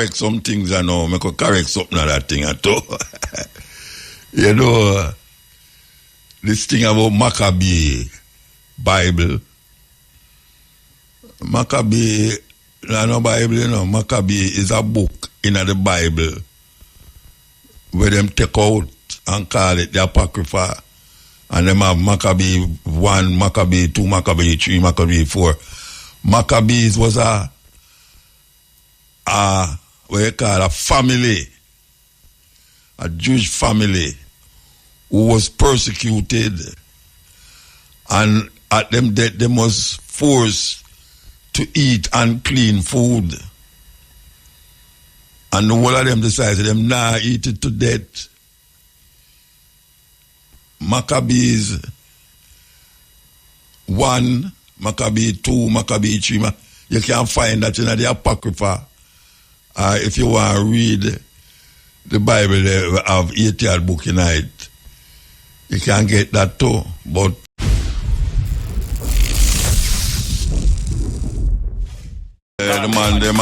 correct some things I know. I could correct something of that thing at all. You know, this thing about Maccabee Bible. Maccabee, no Bible, you know. Maccabee is a book in the Bible where them take out and call it the Apocrypha. And them have Maccabee 1, Maccabee 2, Maccabee 3, Maccabee 4. Maccabees was a what you call a family, a Jewish family who was persecuted, and at them death they was forced to eat unclean food. And the whole of them decided them nah eat it to death. Maccabees 1, Maccabee 2, Maccabee 3. You can find that in the Apocrypha. If you want to read the Bible, they have 80th book in it. You can get that too. But the man, them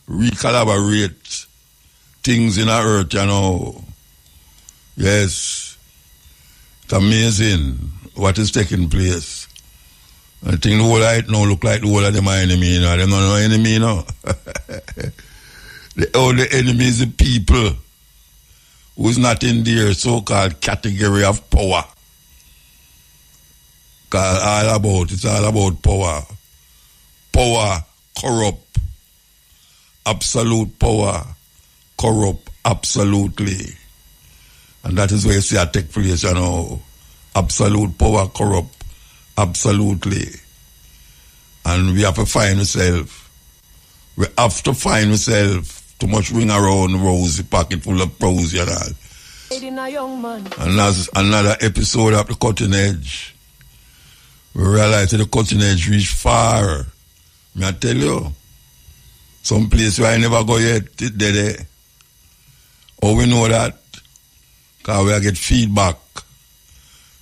recollaborate things in the earth, you know. Yes. It's amazing what is taking place. I think the whole light now look like the whole of them are enemy, you know. Them not no enemy, you know. The only enemy is the people who is not in their so-called category of power. It's all about power. Power corrupt. Absolute power corrupt absolutely. And that is where you see it take place, you know. Absolute power corrupt absolutely. And we have to find ourselves. We have to find ourselves. Too much ring around rosy pocket full of prose, you know. And that's another episode of the cutting edge. We realize that the cutting edge reach far. May I tell you? Some place where I never go yet, it there. How we know that? Because we get feedback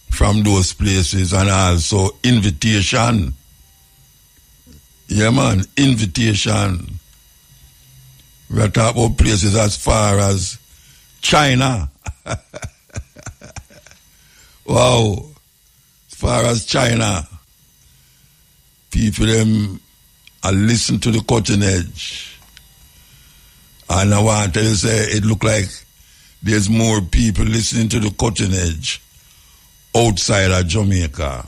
from those places and also invitation. Yeah, man, invitation. We are talking about places as far as China. Wow. As far as China, people them listen to the cutting edge. And I want to say it look like there's more people listening to the cutting edge outside of Jamaica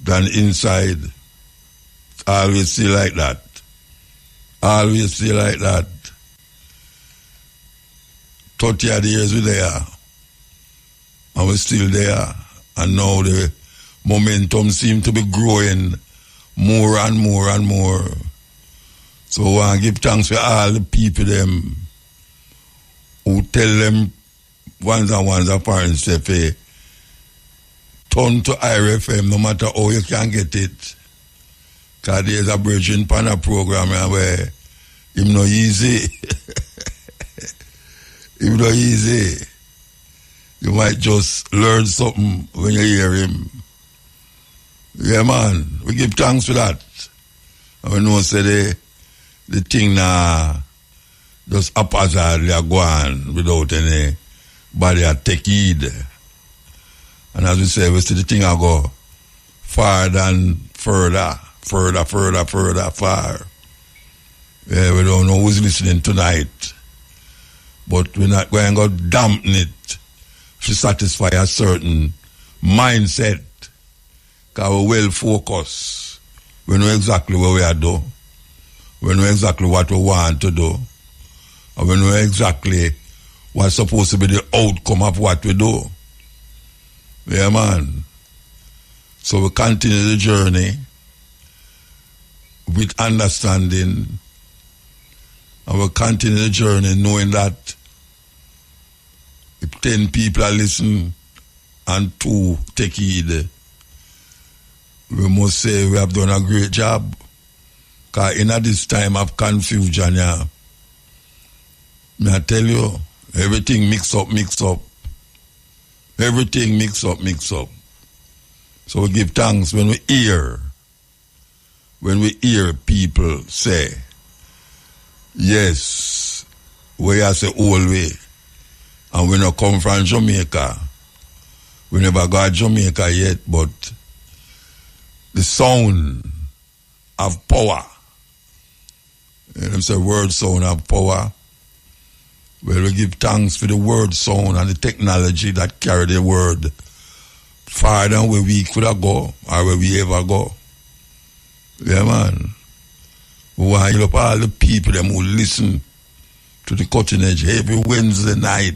than inside. I always see like that. Always see like that. 30 odd years we're there. And we're still there. And now the momentum seems to be growing more and more and more. So I want to give thanks to all the people them who tell them once and parents say, turn to IRFM no matter how you can get it. Because there's a Virgin Pana program where it's not easy. It's not easy. You might just learn something when you hear him. Yeah, man. We give thanks for that. And we know say the thing now just haphazardly go on without any body take heed. And as we say, we see the thing I go far than further. Far. Yeah, we don't know who's listening tonight. But we're not going to dampen it to satisfy a certain mindset. Because we're well focused. We know exactly what we are doing. We know exactly what we want to do. And we know exactly what's supposed to be the outcome of what we do. Yeah, man. So we continue the journey with understanding, and we'll continue the journey knowing that if 10 people are listening and 2 take heed, we must say we have done a great job. Because in this time of confusion, yeah, may I tell you, everything mix up. Everything mix up. So we give thanks when we hear people say Yes. We are the whole way. And we not come from Jamaica. We never got Jamaica yet, but the sound of power. You know, say word sound of power. Well, we give thanks for the word sound and the technology that carry the word farther than where we could have go or where we ever go. Yeah, man. We want to help all the people them who listen to the cutting edge every Wednesday night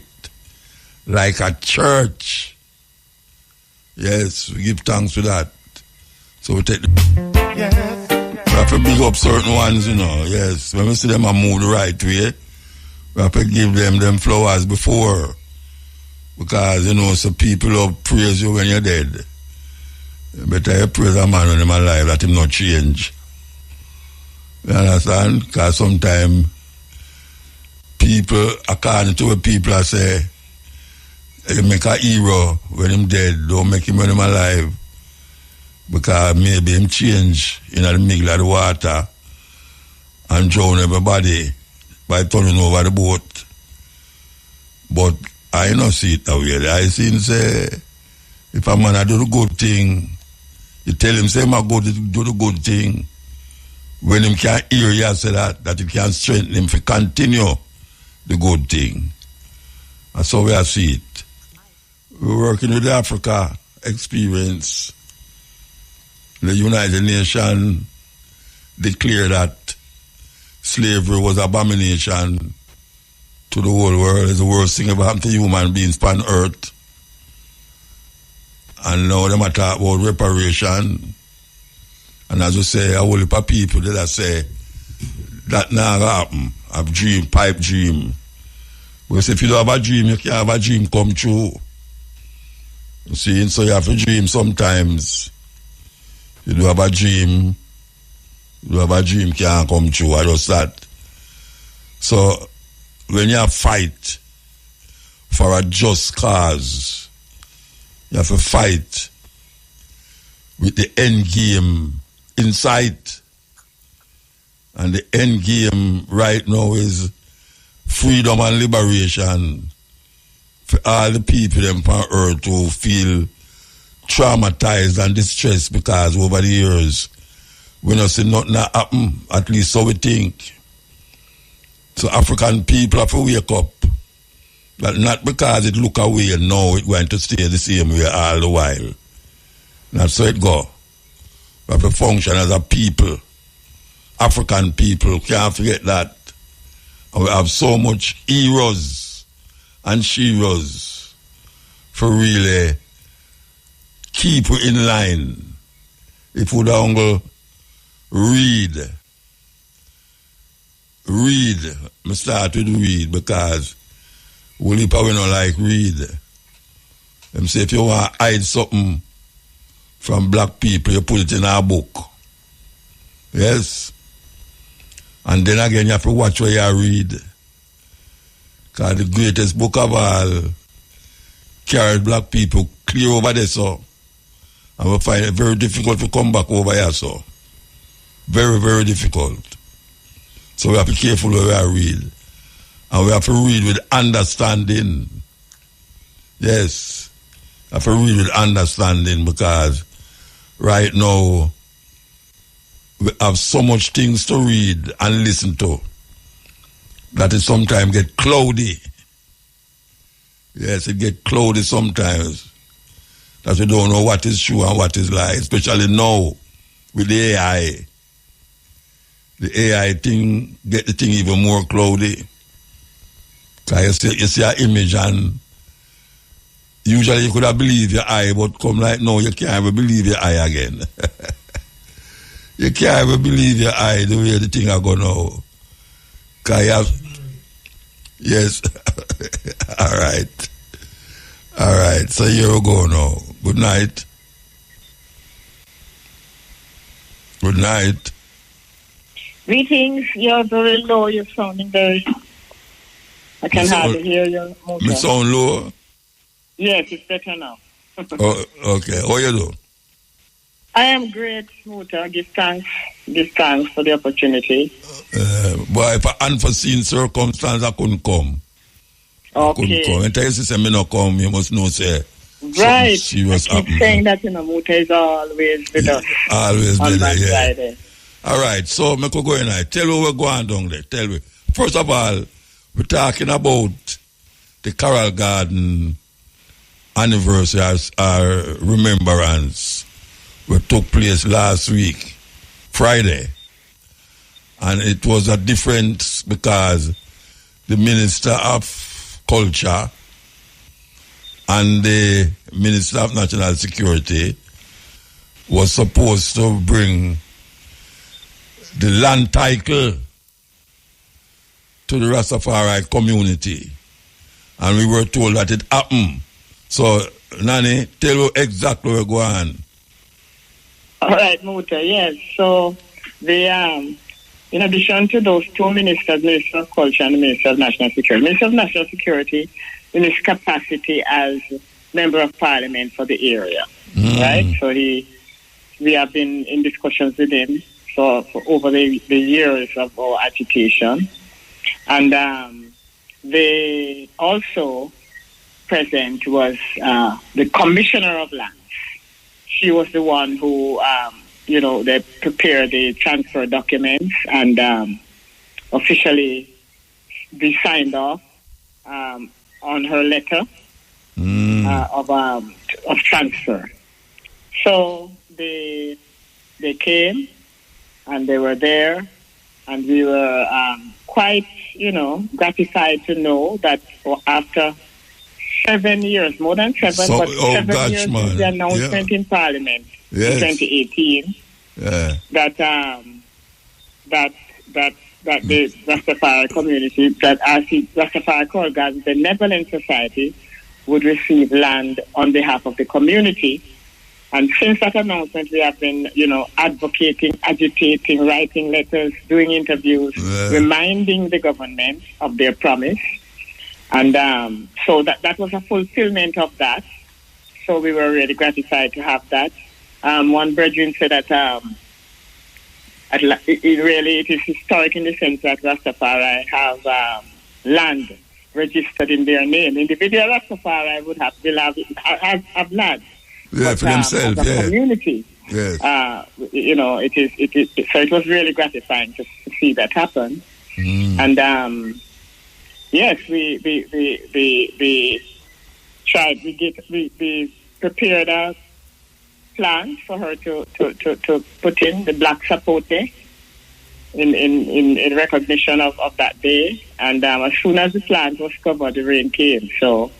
like a church. Yes, we give thanks for that. So we take yes. We have to big up certain ones, you know. Yes, when we see them move the right way, we have to give them flowers before. Because, you know, some people will praise you when you're dead. You better you praise a man when he's alive, that him not change. You understand? Because sometimes people, according to what people are say, you make a hero when him dead, don't make him when him alive. Because maybe him change in the middle of the water and drown everybody by turning over the boat. But I don't see it that way. I see him say, if a man do the good thing, you tell him, say, I go to do the good thing. When him can hear you say that it can strengthen him to continue the good thing. That's how I see it. We're working with the Africa experience. The United Nations declared that slavery was abomination to the whole world. It's the worst thing ever happened to human beings on earth. And now they might talk about reparation. And as you say, a whole heap of people that say that never happen. A dream, pipe dream. Because if you don't have a dream, you can't have a dream come true. You see, so you have to dream sometimes. You do have a dream. You have a dream can't come true. I just that. So when you fight for a just cause, you have to fight with the end game in sight. And the end game right now is freedom and liberation for all the people on earth who feel traumatized and distressed because over the years we don't see nothing happen, at least so we think. So African people have to wake up. But not because it look away and now it's going to stay the same way all the while. That's how it go. We have to function as a people. African people, can't forget that. And we have so much heroes and sheroes for really keep in line. If we don't read, I start with read because we probably not like read. Them say if you want to hide something from black people, you put it in a book. Yes. And then again, you have to watch what you read. Because the greatest book of all carried black people clear over there, so. And we find it very difficult to come back over here, so. Very, very difficult. So we have to be careful where we read. And we have to read with understanding. Yes. We have to read with understanding because right now, we have so much things to read and listen to that it sometimes get cloudy. Yes, it get cloudy sometimes. That we don't know what is true and what is lie, especially now with the AI. The AI thing get the thing even more cloudy. Because you see an image and usually you could have believed your eye, but come like now you can't ever believe your eye again. You can't ever believe your eye the way the thing are going now. Because you have... Yes. All right. All right. So here we go now. Good night. Good night. Greetings. You're very low. You're sounding very... I can hardly hear you. Me sound low? Yes, it's better now. Oh, okay. How you do? I am great, Muta. Give thanks for the opportunity. But if an unforeseen circumstance, I couldn't come. Okay. And tell you, sister, me not come, you must know, say, right. Serious I keep saying that, Muta is always with us. Always on with that us, yeah. Friday. All right, so me could go in there. Tell me we're going down there. Tell me. First of all, we're talking about the Carroll Garden anniversary our remembrance which took place last week, Friday. And it was a difference because the Minister of Culture and the Minister of National Security was supposed to bring the land title to the Rastafari community. And we were told that it happened. So, Nani, tell you exactly where we're going. All right, Muta, yes. So, in addition to those two ministers, Minister of Culture and the Minister of National Security, Minister of National Security in his capacity as Member of Parliament for the area, right? So, we have been in discussions with him for over the years of our agitation. And they also present was the Commissioner of Lands. She was the one who, they prepared the transfer documents and officially be signed off on her letter of transfer. So they came and they were there, and we were quite, gratified to know that after 7 years, more than 7, so, but 7 years since the announcement in Parliament in 2018, that the Rastafari community, that Rastafari Carroll Garden, the Benevolent Society, would receive land on behalf of the community. And since that announcement, we have been, advocating, agitating, writing letters, doing interviews, reminding the government of their promise. And so that was a fulfillment of that. So we were really gratified to have that. One brethren said that it is historic in the sense that Rastafari have land registered in their name. Individual Rastafari would have land. Yeah, for themselves, as a community. Yes. It is. So it was really gratifying to see that happen. And yes, we tried. We prepared a plan for her to put in the black sapote in recognition of that day. And as soon as the plant was covered, the rain came. So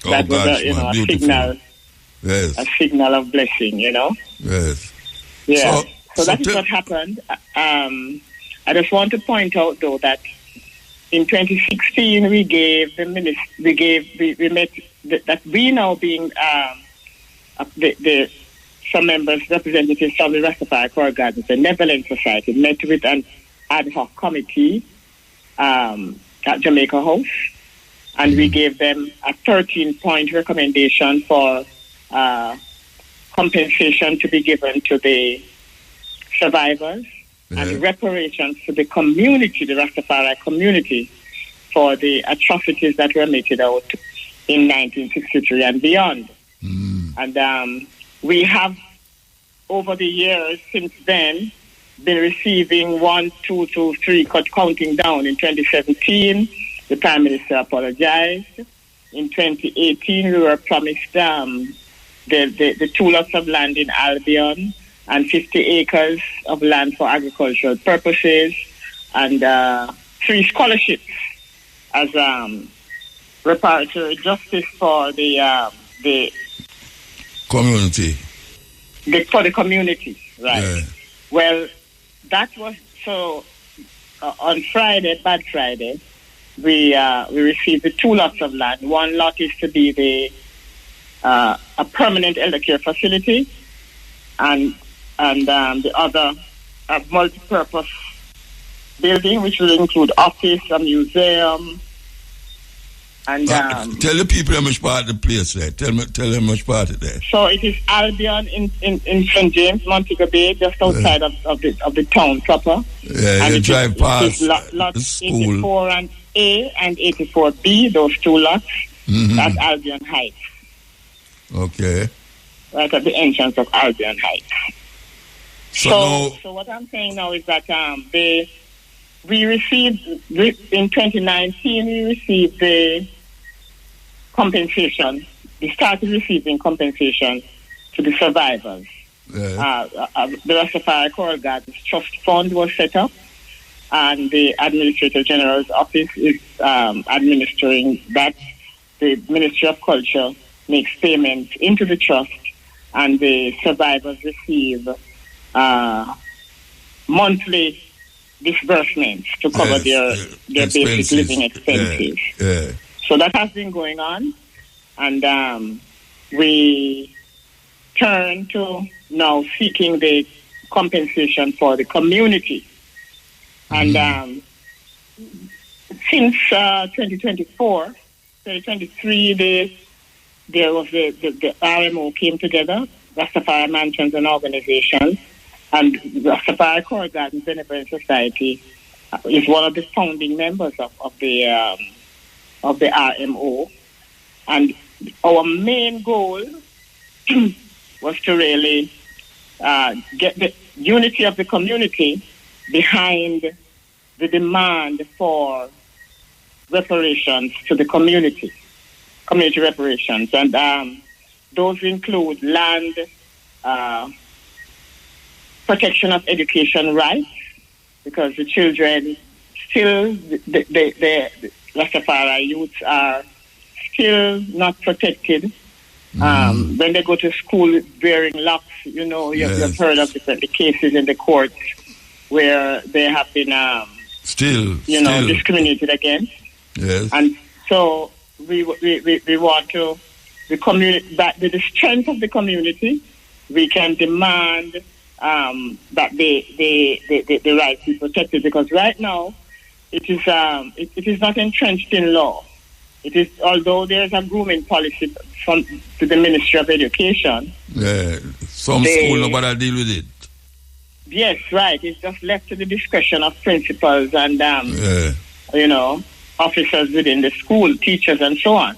that was a signal. Yes. A signal of blessing, Yes. Yeah. So that is what happened. I just want to point out, though, that in 2016 we now being some members, representatives from the Rastafari Carroll Gardens, the Benevolent Society, met with an ad hoc committee at Jamaica House, and we gave them a 13-point recommendation for compensation to be given to the survivors and reparations to the community, the Rastafari community, for the atrocities that were meted out in 1963 and beyond. And we have, over the years since then, been receiving 1, 2, 3, counting down. In 2017, the Prime Minister apologized. In 2018, we were promised the 2 lots of land in Albion and 50 acres of land for agricultural purposes and 3 scholarships as reparatory justice for the community. For the community, right? Yeah. Well, that was so. On Friday, Bad Friday, we received the 2 lots of land. 1 lot is to be a permanent elder care facility, and the other a multi-purpose building, which will include office, a museum, And tell the people how much part of the place there. Tell them how much part of there. So it is Albion in St. James, Montego Bay, just outside of the town proper. Yeah, and you drive past lots school. 84 and A and 84B, those two lots. That's Albion Heights. Okay. Right at the entrance of Albion Heights. So what I'm saying now is that we received in 2019. We received the compensation. We started receiving compensation to the survivors. Yeah. The Rastafari Choral Gardens Trust Fund was set up, and the Administrator General's office is administering that. The Ministry of Culture makes payments into the trust, and the survivors receive monthly disbursements to cover their basic living expenses. Yeah. So that has been going on, and we turn to now seeking the compensation for the community. And since 2023, there was the RMO came together, Rastafari Mansions and Organizations, and Rastafari Choral Gardens Remembrance Society is one of the founding members of the RMO. And our main goal was to really get the unity of the community behind the demand for reparations to the community reparations. And those include land, protection of education rights, because the children still, the Rastafari youths are still not protected. When they go to school wearing locks, you've heard of the cases in the courts where they have been still discriminated against. Yes. And so we want to the community, that with the strength of the community, we can demand that the rights be protected, because right now it is not entrenched in law. It is, although there is a grooming policy to the Ministry of Education. Yeah, some school nobody deal with it. Yes, right. It's just left to the discretion of principals and officers within the school, teachers, and so on.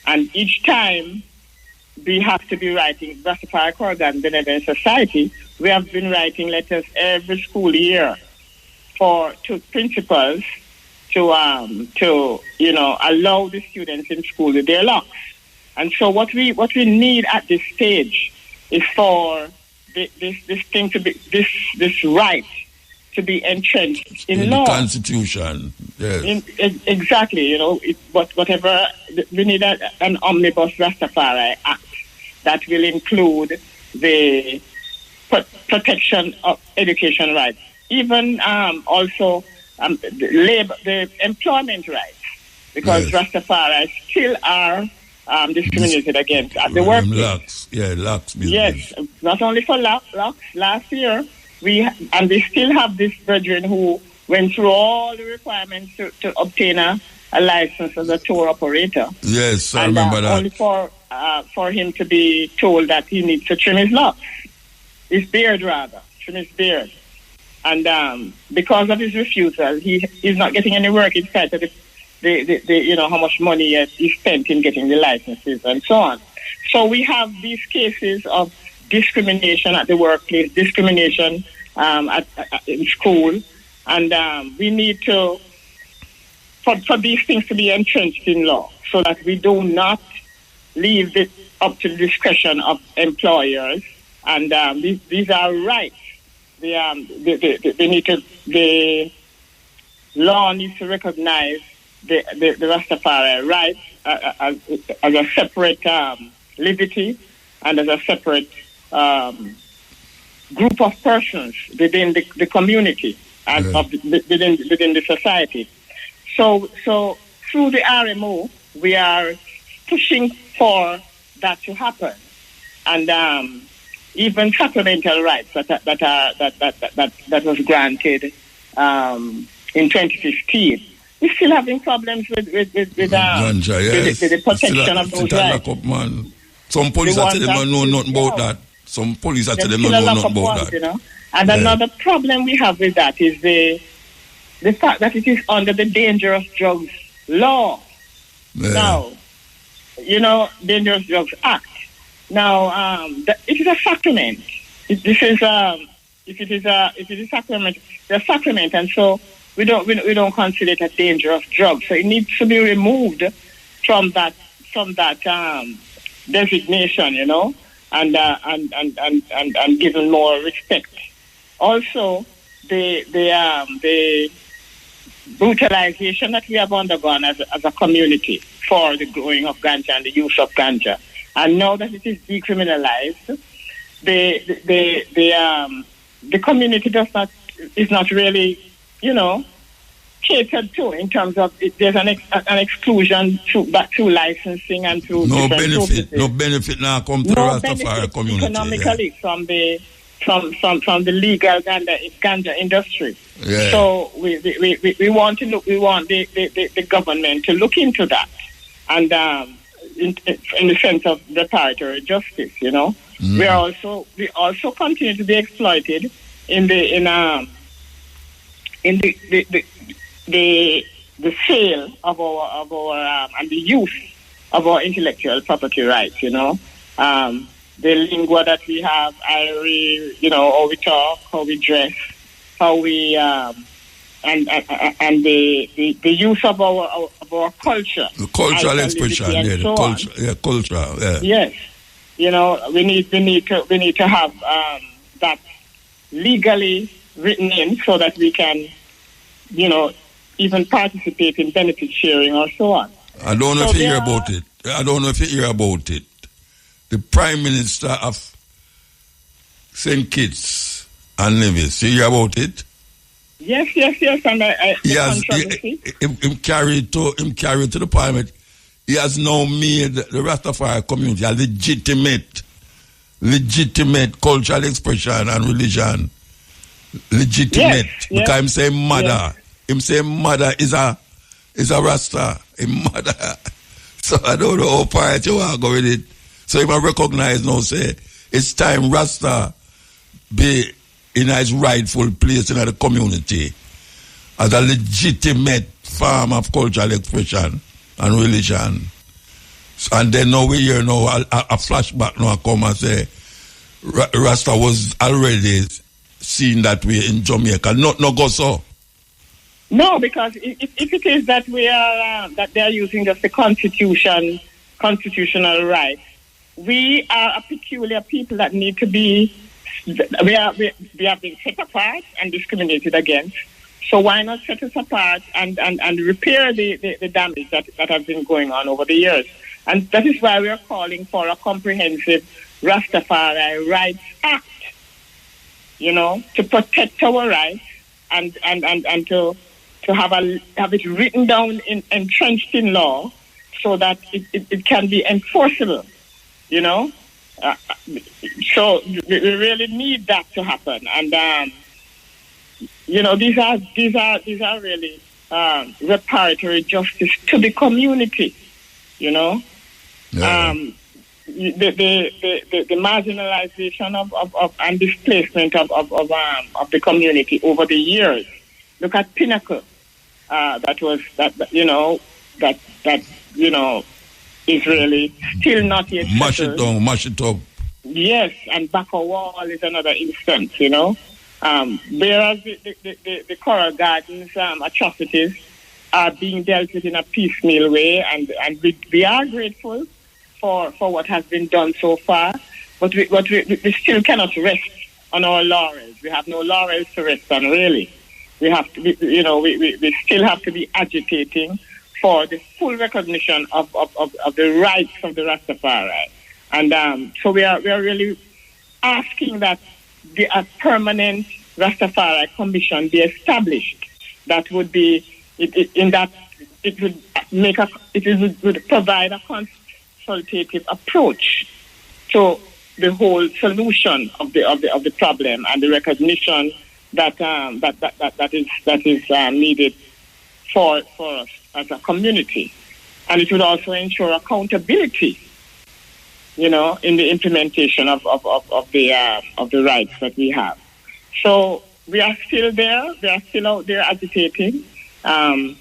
And each time we have to be writing, Rastafari Choral Gardens Benevolent Society, we have been writing letters every school year to principals to allow the students in school with their locks. And so what we need at this stage is for this thing to be this right to be entrenched in law. The Constitution. Yes. Exactly. But whatever, we need an omnibus Rastafari Act that will include the protection of education rights, even also the employment rights, because Rastafari still are discriminated against at the workplace. Locks. Yes, not only for locks. Last year, we still have this brethren who went through all the requirements to obtain a license as a tour operator. Yes, I remember that. Only for him to be told that he needs to trim his locks, his beard rather, trim his beard. And because of his refusal, he's not getting any work in spite of the how much money he spent in getting the licenses and so on. So we have these cases of discrimination at the workplace, discrimination in school, and we need to for these things to be entrenched in law, so that we do not leave it up to the discretion of employers. And these are rights. The law needs to recognize the Rastafari rights as a separate liberty and as a separate group of persons within the community and within the society. So through the RMO, we are pushing for that to happen, and even supplemental rights that was granted in 2015. we're still having problems with ganja, yes. with the protection of those rights. Some police are telling them don't know nothing about that. Some police are telling them don't know nothing about that. You know? And another problem we have with that is the fact that it is under the Dangerous Drugs Law. Yeah. Now, Dangerous Drugs Act. Now, it is a sacrament. If it is a sacrament, it's a sacrament, and so we don't consider it a dangerous drug. So it needs to be removed from that designation, and given more respect. Also, the brutalization that we have undergone as a community for the growing of ganja and the use of ganja, and now that it is decriminalized, the community is not really, catered to in terms of there's an exclusion through licensing and through no benefit now come to the Rastafari community economically from the legal ganja industry. Yeah. So we want the government to look into that, and in the sense of reparatory justice, we also continue to be exploited in the sale of our and the use of our intellectual property rights. The lingua that we have, how we talk, how we dress, how we and the use of our culture, the cultural expression, culture, yes. We need to have that legally written in so that we can, even participate in benefit sharing or so on. I don't know if you hear about it. The Prime Minister of St. Kitts and Nevis, you hear about it? Yes, and him carried to the Parliament. He has now made the Rastafari community a legitimate cultural expression and religion. Legitimate. Yes. Because him saying mother. Yes. Him saying mother is a Rasta. Him mother. So I don't know how far you are going with it. So him I recognize now, say, it's time Rasta be in his rightful place in the community as a legitimate form of cultural expression and religion. And then now we hear now a flashback now come and say Rasta was already seen that way in Jamaica. No go so. No, because if it is that we are that they are using just the constitutional rights, we are a peculiar people that need to be. We have been set apart and discriminated against. So why not set us apart and repair the damage that has been going on over the years? And that is why we are calling for a comprehensive Rastafari Rights Act, to protect our rights and to have it written down entrenched in law so that it can be enforceable, So we really need that to happen, and these are really reparatory justice to the community. Yeah. The marginalization of and displacement of the community over the years. Look at Pinnacle, that is really still not yet settled. Mash it up. Yes, and Baka Wall is another instance, whereas the Coral Gardens atrocities are being dealt with in a piecemeal way, and we are grateful for what has been done so far, but we still cannot rest on our laurels. We have no laurels to rest on, really. We have to be, we still have to be agitating for the full recognition of the rights of the Rastafari. And so we are really asking that a permanent Rastafari Commission be established that would be it would provide a consultative approach to the whole solution of the problem and the recognition that is needed for us as a community. And it would also ensure accountability, in the implementation of the rights that we have. So we are still there. We are still out there agitating. And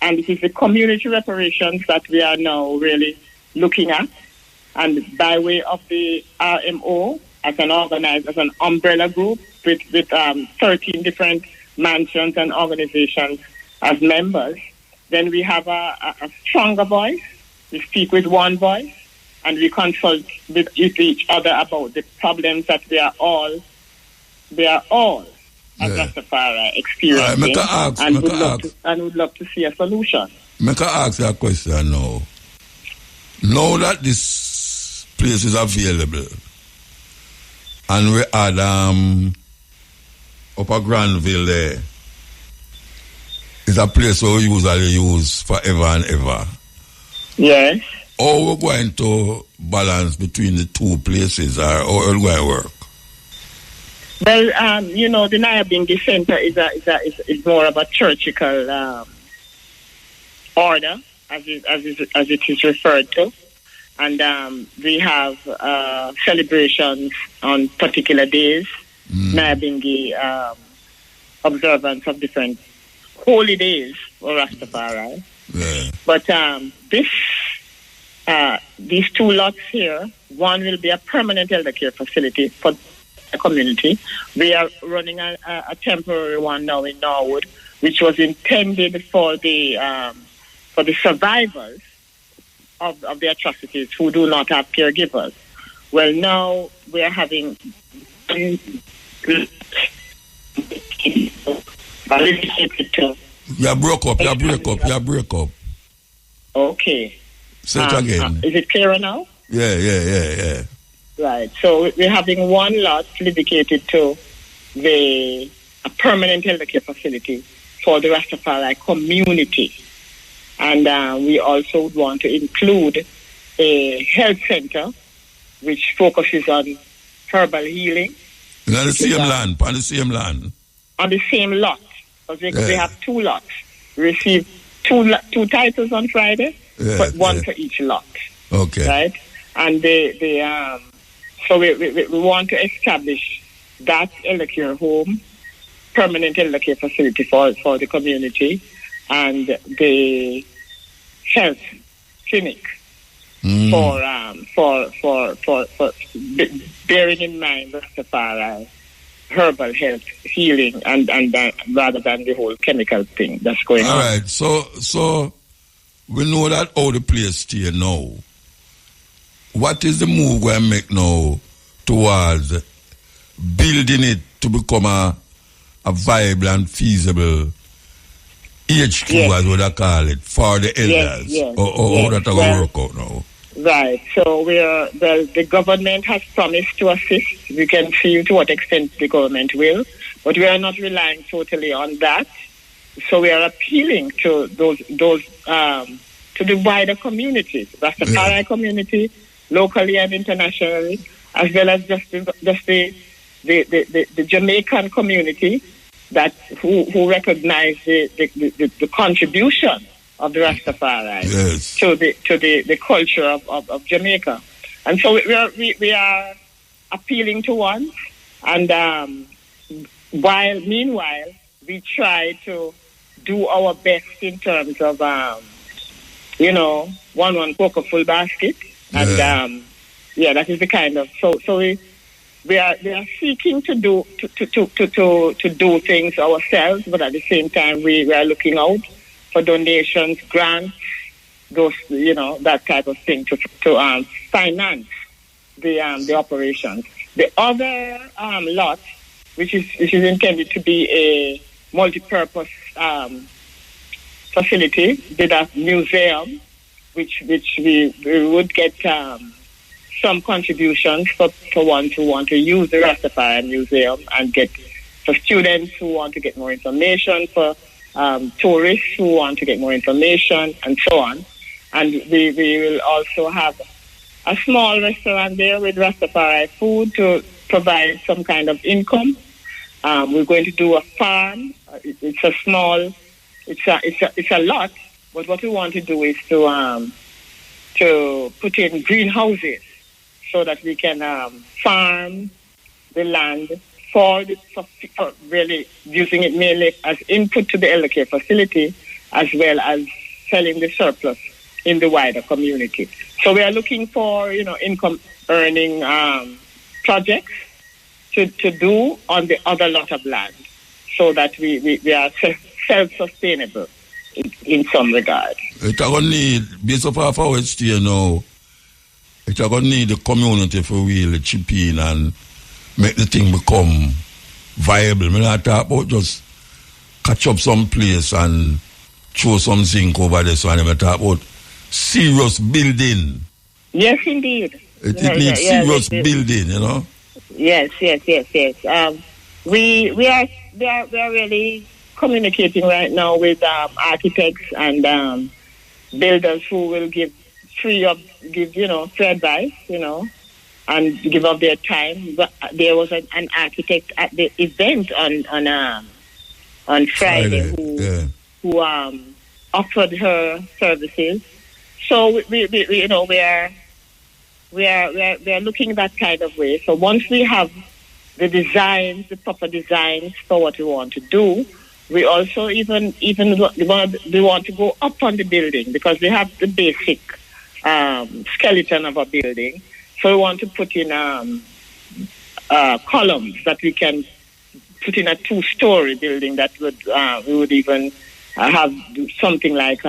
it is the community reparations that we are now really looking at. And by way of the RMO, as an umbrella group with 13 different mansions and organizations as members, then we have a stronger voice. We speak with one voice, and we consult with each other about the problems that we are all as Rastafari experiencing, and would love to see a solution. Make I ask you a question now. Now that this place is available, and we had Upper Granville there, it's a place we usually use forever and ever. Yes. How we're going to balance between the two places, or how are we going to work? Well, the Nyabinghi Center is more of a churchical order, as it is referred to, and we have celebrations on particular days, Nyabinghi observance of different holy days for Rastafari. Yeah. But these two lots here, one will be a permanent elder care facility for the community. We are running a temporary one now in Norwood, which was intended for the survivors of the atrocities who do not have caregivers. Well, now we are having You broke up. Okay. Say it again. Is it clearer now? Yeah. Right. So we're having one lot dedicated to a permanent healthcare facility for the Rastafari community. And we also would want to include a health center which focuses on herbal healing. On the same land. On the same lot. Because we have two lots. We received two titles on Friday, but one for each lot. Okay. Right? And so we want to establish that elder home, permanent elder care facility for the community, and the health clinic for bearing in mind Rastafari herbal health healing and rather than the whole chemical thing that's going on. All right. So we know that all the place stay now. What is the move we make now towards building it to become a viable and feasible HQ, as what I call it, for the elders? Or that will work out now? Right. So the government has promised to assist. We can see to what extent the government will, but we are not relying totally on that. So we are appealing to those to the wider communities, Rastafari community, locally and internationally, as well as just the Jamaican community that who recognize the contribution of the Rastafari to the culture of Jamaica. And so we are appealing to one, and meanwhile we try to do our best in terms of one cocoa full basket, and that is the kind of so we are seeking to do things ourselves, but at the same time we are looking out for donations, grants, those that type of thing to finance the operations. The other lot, which is intended to be a multi-purpose facility with a museum, which we would get some contributions for ones who want to use the Rastafari Museum, and for students who want to get more information, for tourists who want to get more information, and so on. And we will also have a small restaurant there with Rastafari food to provide some kind of income. We're going to do a farm. It's a small it's a lot. But what we want to do is to put in greenhouses so that we can farm the land for really using it mainly as input to the elder care facility, as well as selling the surplus in the wider community. So we are looking for, income earning projects to do on the other lot of land, so that we are self-sustainable in some regard. It's going to need, based off of our history now, it's going to need the community for really chip in and make the thing become viable. I'm not talking about just catch up some place and throw some zinc over this one. I'm talking about serious building. Yes, indeed. It needs serious building, Yes. We are really communicating right now with architects and builders who will give free advice, and give up their time. But there was an architect at the event on Friday who offered her services. So we are looking that kind of way. So once we have the proper designs for what we want to do, we also we want to go up on the building, because we have the basic skeleton of a building. So we want to put in columns that we can put in a 2-story building that we would even have something like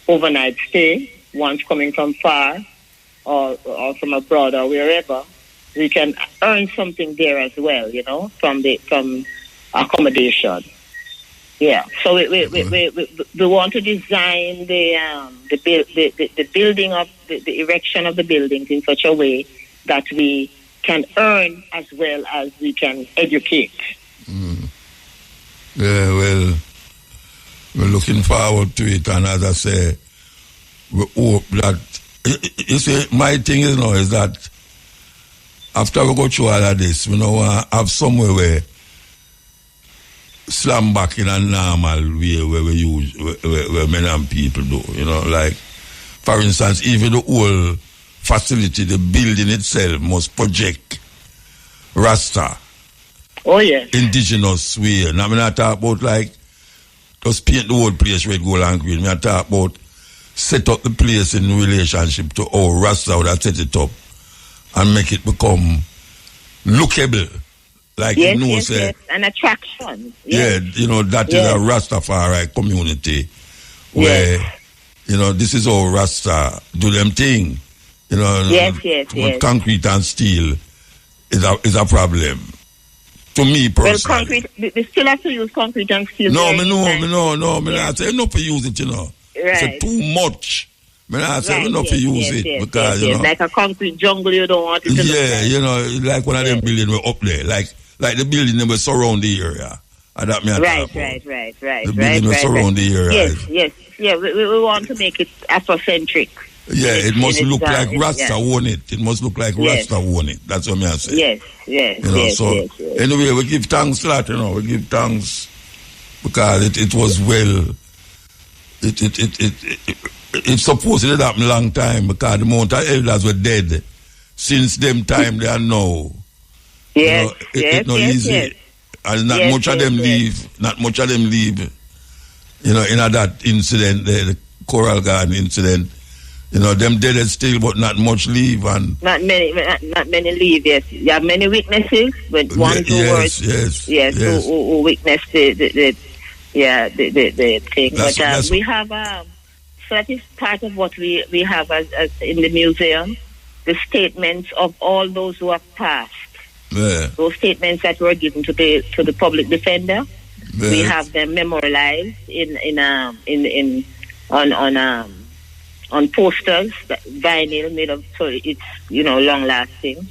overnight stay. Once coming from far or from abroad or wherever, we can earn something there as well, from accommodation. Yeah. So we want to design the building of the erection of the buildings in such a way that we can earn as well as we can educate. Yeah, well, we're looking forward to it, and as I say, we hope that, you see, my thing is that after we go through all of this, we have somewhere where slam back in a normal way where we use, where men and people do, like, for instance, even the whole facility, the building itself must project Rasta. Oh, yes. Indigenous way. Now, I'm not talking about, like, just paint the whole place red, gold, and green. I'm talking about set up the place in relationship to how Rasta would have set it up and make it become lookable. Like, yes, an attraction. Yes. Yeah, that is a Rastafari community where, this is how Rasta do them thing. Yes. Concrete and steel is a problem. To me personally. Well, concrete, we still have to use concrete and steel. No, I say enough to use it, Right. It's too much. I say enough to use it because, like a concrete jungle, you don't want it to look like one of them buildings were up there, like the building that was surround the area. Right. The building was surround the area. Yes. Yeah, we want to make it Afrocentric. Yeah, it must look like Rasta won it. It must look like Rasta won it. That's what I say. Yes. Anyway, we give thanks for that, we give thanks because it was well. It's supposed to happen a long time because the amount of elders were dead since them time they are now. Yes, it's not easy. Yes. And not much of them leave. Not much of them leave. In that incident, the Coral Garden incident. Them dead still, but not much leave. And not many leave. Yes, you have many witnesses, but one who witnessed the thing. That's we have so that is part of what we have as in the museum, the statements of all those who have passed. Yeah. Those statements that were given to the public defender, we have them memorialized on posters, vinyl made of, so it's long lasting,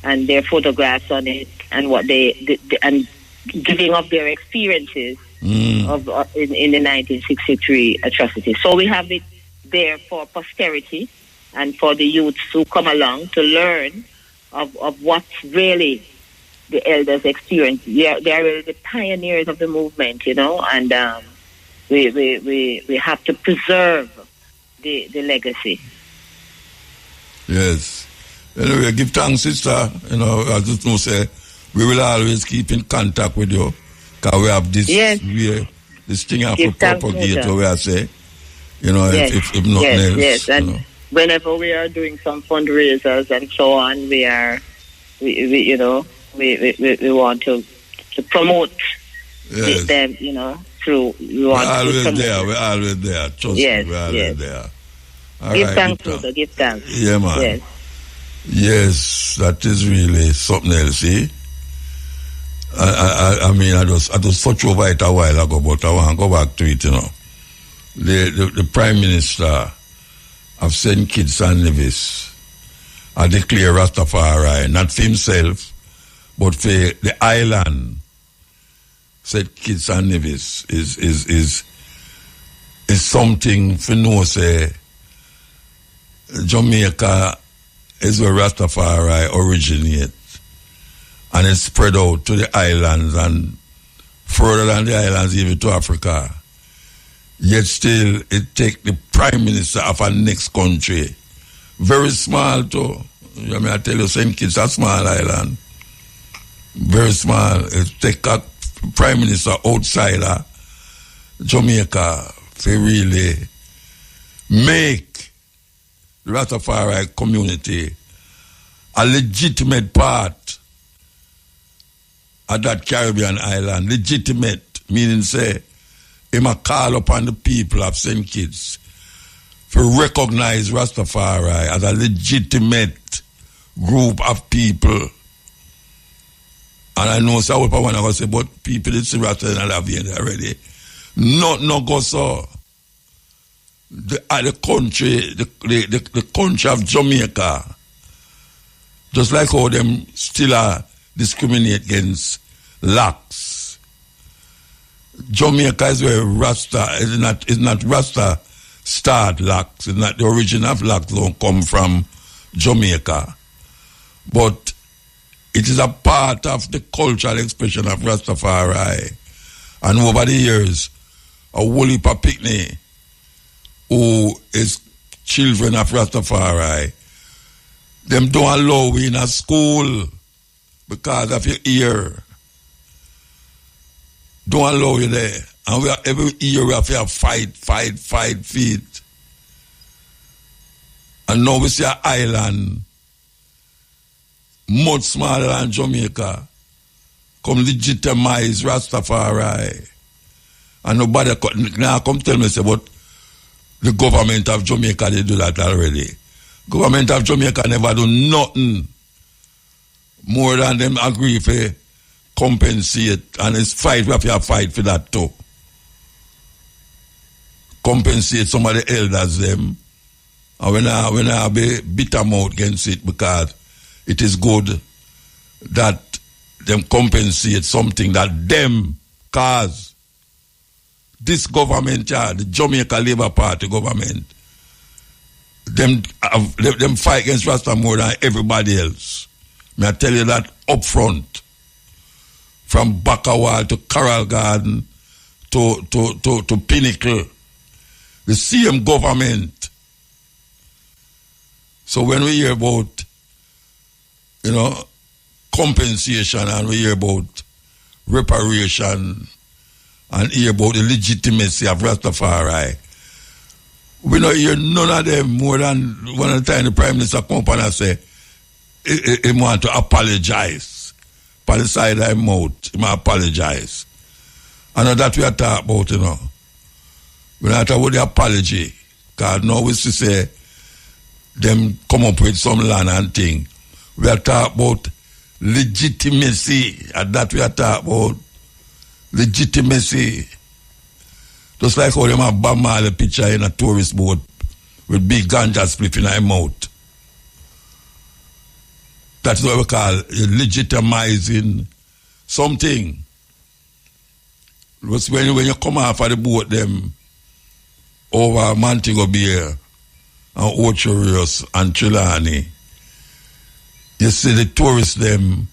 and their photographs on it, and what they and giving up their experiences of in the 1963 atrocities. So we have it there for posterity and for the youths who come along to learn of what's really the elders' experience. They are really the pioneers of the movement, and we have to preserve the legacy. Yes. Anyway, give thanks, sister. You know, I just know say we will always keep in contact with you, because we have this this thing have to propagate, what we are saying. You know, if nothing else. Yes, and you know. Whenever we are doing some fundraisers and so on, we want to promote them, you know, through. We're always there. Trust me, we're always there. All give right, thanks, give thanks. Yeah, man. Yes, that is really something else, see? I mean, I just touched over it a while ago, but I want to go back to it, you know. The Prime Minister of St. Kitts and Nevis I declare Rastafari, not for himself, but for the island. St. Kitts and Nevis is something for no say Jamaica is where Rastafari originate, and it's spread out to the islands and further than the islands even to Africa. Yet still it take the Prime Minister of a next country, very small too. I mean, I tell you, St. Kitts a small island, very small. It take a Prime Minister outside Jamaica to really make the Rastafari community a legitimate part of that Caribbean island. Legitimate, meaning say, he might call upon the people of St. Kitts to recognize Rastafari as a legitimate group of people. And I know some people want to say, but people in Rasta and Lavian already. No go so. The country of Jamaica, just like how them still are discriminate against blacks. Jamaica is where Rasta is not Rasta start blacks. It's not the origin of blacks don't come from Jamaica. But it is a part of the cultural expression of Rastafari. And over the years, a whole heap of picnic who is children of Rastafari, them don't allow we in a school because of your ear. Don't allow you there. And we are, every year we have to fight feet. And now we see an island much smaller than Jamaica come legitimize Rastafari. And nobody now come tell me say, but the government of Jamaica, they do that already. Government of Jamaica never do nothing more than them agree for compensate, and it's fight, we have to fight for that too. Compensate some of the elders them. And when I be bitter mouth against it, because it is good that them compensate something that them cause. This government, the Jamaica Labour Party government, them fight against Rasta more than everybody else. May I tell you that up front. From Bakawal to Coral Garden to Pinnacle. The same government. So when we hear about, you know, compensation, and we hear about reparation, and hear about the legitimacy of Rastafari, we don't hear none of them more than one of the time the Prime Minister come up and say he want to apologize. For the side of his mouth, he might apologize. And that we are talking about, you know. We are talking about the apology. Because now we see say them come up with some land and thing. We are talking about legitimacy. And that we are talking about legitimacy. Just like how them have Bob Marley picture in a tourist boat with big ganja spliff in their mouth. That's what we call legitimizing something. Because when you come off of the boat, them over Montego Bay and Ocherios and Trelawney, you see the tourists them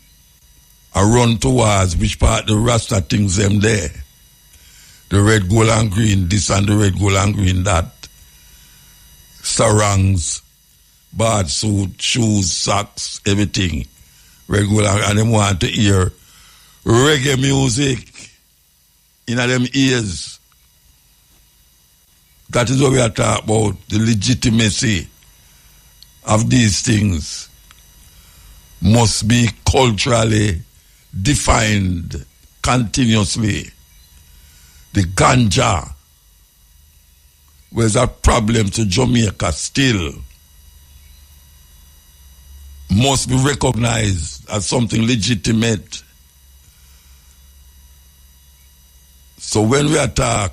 are run towards which part the Rasta things them there. the red, gold, and green, this and the red, gold, and green, that. Sarangs, bad suit, shoes, socks, everything. Red, gold, and them want to hear reggae music in them ears. That is what we are talking about, the legitimacy of these things must be culturally defined continuously. The ganja was a problem to Jamaica still must be recognized as something legitimate. So when we attack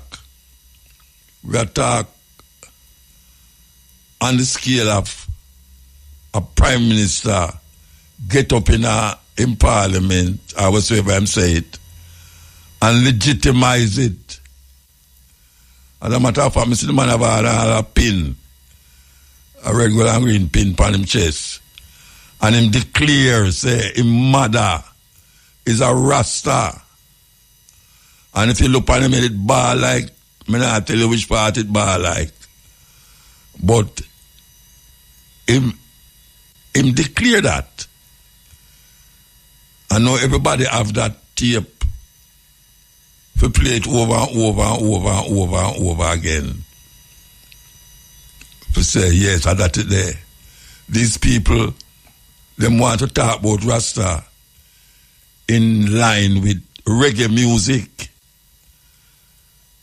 on the scale of a prime minister get up in parliament, or whatsoever I'm saying it, and legitimize it. As a matter of fact, I see the man have a pin, a regular and green pin on him chest, and him declare, say, his mother is a Rasta. And if you look on him, it bar like, I not tell you which part it bar like, but him declare that. I know everybody have that tape to play it over and over and over and over and over again. To say, yes, I got it there. These people, them want to talk about Rasta in line with reggae music.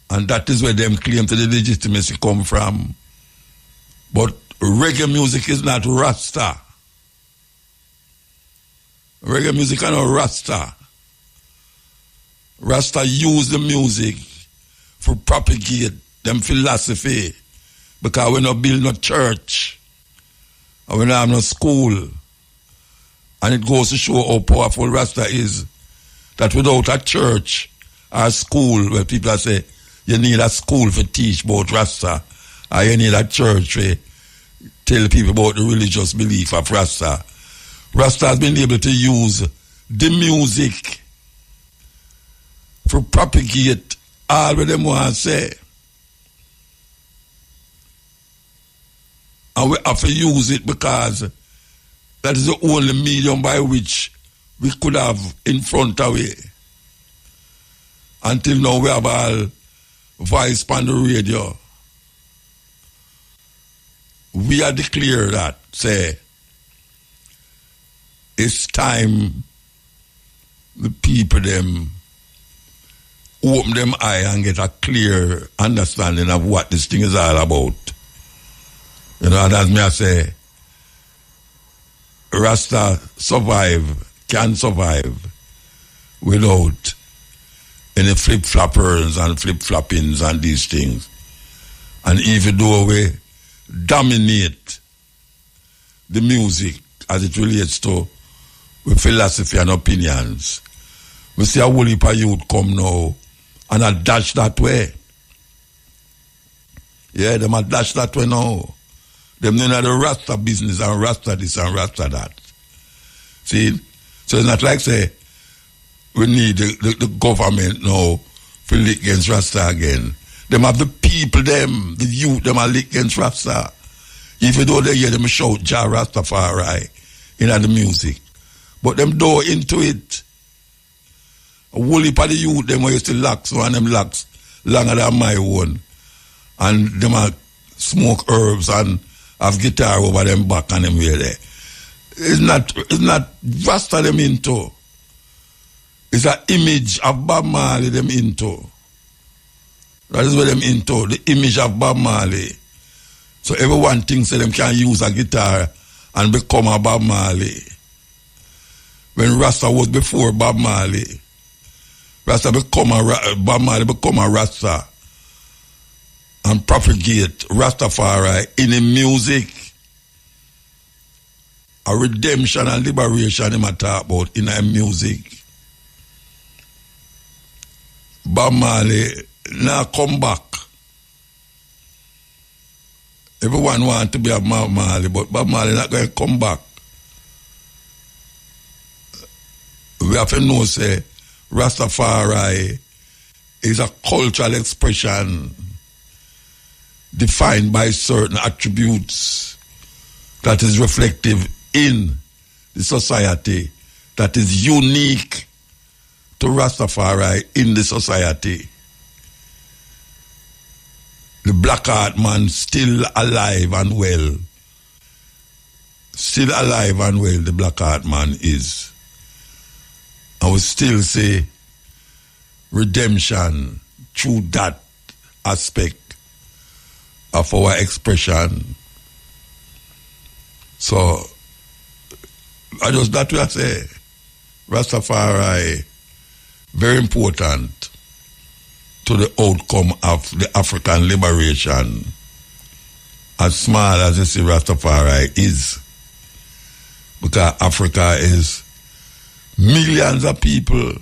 And that is where them claim to the legitimacy come from. But reggae music is not Rasta. Reggae music is not Rasta. Rasta use the music for propagate them philosophy, because we not build no church and we don't have no school. And it goes to show how powerful Rasta is, that without a church or school where people say you need a school for teach about Rasta, or you need a church for tell people about the religious belief of Rasta. Rasta has been able to use the music for propagate all what them want to say. And we have to use it because that is the only medium by which we could have in front of it. Until now we have all voice on the radio. We are declare that, say, it's time the people them open them eye and get a clear understanding of what this thing is all about. You know, and as me I say, Rasta can survive without any flip-floppers and flip-floppings and these things. And even though we dominate the music as it relates to with philosophy and opinions, we see a whole heap of youth come now and a dash that way. Yeah, them a dash that way now. Them know the Rasta business and Rasta this and Rasta that. See? So it's not like say we need the government now to lick against Rasta again. Them have the people, them, the youth, them are lick against Rasta. Even though they hear them shout Jah Rastafari in the music. But them door into it. A whole heap of the youth, them used to locks, one of them locks longer than my one. And them are smoke herbs and have guitar over them back and them way there. It's not Rasta them into. It's an image of Bob Marley them into. That is what them into, the image of Bob Marley. So everyone thinks that them can use a guitar and become a Bob Marley. When Rasta was before Bob Marley, Bob Marley become a Rasta and propagate Rastafari in the music. A redemption and liberation him a talk about in a music. Bob Marley now come back. Everyone want to be a Bob Marley, but Bob Marley not going to come back. We have to know, say, Rastafari is a cultural expression defined by certain attributes that is reflective in the society, that is unique to Rastafari in the society. The black heart man still alive and well. Still alive and well, the black heart man is. I would still say redemption through that aspect of our expression. So, I just that what I say. Rastafari, very important to the outcome of the African liberation. As small as you see Rastafari is. Because Africa is millions of people.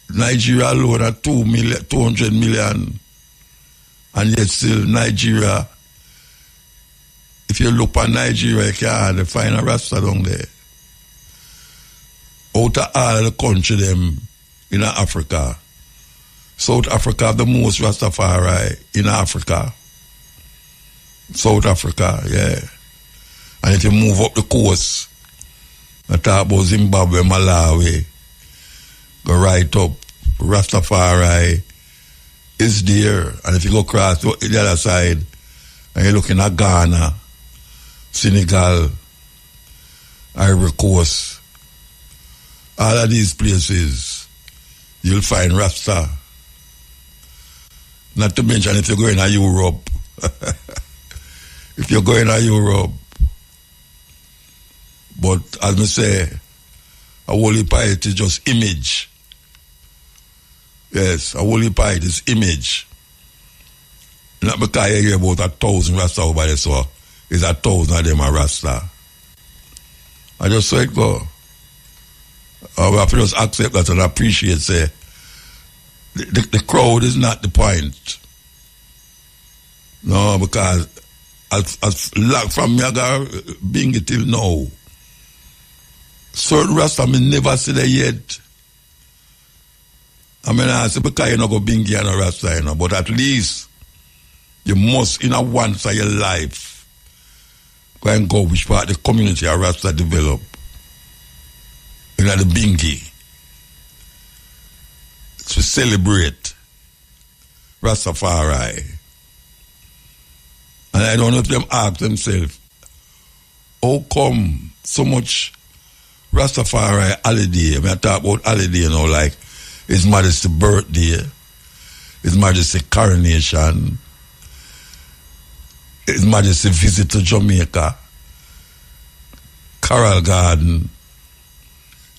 Nigeria alone are 200 million. And yet still Nigeria, if you look at Nigeria, you can't find a Rasta down there. Out of all the country them in Africa, South Africa have the most Rastafari in Africa. South Africa, yeah. And if you move up the coast, I talk about Zimbabwe, Malawi, go right up, Rastafari is there. And if you go across the other side, and you're looking at Ghana, Senegal, Ivory Coast, all of these places, you'll find Rasta. Not to mention if you're going to Europe. If you're going to Europe. But as I say, a holy piety is just image. Yes, a holy piety is image. Not because you hear about 1,000 Rasta over there, so it's 1,000 of them are Rasta. I just saw it go. I have to just accept that and appreciate, say, the crowd is not the point. No, because as from me, I got being it till now. Certain Rasta, I never see that yet. I mean, I say, because you're not going to be a Rasta, you know, but at least you must, in a once of your life, go and go which part of the community a Rasta develop. You know, the bingy. To celebrate Rastafari. And I don't know if them ask themselves, how come so much Rastafari holiday? I mean, I talk about holiday, you know, like His Majesty's birthday, His Majesty's coronation, His Majesty's visit to Jamaica, Carol Garden,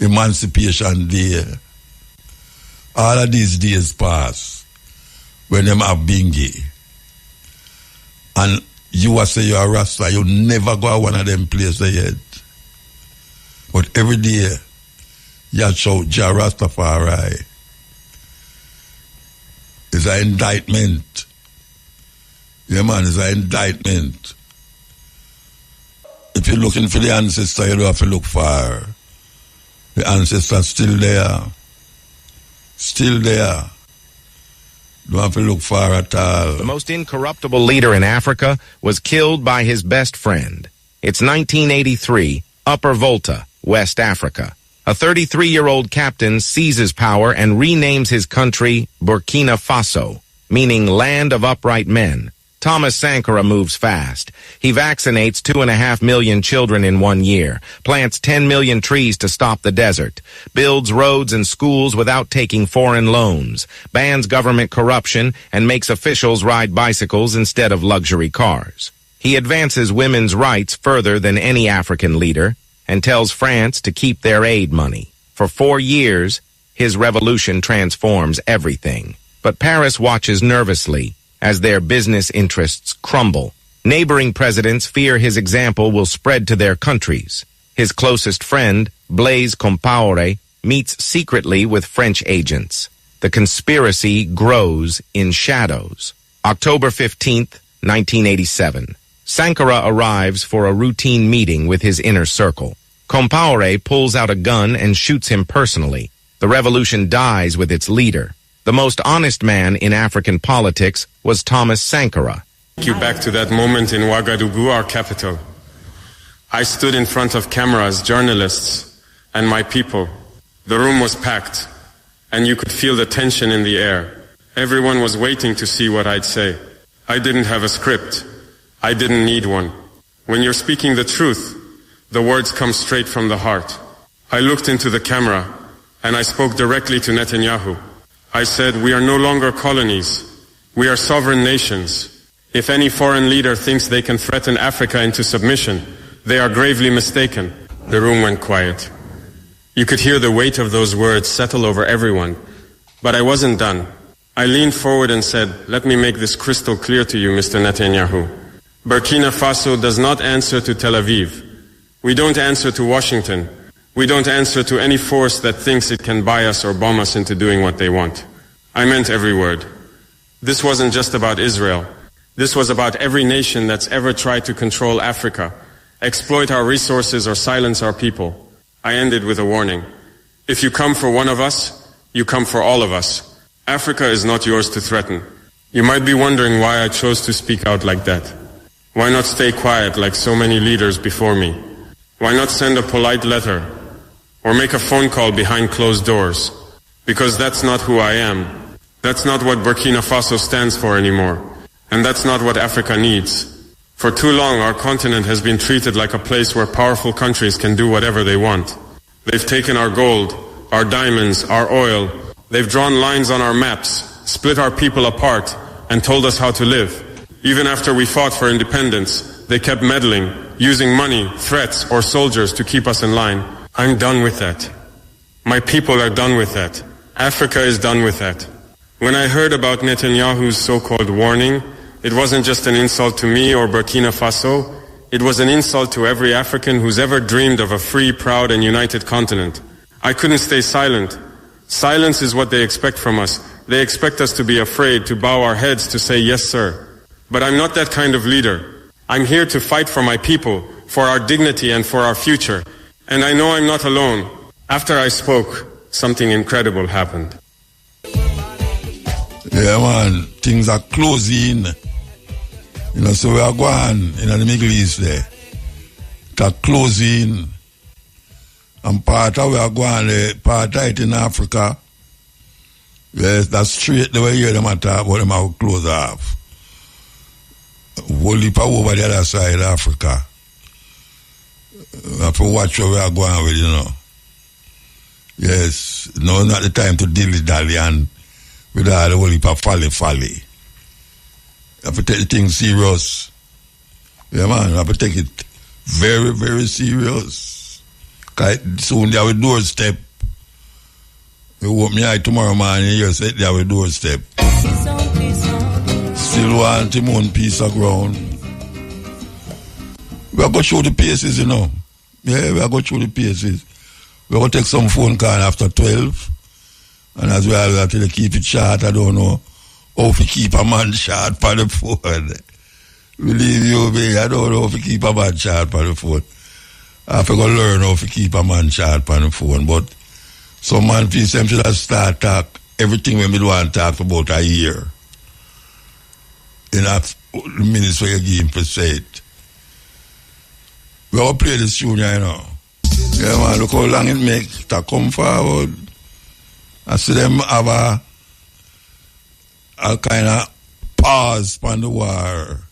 Emancipation Day. All of these days pass when them have bingy. And you will say you're a Rasta, you never go to one of them places yet. But every day, you shout, Jah Rastafari. It's an indictment. Yeah, man, it's an indictment. If you're looking for the ancestor, you don't have to look far. The ancestor's still there. Still there. Don't have to look far at all. The most incorruptible leader in Africa was killed by his best friend. It's 1983, Upper Volta, West Africa. A 33-year-old captain seizes power and renames his country Burkina Faso, meaning land of upright men. Thomas Sankara moves fast. He vaccinates 2.5 million children in 1 year, plants 10 million trees to stop the desert, builds roads and schools without taking foreign loans, bans government corruption, and makes officials ride bicycles instead of luxury cars. He advances women's rights further than any African leader and tells France to keep their aid money. For 4 years, his revolution transforms everything. But Paris watches nervously as their business interests crumble. Neighboring presidents fear his example will spread to their countries. His closest friend, Blaise Compaoré, meets secretly with French agents. The conspiracy grows in shadows. October 15th, 1987. Sankara arrives for a routine meeting with his inner circle. Compaoré pulls out a gun and shoots him personally. The revolution dies with its leader. The most honest man in African politics was Thomas Sankara. Take you back to that moment in Ouagadougou, our capital. I stood in front of cameras, journalists, and my people. The room was packed, and you could feel the tension in the air. Everyone was waiting to see what I'd say. I didn't have a script. I didn't need one. When you're speaking the truth, the words come straight from the heart. I looked into the camera, and I spoke directly to Netanyahu. I said, we are no longer colonies. We are sovereign nations. If any foreign leader thinks they can threaten Africa into submission, they are gravely mistaken. The room went quiet. You could hear the weight of those words settle over everyone. But I wasn't done. I leaned forward and said, let me make this crystal clear to you, Mr. Netanyahu. Burkina Faso does not answer to Tel Aviv. We don't answer to Washington. We don't answer to any force that thinks it can buy us or bomb us into doing what they want. I meant every word. This wasn't just about Israel. This was about every nation that's ever tried to control Africa, exploit our resources or silence our people. I ended with a warning. If you come for one of us, you come for all of us. Africa is not yours to threaten. You might be wondering why I chose to speak out like that. Why not stay quiet like so many leaders before me? Why not send a polite letter or make a phone call behind closed doors? Because that's not who I am. That's not what Burkina Faso stands for anymore. And that's not what Africa needs. For too long, our continent has been treated like a place where powerful countries can do whatever they want. They've taken our gold, our diamonds, our oil. They've drawn lines on our maps, split our people apart, and told us how to live. Even after we fought for independence, they kept meddling, using money, threats, or soldiers to keep us in line. I'm done with that. My people are done with that. Africa is done with that. When I heard about Netanyahu's so-called warning, it wasn't just an insult to me or Burkina Faso. It was an insult to every African who's ever dreamed of a free, proud, and united continent. I couldn't stay silent. Silence is what they expect from us. They expect us to be afraid, to bow our heads, to say, yes, sir. But I'm not that kind of leader. I'm here to fight for my people, for our dignity and for our future. And I know I'm not alone. After I spoke, something incredible happened. Yeah, man, things are closing. You know, so we are going in the Middle East there. It's closing. And part of we are going there, part of it in Africa. Yes, that's straight the way you hear them talk about them how close off. Whole heap over the other side of Africa. We have to watch where we are going with, you know. Yes, no, not the time to dilly-dally and with all the whole heap of folly. You have to take the thing serious. Yeah, man, you have to take it very, very serious. Because soon they have a doorstep. You open your eye tomorrow morning, you say they have a doorstep. Still want him on piece of ground. We are going to show the paces, you know. Yeah, we are going to show the paces. We are going to take some phone call after 12. And as well, we have to keep it short. I don't know how to keep a man short for the phone. Believe you me, I don't know how to keep a man short for the phone. I have to go learn how to keep a man short for the phone. But some man please them should have start talk everything when we want to talk for about a year. In a minutes where you give him to say it. We all play this tune, you know. Yeah, man, look how long it makes to come forward. I see them have a kind of pause on the war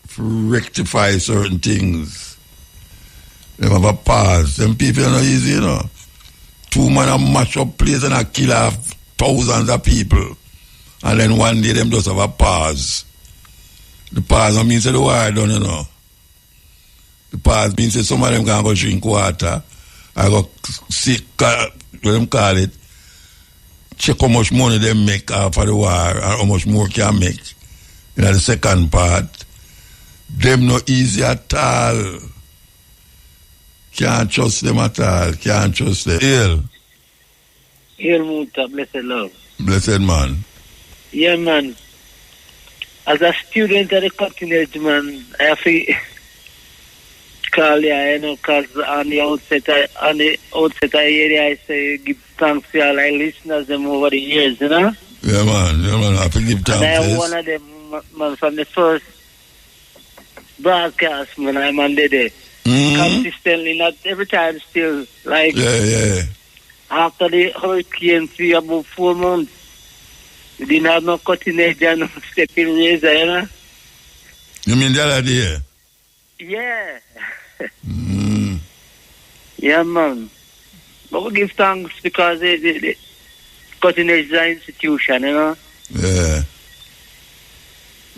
to rectify certain things. They have a pause. Them people are not easy, you know. Two men a mash up place and a kill off thousands of people. And then one day them just have a pause. The pause don't mean say the war done, you know. The pause means say some of them can go drink water. I go see, what them call it, check how much money they make after the war and how much more can make. In the second part, them not easy at all. Can't trust them at all. Can't trust them. Hail Muta, blessed love. Blessed man. Yeah, man. As a student at the college, man, I have to call you, you know, because on the outset area, I say give thanks to all our listeners them over the years, you know? Yeah, man. I have to give thanks. And I am one of them, man, from the first broadcast, man, I'm on the day. Consistently, not every time still. Like, after the hurricane, for about 4 months, we didn't have no cutting edge and no stepping razor, you know? You mean the other day? Yeah. Yeah, man. But we give thanks because the cutting edge is an institution, you know? Yeah.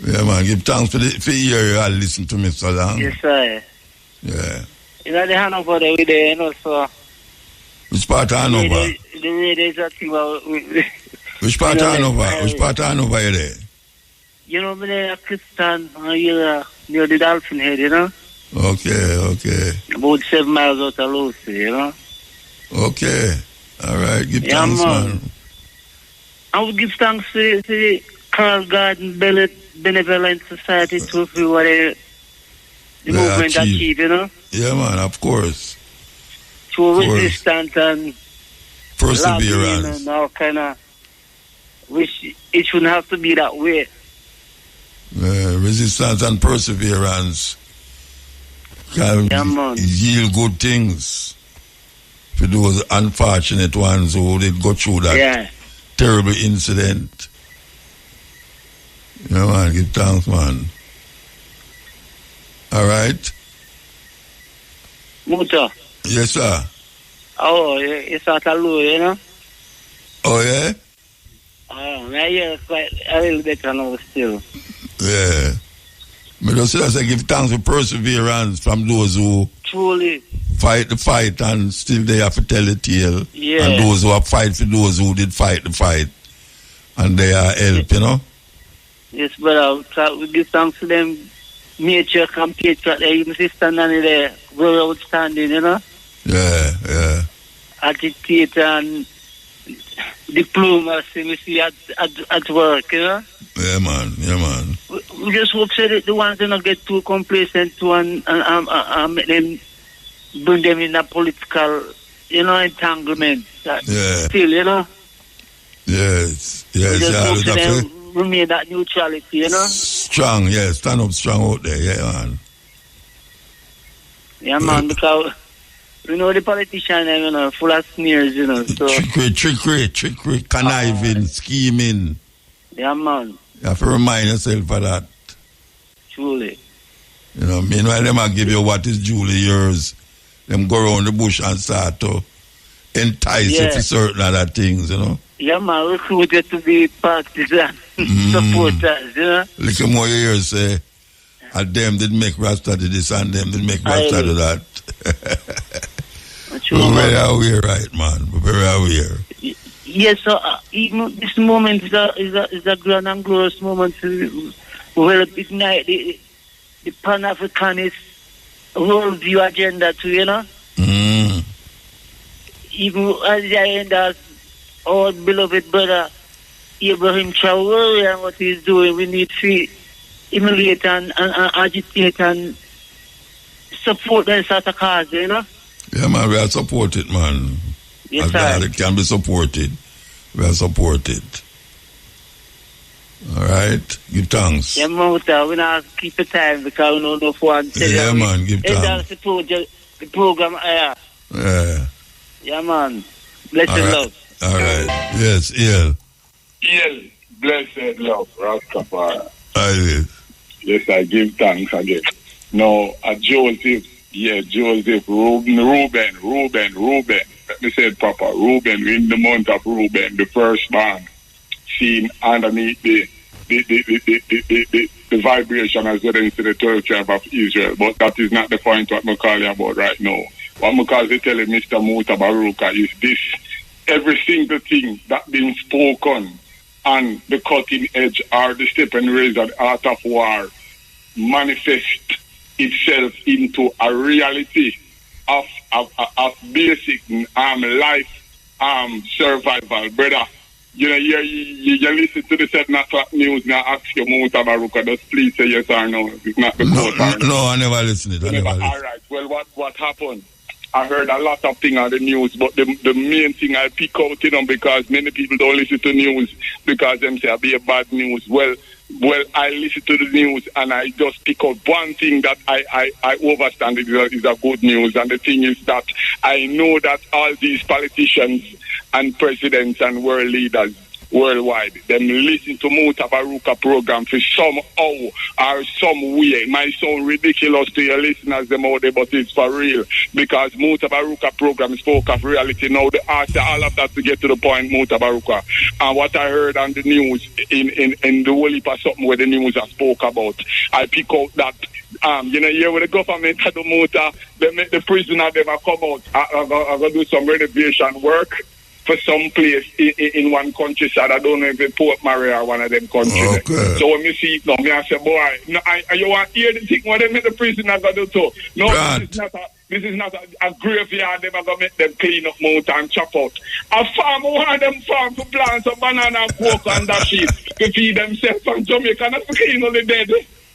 Yeah, man. Give thanks for the year you all listen to me so long. Yes, sir. Yeah. You know, the Hanover there, we there, you know, so... Which part of Hanover? The radio is a thing about... Which part of Hanover? Which part of Hanover you there? You know, me there, Christian, near the Dolphin Head, you know? Okay. About 7 miles out of Lucy, you know? Okay. All right. Give thanks, man. I would give thanks to the Carl Garden Benevolent Society too for what the movement achieved, you know? Yeah, man, of course. To resistance and perseverance. And all kind of, which it shouldn't have to be that way. Resistance and perseverance can yield good things for those unfortunate ones who did go through that terrible incident. Yeah, man, give thanks, man. All right? Muta. Yes, sir. Oh, it's at a low, you know? Oh, yeah? Oh, I hear quite a little better now still. Yeah. But just say give thanks for perseverance from those who truly fight the fight and still they have to tell the tale. Yeah. And those who have fight for those who did fight the fight. And they are help, you know? Yes, brother. We give thanks to them nature compatriot, even sister Nanny there, very outstanding, you know? Yeah. Attitude and diplomacy we see at work, you know? Yeah, man. We just hope that the ones that don't get too complacent to and make them bring them in a political, you know, entanglement. Still, you know? Yes. We just hope that them remain that neutrality, you know? Strong, stand up strong out there, man. Yeah, man, because you know the politicians, you know, full of sneers, you know. So trickery, conniving, scheming. Yeah, man. You have to remind yourself of that. Truly. You know, meanwhile, them will give you what is duly yours. Them go around the bush and start to entice you to certain other things, you know. Yeah, man, recruited to be partisan supporters, you know. Little more you hear say, and them did make Rasta do this and them did make Rasta do that. We're very aware, right, man? We're very aware. Yes, so even this moment is a grand and glorious moment to ignite the Pan-Africanist worldview agenda too, you know? Even as the end as our beloved brother Abraham Traore and what he's doing, we need to emulate and agitate and support that sort of cause, you know? Yeah, man, we are supported, man. Yes, sir. It can be supported. We are supported. All right? Give thanks. Yeah, man, we not keep the time because we don't know if one. Yeah, man, give thanks. The program, Yeah. Yeah, man. Blessed love. All right. Yes, El. Blessed love, Rastafari. Yes, I give thanks again. Now, Joseph, Reuben. Let me say it proper. Reuben, in the month of Reuben, the firstborn, seen underneath the vibration as well into the 12 tribe of Israel. But that is not the point what I'm calling about right now. What I'm calling telling Mr. Mutabaruka is this: every single thing that been spoken on the cutting edge or the step and razor, the art of war, manifest itself into a reality of basic life survival, brother. You know, you listen to the 7 o'clock news now. Ask your Mutabaruka, just please say yes or no. It's not the No, I never listened to it. All right. Well, what happened? I heard a lot of things on the news, but the main thing I pick out, because many people don't listen to news because them say it'll be a bad news. Well, I listen to the news and I just pick out one thing that I understand is a good news. And the thing is that I know that all these politicians and presidents and world leaders worldwide, them listen to Mutabaruka program for somehow or some way. It might sound ridiculous to your listeners them out there, but it's for real. Because Mutabaruka program spoke of reality. Now they ask all of that to get to the point, Mutabaruka. And what I heard on the news in the whole heap of something where the news has spoke about, I pick out that here with the government at the Muta, they make the prisoner them come out. I'm gonna do some renovation work for some place in one country, so I don't know if it's Port Maria or one of them countries. Okay. So when me see it now, me I say, boy, no, you want to hear the thing what they make the prisoner go do too? No, this is not a graveyard. They're going to make them clean up mouth and chop out. A farmer want them farm to plant some banana and coke and that shit to feed themselves from Jamaica, not to clean all the dead.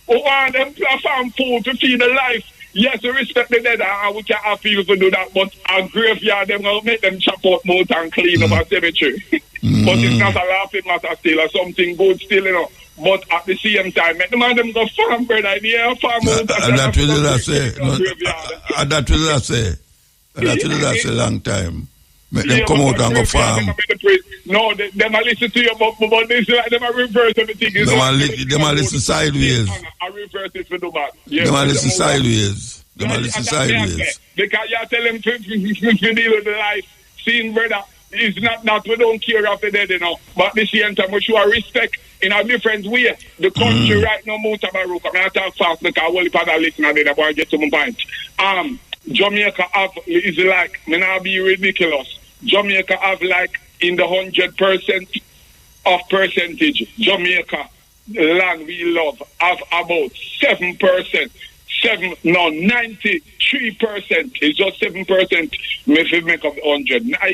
Who want them farm food to feed the life. Yes, we respect the dead and we can have people to do that, but a graveyard, them going to make them chop out mouth and clean up a cemetery. But it's not a laughing matter still, or something good still, But at the same time, make the man them go farm, brother. Yeah, farm out. And that's what I say. And that's what I say. And that's what I say long time. Make them come out and go farm. No, them a listen to you, but this is like them a reverse everything. Them a listen sideways. I reverse it for the back. Them a listen sideways. Them a listen sideways. Because you tell them to deal with the life. Seeing, brother, it's not we don't care of the dead, But at the same time, we show respect in a different way. The country right now, Mutabaruka, I talk fast because I will put a listener there, but I get to my point. Jamaica is like, may not be ridiculous. Jamaica have like in the 100% of percentage, Jamaica land we love have about 7%. 93% is just 7%. Maybe make up 100. I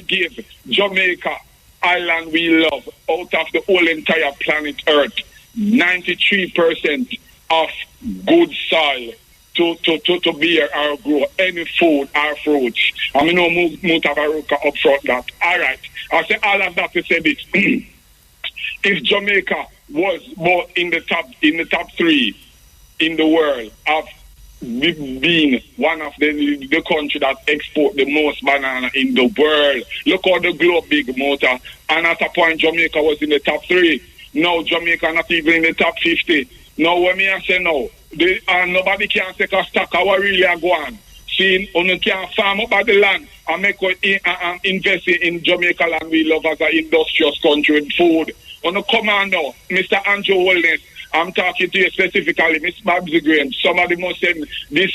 give Jamaica island we love out of the whole entire planet Earth 93% of good soil to bear or grow any food or fruits. I mean, no Mutabaruka up front that. All right. I say all of that to say this. If Jamaica was more in the top 3 in the world of being one of the country that export the most banana in the world. Look how the globe big, Mota. And at a point, Jamaica was in the top 3. Now Jamaica not even in the top 50. Now when me I say no, nobody can take a stock of what really are going. See, you can farm up at the land and make invest in Jamaica land we love as an industrious country with food. On the commando, Mr. Andrew Wellness, I'm talking to you specifically, Miss Babsy Graham. Somebody must send this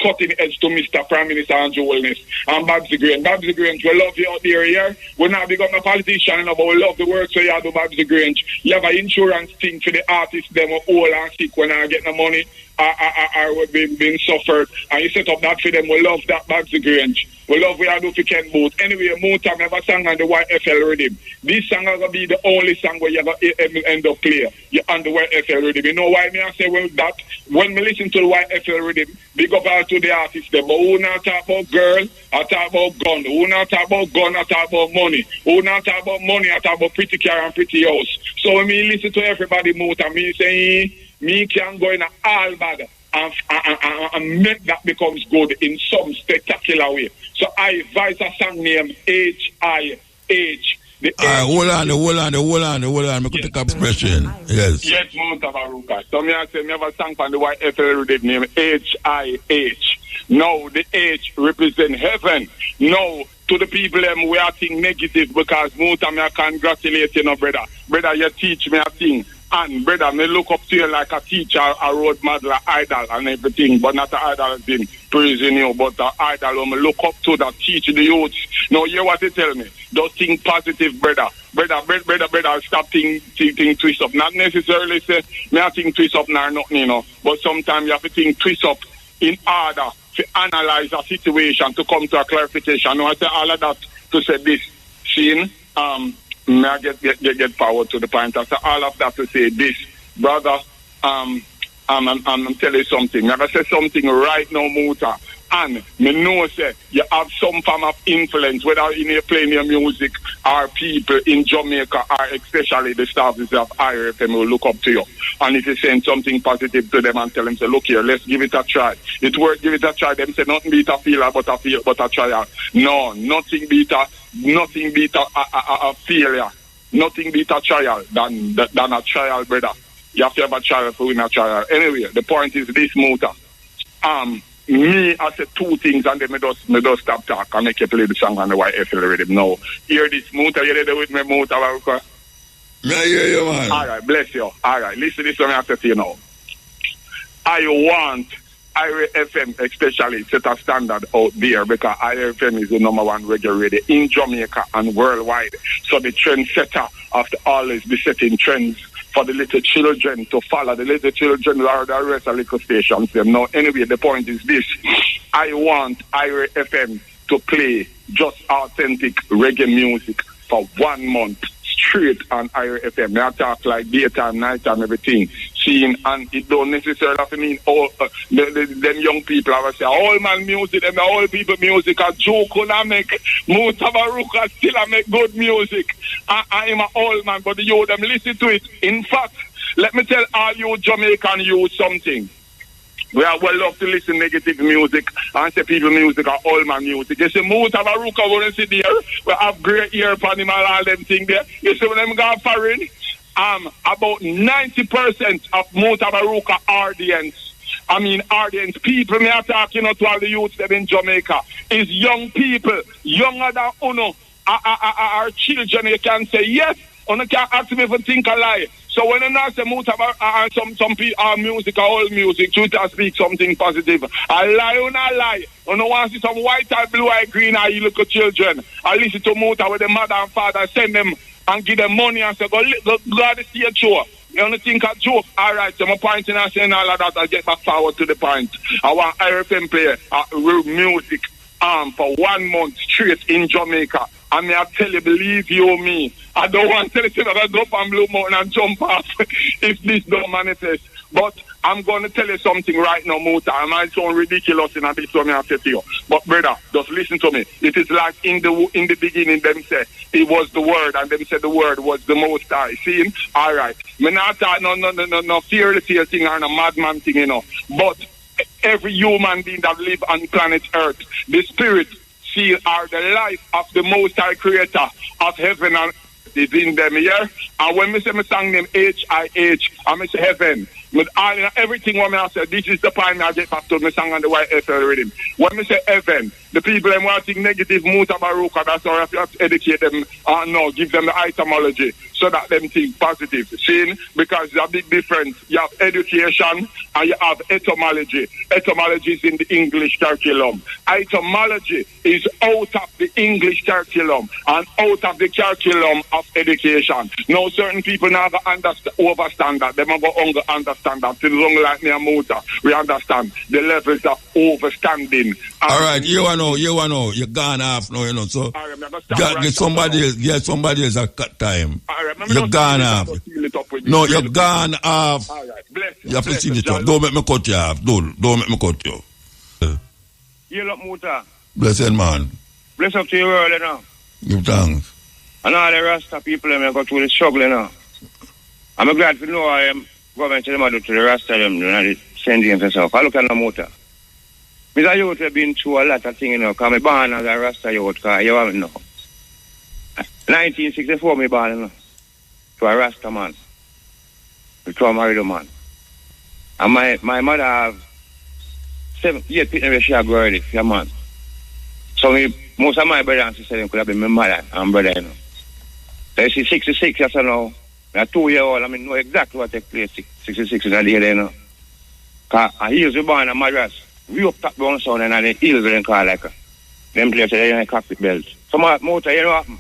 cutting edge to Mr. Prime Minister Andrew Wellness and Babsy Graham. Babsy Graham, we love you out there, yeah? We're not become a politician, but we love the work so you do, Babsy Graham. You have an insurance thing for the artists, them old and sick when I get the money, are being suffered. And you set up that for them. We love that, Babsy Graham. We love what I do for Ken Booth. Anyway, Muta never sang on the YFL rhythm. This song is going to be the only song where you're going to end up play on the YFL rhythm. You know why me I say well that? When we listen to the YFL rhythm, big up all to the artists there. But who not talk about girl, I talk about gun. Who not talk about gun, I talk about money. Who not talk about money, I talk about pretty car and pretty house. So when me listen to everybody Muta, me say, me can go in all bad and make that becomes good in some spectacular way. So I advise a song named H-I-H. Hold on. We could take up expression. Yes. Yes, Mutabaruka. So me I say me have a song from the YFL rhythm named H-I-H. Now the H represent heaven. Now to the people we are think negative because Muta me I congratulate you, brother. Brother, you teach me a thing. And brother, me look up to you like a teacher, a road model, an idol and everything, but not an idol in praising you, but an idol me look up to that teach the youth. Now hear what they tell me. Just think positive, brother. Brother, stop think twist up. Not necessarily say me I think twist up nor nothing, but sometimes you have to think twist up in order to analyze a situation to come to a clarification. Now I say all of that to say this. Seeing may I get power to the point. After all of that to say this, brother, I'm telling you something. I'm going to say something right now, Muta. And me know say you have some form of influence, whether in playing your music or people in Jamaica or especially the staff of IRFM will look up to you. And if you send something positive to them and tell them, say, look here, let's give it a try. It worked, give it a try. Them say nothing beat a failure but a trial. No, nothing beat a failure. Nothing beat a trial than a trial, brother. You have to have a trial for win a trial. Anyway, the point is this, Muta. Me, I said two things and then me just stop talk and make you play the song on the YFL rhythm. Now, hear this, Muta, you there with me, Mutabaruka? Yeah, I hear you, man. All right, bless you. All right, listen to this one I have to say now. I want IRFM especially set a standard out there because IRFM is the number one reggae radio in Jamaica and worldwide. So the trendsetter have to always be setting trends for the little children to follow. The little children are the rest of little stations. Now, anyway, the point is this. I want IRFM to play just authentic reggae music for 1 month straight on IRFM. I talk like daytime, nighttime, everything. Seeing, and it don't necessarily have to mean all them young people. I say all man music, them all people music. A joke when I make Mutabaruka still I make good music. I am an old man, but you them listen to it. In fact, let me tell all you Jamaican youth something. We are well love to listen negative music and say people music are all man music. You see Mutabaruka when you sit there, we have great ear upon him and all them things there. You see when them go foreign, about 90% of Mutabaruka audience, people me are talking to all the youths that in Jamaica, is young people, younger than Uno, our children. You can say yes, Uno can't ask me if I think a lie. So when you not say Mutabaruka, some people are music, old music, Twitter speak something positive. I lie or not lie. You don't want to see some white eye, blue eye, green eye, you look at children. I listen to Muta with the mother and father, send them and give them money and say, go to see a show. You only think a joke. All right, so I'm pointing and saying all of that. I'll get back forward to the point. I want IRFM play music for 1 month straight in Jamaica. I mean, I tell you, believe you or me, I don't want to tell you that I go up on Blue Mountain and jump off if this don't manifest. But I'm going to tell you something right now, Muta. I might sound ridiculous in this one I say to you. But brother, just listen to me. It is like in the beginning, them say it was the word, and them say the word was the Most High. See him? All right. Me not talk no fearless thing or no madman thing, you know. But every human being that live on planet Earth, the spirit, seal are the life of the Most High Creator of heaven and earth is in them here. And when me say me song name H-I-H, I me say heaven. With all everything when I say this is the point I get back to me song on the YFL rhythm. When me say heaven, the people them watching negative Mutabaruka, that's why you have to educate them no, give them the etymology so that them think positive. See? Because there's a big difference. You have education and you have etymology. Etymology is in the English curriculum. Etymology is out of the English curriculum and out of the curriculum of education. Now certain people now overstand that. They might go understand that. It's only like me and Muta. We understand the levels of overstanding. All right, you know, you're gone off now, you know, so get somebody else at cut time. You're gone off. No, you're gone off. All right, bless you. You have to see it. Don't make me cut you off. Don't make me cut you. You look, Muta. Blessed man. Bless up to your world, you know. Give thanks. And all the Rasta people, them go through the struggle, you know. I'm glad to know I am government to them, to the Rasta, them, you know, the sending themselves. I look at the Muta. Because youth have been through a lot of things, you know, because I'm born as a Rasta youth, because you haven't know. 1964, I born, you know, to a Rasta man, to a married man. And my mother have 7 years where she have already, for a man. So most of my brothers and sisters could have been my mother and brother, you know. So she's 66 years now. I'm 2 years old, I mean, know exactly what takes place 66 in a day, you know. Because he was born in Madras. We up top down sound and the hills they call like them places they in a cockpit belt. Some motor, you know what happened?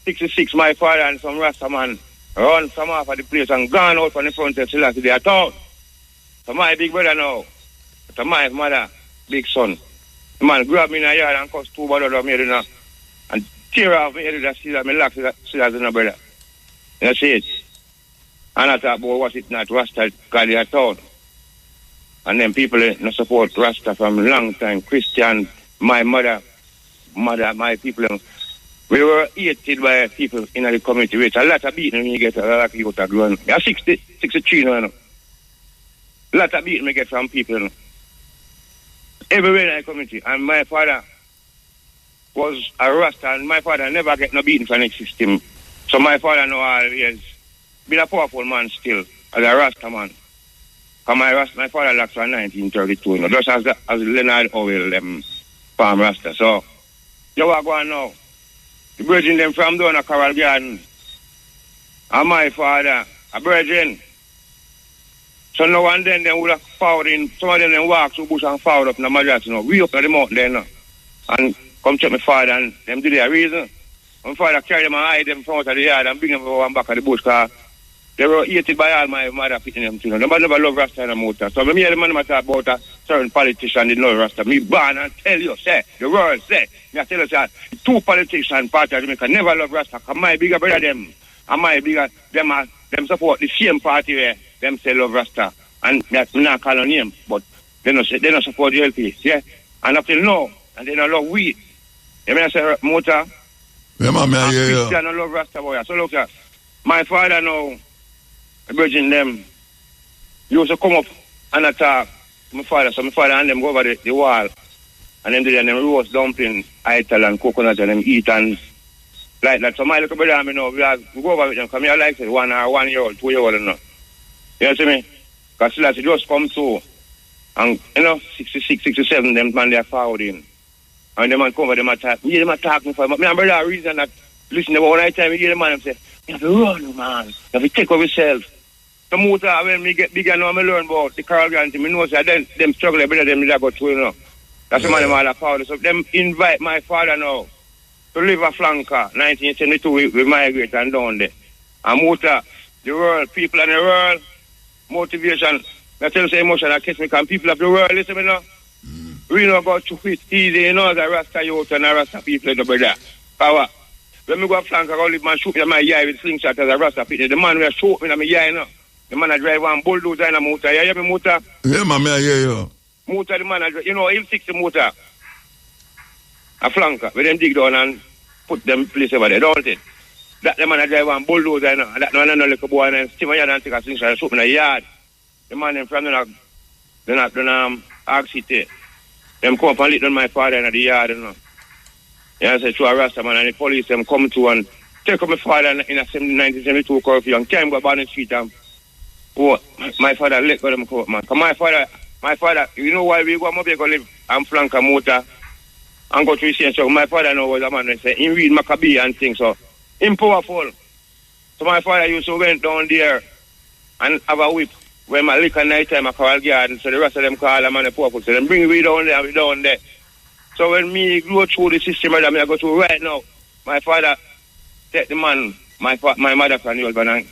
66, my father and some Rasta man run from off of the place and gone out from the front of Selassie they are town. So my big brother now, to my mother, big son. The man grab me in a yard and cuss 2 brothers of me, you know, and tear off me head with a me lock Selassie in a brother. You see it? And I thought, boy, was it not Rasta because they are town? And then people no support Rasta from a long time. Christian, my mother, my people. We were hated by people in the community. Which a lot of beating when you get a lot of people that grown. Yeah, 63 now. A lot of beating we get from people. Everywhere in the community. And my father was a Rasta, and my father never get no beating from the system. So my father now always been a powerful man still, as a Rasta man. Because my father left in 1932, you know, just as Leonard Howell, farm Rasta. So, you are going now. The bridging them from down a Coral Garden. And my father, a bridging. So now and then they would have found in, some of them walk through bush and found up in the Madras, you know, way up at the mountain there, you know. And come check my father and them do their reason. My father carry them and hide them from out of the yard and bring them over back of the bush, because they were hated by all my mother picking them to them. Nobody never love Rasta and Muta. So when me hear the man talk about a certain politician didn't know Rasta, me born and tell you, say, the world say, me I tell you, say, two politicians part of Jamaica never love Rasta, because my bigger brother them, and my bigger, them support the same party where them say love Rasta. And me not call on name, but they don't support the LP, yeah? And up till now, and they don't love we. You mean I say, Muta? Yeah, man, I hear you. Christian don't love Rasta boy. So look at, my father now, Virgin them used to come up and attack my father. So my father and them go over the wall and them do them roast dumpling, ital and coconut and them eat and like that. So my little brother, we go over with them because I like it 1 year old, 2 year old and no. You know what I mean? Because still as it just come through and 66, 67 them man they are forward in. And them man come over them attack. Me them attack me for my brother reason that listen to one night time we hear the man and say, you have to run, man. You have to take over yourself. The motor, when me get bigger now, I learn about the Coral Garden. I know that them struggle, better them that go through, you know. That's the man them all are power. So them invite my father now to live a flanker, 1972, we migrate and down there. And motor, the world, people in the world, motivation. I tell you, say emotion, I catch me, because people of the world, listen me now. We know about to quit easy, you know, the Rasta youth and the Rasta people, the brother. Power. When me go flank, I go live man shoot me in my eye with slingshot as a Rasta people. The man will shoot me in my eye, you know. The man I drive one bulldozer in a motor. You hear me, motor? Yeah, man, I hear you. Motor, the man I drive, you know, he'll fix the motor. A flanker, where them dig down and put them place over there, don't it? That the man I drive one bulldozer, you know. And that man I know like a boy and still my yard and take a slingshot and shoot me in the yard. The man them from the Ark City. Them come up and lit on my father in the yard, you know. Yeah, I said, to a Rasta man, and the police them come to and take up my father in a 1972 curfew and can't go down the street and my father let go them court, man. Because my father, you know why we go live and flank a motor and go to his sense. So my father know was a man that say, he read Maccabee and things, so him powerful. So my father used to went down there and have a whip. When my liquor night time, I call garden, so the rest of them call a man powerful. So them bring me down there, we down there. So when me go through the system that I go through right now, my father take the man, my mother from the old man and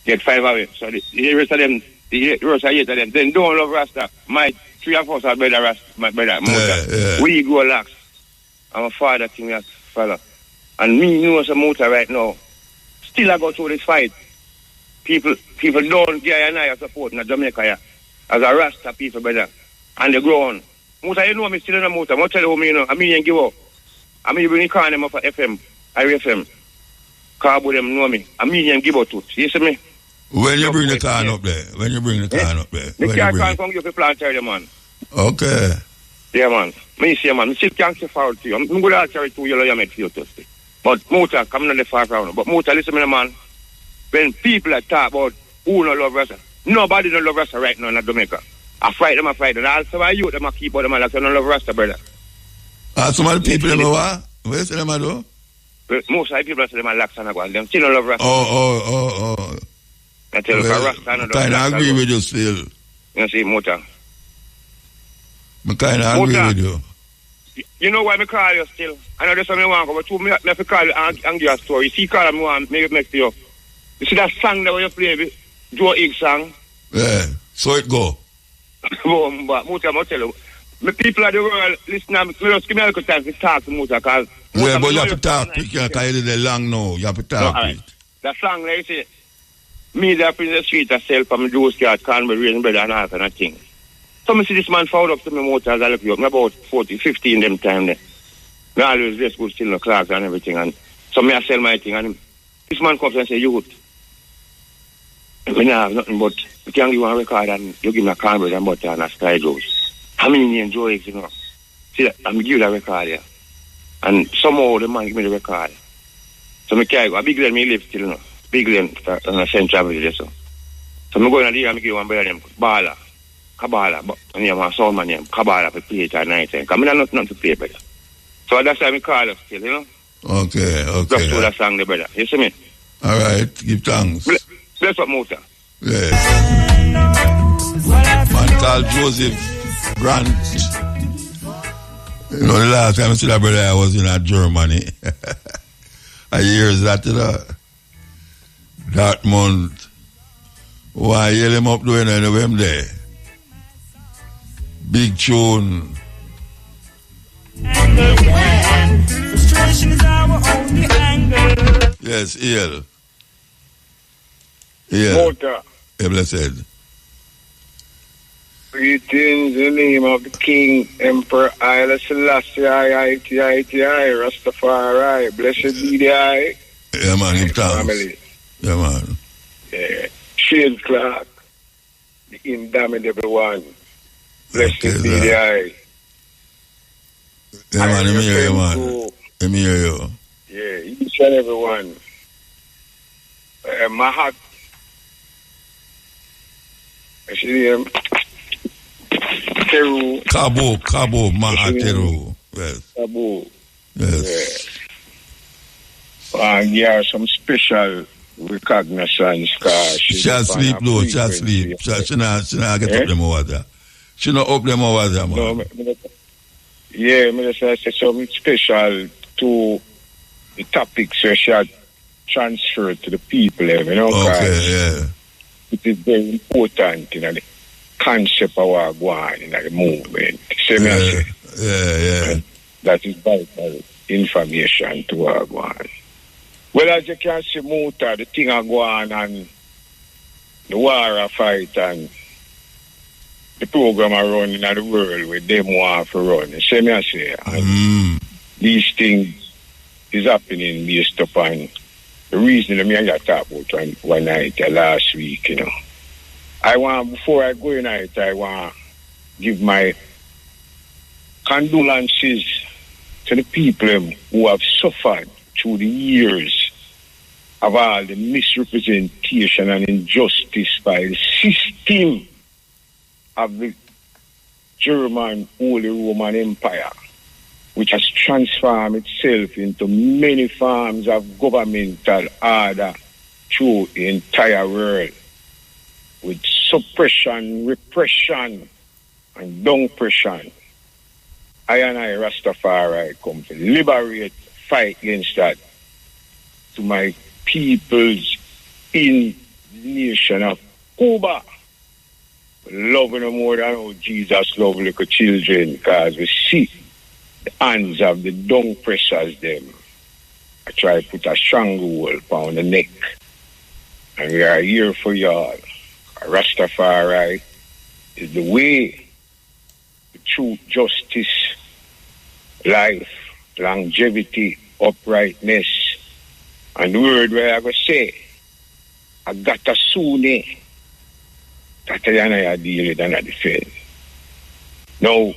get 5 away. So the rest of them, the rest of 8 of them, then don't love Rasta. My 3 of us are brother Rasta, my brother, Muta. We go lax. And my father think that fella. And me know as a Muta right now, still I go through this fight. People don't get and I support in Jamaica here. As a Rasta people, brother. And they grow on. Muta, you know me still in a Muta. I'm tell you me, you know. I mean, you give up. I mean, you bring the car them up for FM, IFM. Carbo them know me. I mean, you give up to it. You see me? When you bring the car up there? When you bring the car up there? The car can't come give you planter, man. Okay. Yeah, man. Me say, man, I still can't say forward to you. I'm going to carry 2 yellow yammed for you to stay. But Muta, come not the far from. But Muta, listen me, man. When people are talk about who no love Rasta, nobody don't love Rasta right now in Jamaica. I fight them. And also I youth them I keep out them like I don't love Rasta, brother. Some of the people them what? Where you say them do? Most of the people say them are lax and them still don't love Rasta. Oh. I tell you, Rasta no kind of agree with you still. You see, Muta. I kind of agree with you. You know why I call you still? I know there's something I want to go, but I have to call you and give you a story. See, call me one, make it next to you. You see that song that you play, Joe Higgs song? Yeah, so it go. But Muta, I'm tell you, the people of the world, listen to me, just give me a little time to talk to Muta, because... Yeah, but you have to talk, because you did it long now, you have to talk. No, right. That song, like you say, Me there up in the street, I sell from Joe's car, Canberra, rain bread and all kind of things. So I see this man found up to me motor as I look up. I'm about 40, 50 in them time there. I always just go still in the clocks and everything. And so I sell my thing. And this man comes and say, youth, I don't have nothing but you can give one record and you give me a cornbread and butter and a sky juice. How many enjoy it, you know? See that? I'm give you the record here. And somehow the man give me the record. So I carry go. A big lane me live still, you know. Big lane on a Central Village. So I'm going to the and give one brother named Bala. Kabbalah, but I name one sound man named Kabbalah for play it at night time. Because I don't have nothing to play, brother. So that's why I call up still, you know? Okay. Just to that song, the brother. You see me? All right, give thanks. Bless up, Muta. Yes. Man called Joseph Grant. You know, the last time I see that brother, I was in Germany. I hears that, you know. Dortmund. Why yell him up doing him there? Big tune. Frustration is our only anger. Yes, Iel. Water. Yeah, blessed. Greetings in the name of the King, Emperor Haile Selassie, I-I-T-I-T-I, Rastafari, blessed be the I. Yeah, man, give thanks. Family. Yeah, man. Yeah. Shane Clark, the indomitable one. Blessed be the I. Yeah, man, let me hear you, man. Let me hear you. Yeah, each and every one. My heart. I see him. Teru. Cabo, Mahateru. Yes. Cabo. Yes. Yeah. Yeah, some special recognitions. She sleep, though. She sleep. She not get up them over there. She not up them over there, man. No, yeah, I say something special to the topics where she had transferred to the people, you know. Okay, yeah. It is very important, you know, the concept of our going in the movement. Yeah. That is vital information to our going. Well, as you can see, Muta, the thing are going and the war fight and the program are running in the world with them want to run. See me I say, these things is happening based upon the reason that I talked about one night last week, you know. Before I go in it, I want to give my condolences to the people who have suffered through the years of all the misrepresentation and injustice by the system of the German Holy Roman Empire, which has transformed itself into many forms of governmental order through the entire world, with suppression, repression, and downpression. I and I, Rastafari, come to liberate, fight against that to my peoples in the nation of Cuba. Loving them more than how Jesus loved little children, because we see the hands of the dung pressers them. I try to put a stranglehold on the neck. And we are here for y'all. Rastafari is the way, the truth, justice, life, longevity, uprightness. And the word where I go say, I got a soon. That I deal with and I defend. Now,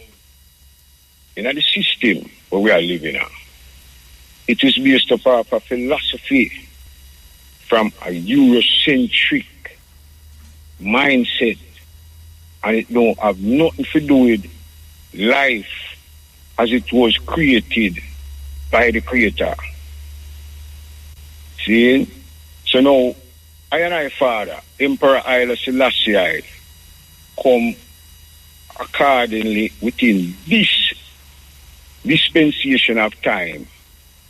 in the system where we are living now, it is based upon a philosophy from a Eurocentric mindset, and it don't have nothing to do with life as it was created by the Creator. See? So now, I and I, Father, Emperor Haile Selassie, come accordingly within this dispensation of time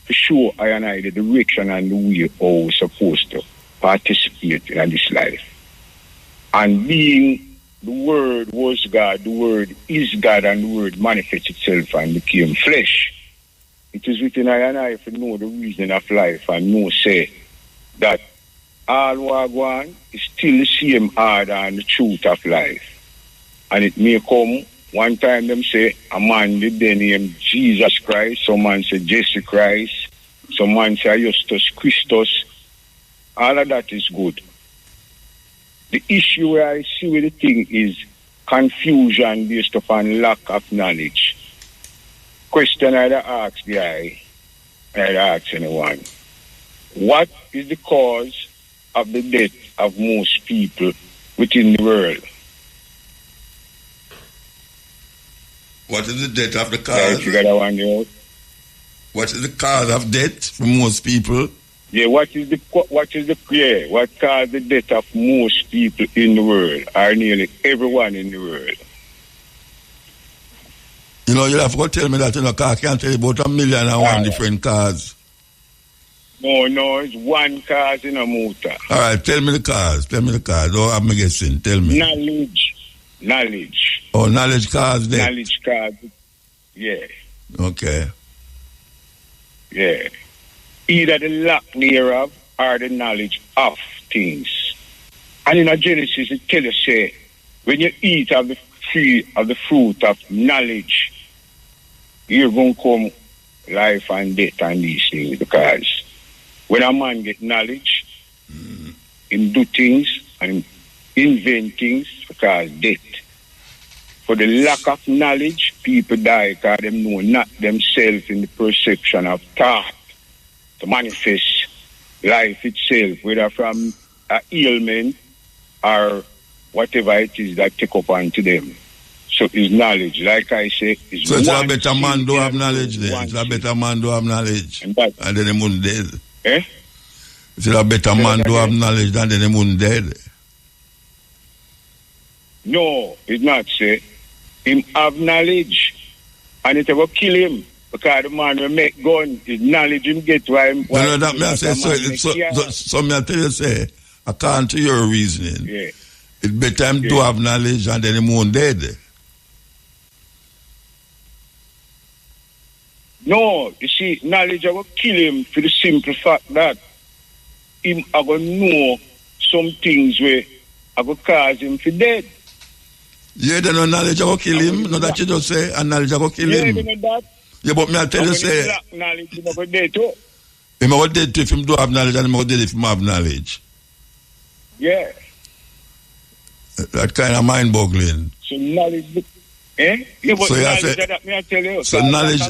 to show I and I the direction and the way how we're supposed to participate in this life. And being the Word was God, the Word is God, and the Word manifests itself and became flesh. It is within I and I to know the reason of life and know, say, that all wagwan is still the same order and the truth of life. And it may come, one time them say, a man did the name Jesus Christ, some man say Jesse Christ, some man say Justus Christus. All of that is good. The issue where I see with the thing is confusion based upon lack of knowledge. Question either ask the I, either ask anyone. What is the cause of the death of most people within the world? What is the death of the cause? Yeah, you got that one out. What is the cause of death for most people? Yeah, what caused the death of most people in the world, or nearly everyone in the world? You know, you have to tell me that, you know, because I can't tell you about 1,000,001 different cause. No, it's one cause in a motor. All right, tell me the cause. Or I'm guessing. Tell me. Knowledge. Oh, knowledge cause death. Knowledge cause, yeah. Okay. Yeah. Either the lack thereof or the knowledge of things. And in Genesis, it tells us, say, when you eat of the tree of the fruit of knowledge, you're going to come life and death and these things. Because when a man get knowledge, him do things and invent things because death. For the lack of knowledge, people die because they know not themselves in the perception of thought to manifest life itself, whether from an ailment or whatever it is that take up onto them. So it's knowledge. Like I say, it's so it's a better man do have knowledge then. It's a better man do have knowledge. And then the moon dead. Eh? It's a better man do have knowledge than the moon dead. No, it's not say. Him have knowledge and it will kill him. Because the man will make gun, his knowledge him get why him. No, that may I say, so may I tell you, say, according to your reasoning, yeah. It's better him to have knowledge and then him won't dead. No, you see, knowledge will kill him for the simple fact that him are going to know some things where are going to cause him to dead. Yeah, then no knowledge will kill him. No, that you just say, and knowledge will kill him. Yeah, that. Yeah, but me I tell you, say, knowledge him will dead too. Him will dead if him do have knowledge and him will dead if him have knowledge. Yeah. That kind of mind-boggling. So knowledge, eh? Yeah, but so knowledge say, that me I tell you. So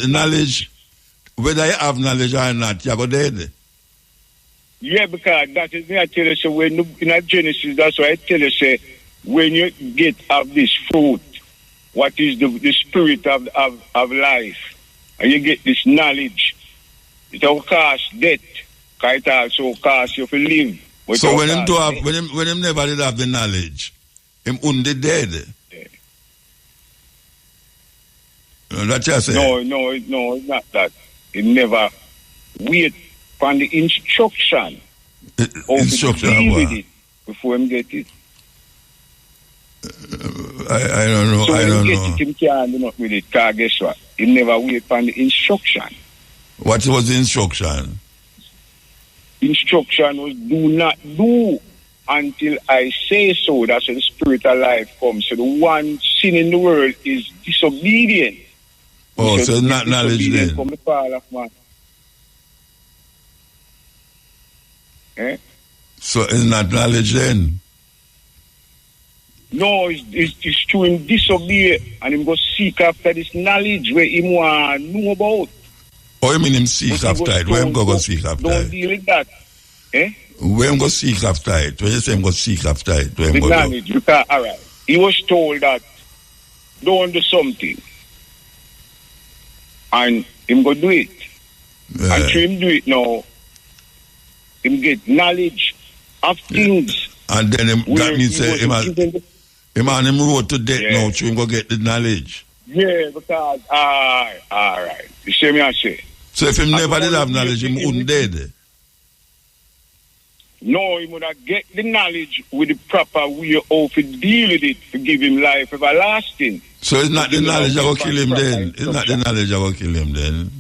knowledge, whether you have knowledge or not, you go dead. Yeah, because that is me I tell you, so when in Genesis, that's why I tell you, say, when you get of this fruit, what is the spirit of life, and you get this knowledge, it will cause death, because it also cause you to live. So when him, when him never did have the knowledge, him only dead. Yeah. That's what I say. No, it's not that. He never wait for the instruction. Instruction of what? Before him get it. I don't know. So I don't know. It, him can't do nothing with it, because guess what? He never wait for the instruction. What was the instruction? Instruction was do not do until I say so. That's when the spirit of life comes. So the one sin in the world is disobedient. Oh, so not knowledge then. From the fall of man. Eh? So it's not knowledge then? No, it's true him disobey and him go seek after this knowledge where him want know about. Oh, you mean him seek after it? Where him go seek after it? Don't deal with that. Eh? Where him go seek after it? When you say him go seek after it, where him go knowledge, because, all right, he was told that don't do something. And him go do it. Yeah. And to him do it now, him get knowledge of things. And then him, that means him and him road to death now, so him go get the knowledge. Yeah, because, all right. You see me I say? So if him never did have knowledge, him wouldn't dead? No, he would have get the knowledge with the proper way of to deal with it to give him life everlasting. So it's not the knowledge that will kill him then? It's not the knowledge that will kill him then?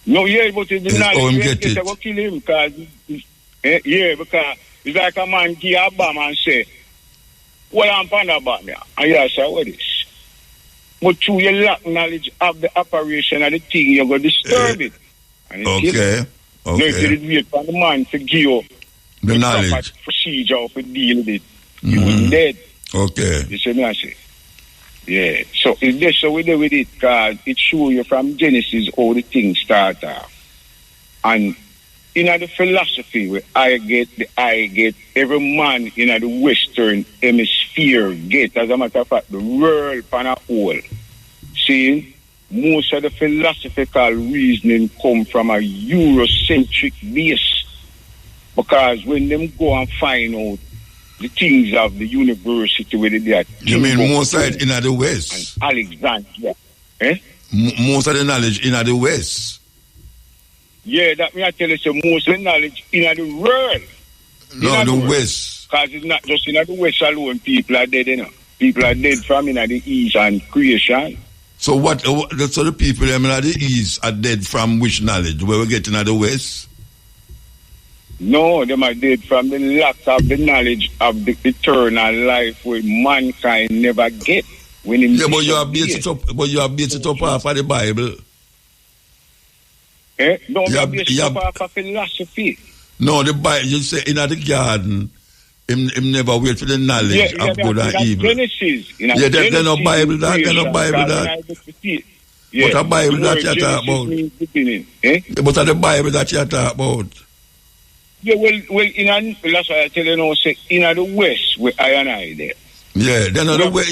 No, yeah, but it's the knowledge that will kill him, because Yeah, because it's like a man give a bomb and say, well, I'm on the bomb here. And you say, what is? But through your lack knowledge of the operation of the thing, you're going to disturb it. And Okay. No, if you wait for the man to give you the knowledge procedure to deal with it, you wouldn't dead. Okay. You see me, I say? Yeah. So it's just so we do with it, because it shows you from Genesis how the things start off. And in the philosophy where I get, every man in the Western hemisphere get, as a matter of fact, the world pan a whole. See, most of the philosophical reasoning come from a Eurocentric base. Because when them go and find out the things of the university where they are. You mean most of it in the West? And Alexandria. Most of the knowledge in the West. Yeah, that me I tell you, so most of the knowledge in the world. No, the West. Because it's not just in the West alone, people are dead, you know. People are dead from in the East and creation. So what? So the people in the East are dead from which knowledge? Where we get in the West? No, they are dead from the lack of the knowledge of the eternal life where mankind never get. When yeah, but you are based it up. But you are based it up off of the Bible. No, you are based it up off of philosophy. No, the Bible. You say in the garden, him never wait for the knowledge of good and evil. Genesis. There's no Bible that. There's no Bible that. Yeah. But a Bible that you talk about. But the Bible that you talk about. Yeah, well, that's why I tell you now, say, in the West, where I and I there. Yeah, then in the West,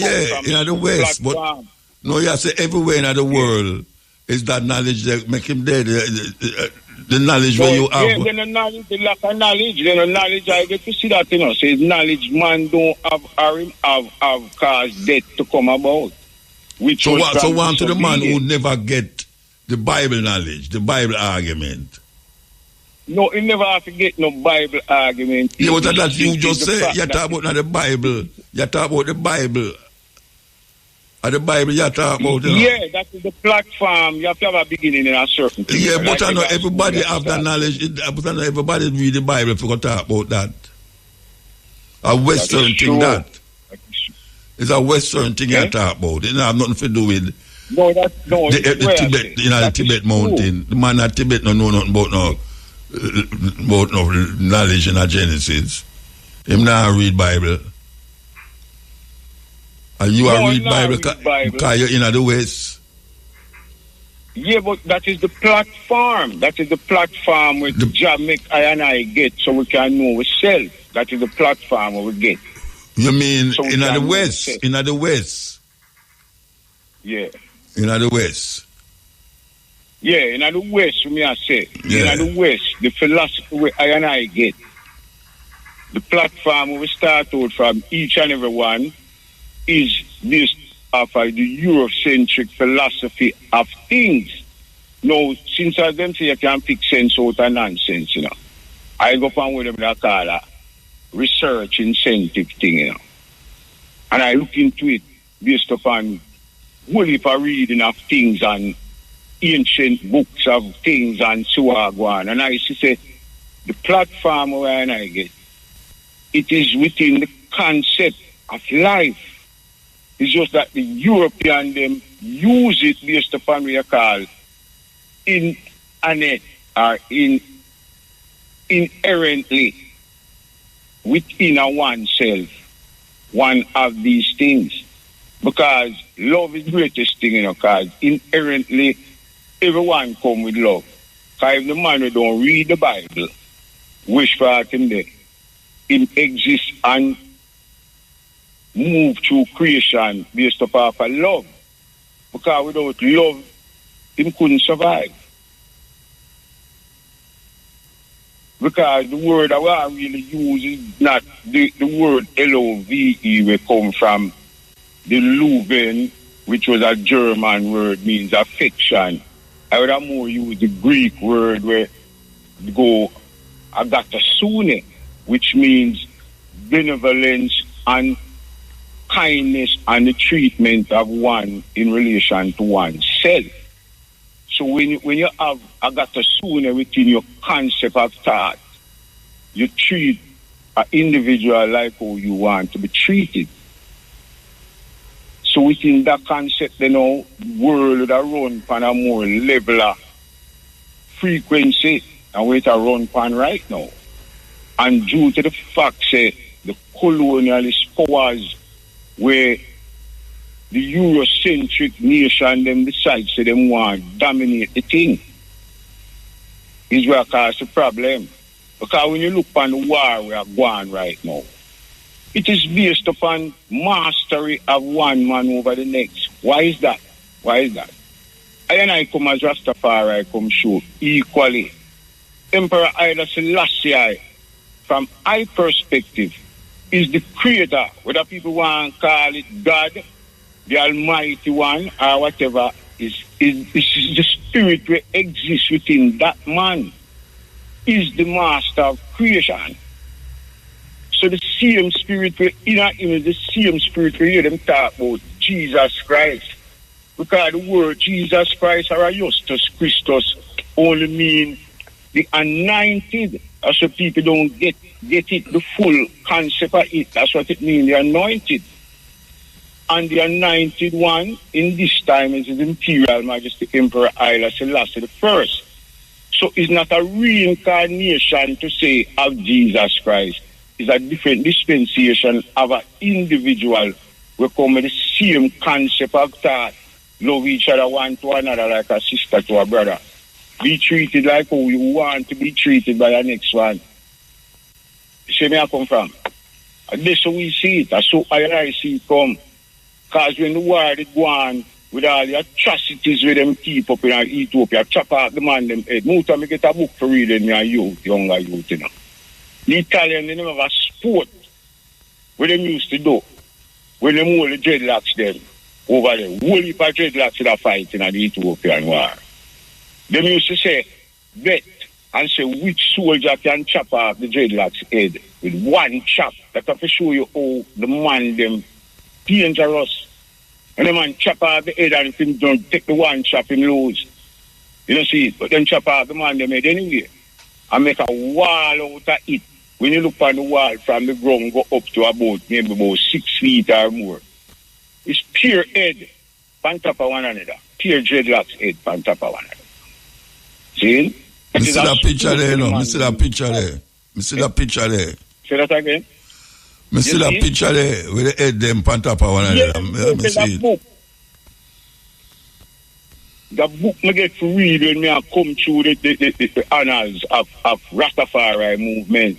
in the West, but no, you say everywhere in the world is that knowledge that make him dead. The knowledge where you have. Yeah, then the knowledge, the lack of knowledge, then the knowledge I get to see that, you know, says knowledge man don't have caused death to come about. So one to the man who never get the Bible knowledge, the Bible argument. No, he never have to get no Bible argument. Yeah, what that you just say? You talk about the Bible. You talk about the Bible. The Bible you talk about. Yeah, that is the platform. You have to have a beginning in a certain thing. Yeah, but I know everybody have that knowledge. But I know everybody read the Bible if you talk about that. A Western thing that. It's a Western thing you talk about. It have nothing to do with the Tibet, the Tibet mountain. The man at Tibet no know nothing about no knowledge in a Genesis. Him now read Bible. And you are read Bible because you're in the West. Yeah, but that is the platform. That is the platform where the job make I and I get so we can know ourselves. That is the platform where we get. You mean so in the West? In the West? Yeah. In the West? Yeah, in the West, me I say. Yeah. In the West, the philosophy where I and I get, the platform where we start out from each and every one is based off of the Eurocentric philosophy of things. Now, since I them say you can pick sense out of nonsense, you know, I go on with them that call a research incentive thing, you know. And I look into it based upon what if I reading of things and ancient books of things and so on. And I say the platform where I get, it is within the concept of life. It's just that the European them use it based upon what you call inherently within a oneself one of these things. Because love is the greatest thing, you know, because inherently everyone come with love. Because if the man who don't read the Bible, wish for him there, him exist and move through creation based upon love. Because without love, him couldn't survive. Because the word that we really use is not the word L-O-V-E will come from the Leuven, which was a German word, means affection. I would have more use the Greek word where go agathosune, which means benevolence and kindness and the treatment of one in relation to oneself. So when you have agathosune within your concept of thought, you treat an individual like how you want to be treated. So within that concept, you know, world that run on a more leveler frequency and where it run on right now. And due to the fact that the colonialist powers where the Eurocentric nation them decide say them want to dominate the thing is what causes the problem. Because when you look on the war we are going right now, it is based upon mastery of one man over the next. Why is that? Why is that? I and I come as Rastafari, I come show equally. Emperor Haile Selassie, from my perspective, is the creator, whether people want to call it God, the Almighty One, or whatever, is the spirit that exists within that man, is the master of creation. So the same spirit in him is the same spirit we hear them talk about Jesus Christ. Because the word Jesus Christ or Justus Christus only mean the anointed. So people don't get it, the full concept of it. That's what it means, the anointed. And the anointed one in this time is His Imperial Majesty Emperor Haile Selassie I. So it's not a reincarnation to say of Jesus Christ. It's a different dispensation of an individual who come with the same concept of thought. Love each other one to another like a sister to a brother. Be treated like how you want to be treated by the next one. You see where I come from? And this how we see it. That's how I see it come. Because when the war is going with all the atrocities with them keep up in Ethiopia, chop out the man them head. Muta me get a book to read in your youth, younger youth, you know. The Italian, they never have a sport where them used to do. When them hold the dreadlocks them over there. Whole heap of dreadlocks in a fight in the Ethiopian war. Them used to say, bet, and say which soldier can chop off the dreadlocks head with one chop. That have to show you how the man them dangerous. And the man chop off the head and if him don't take the one chop him lose. You don't see it, but then chop off the man them head anyway. And make a wall out of it. When you look on the wall from the ground, go up to maybe about 6 feet or more. It's pure head on top of one another. Pure dreadlocks head on top of one another. See? I see that picture there, no? I see that picture there. I see that picture there. Say that again? I see that picture there with the head them on top of one another. Let me see it. The book I get to read when I come through the annals of Rastafari movement.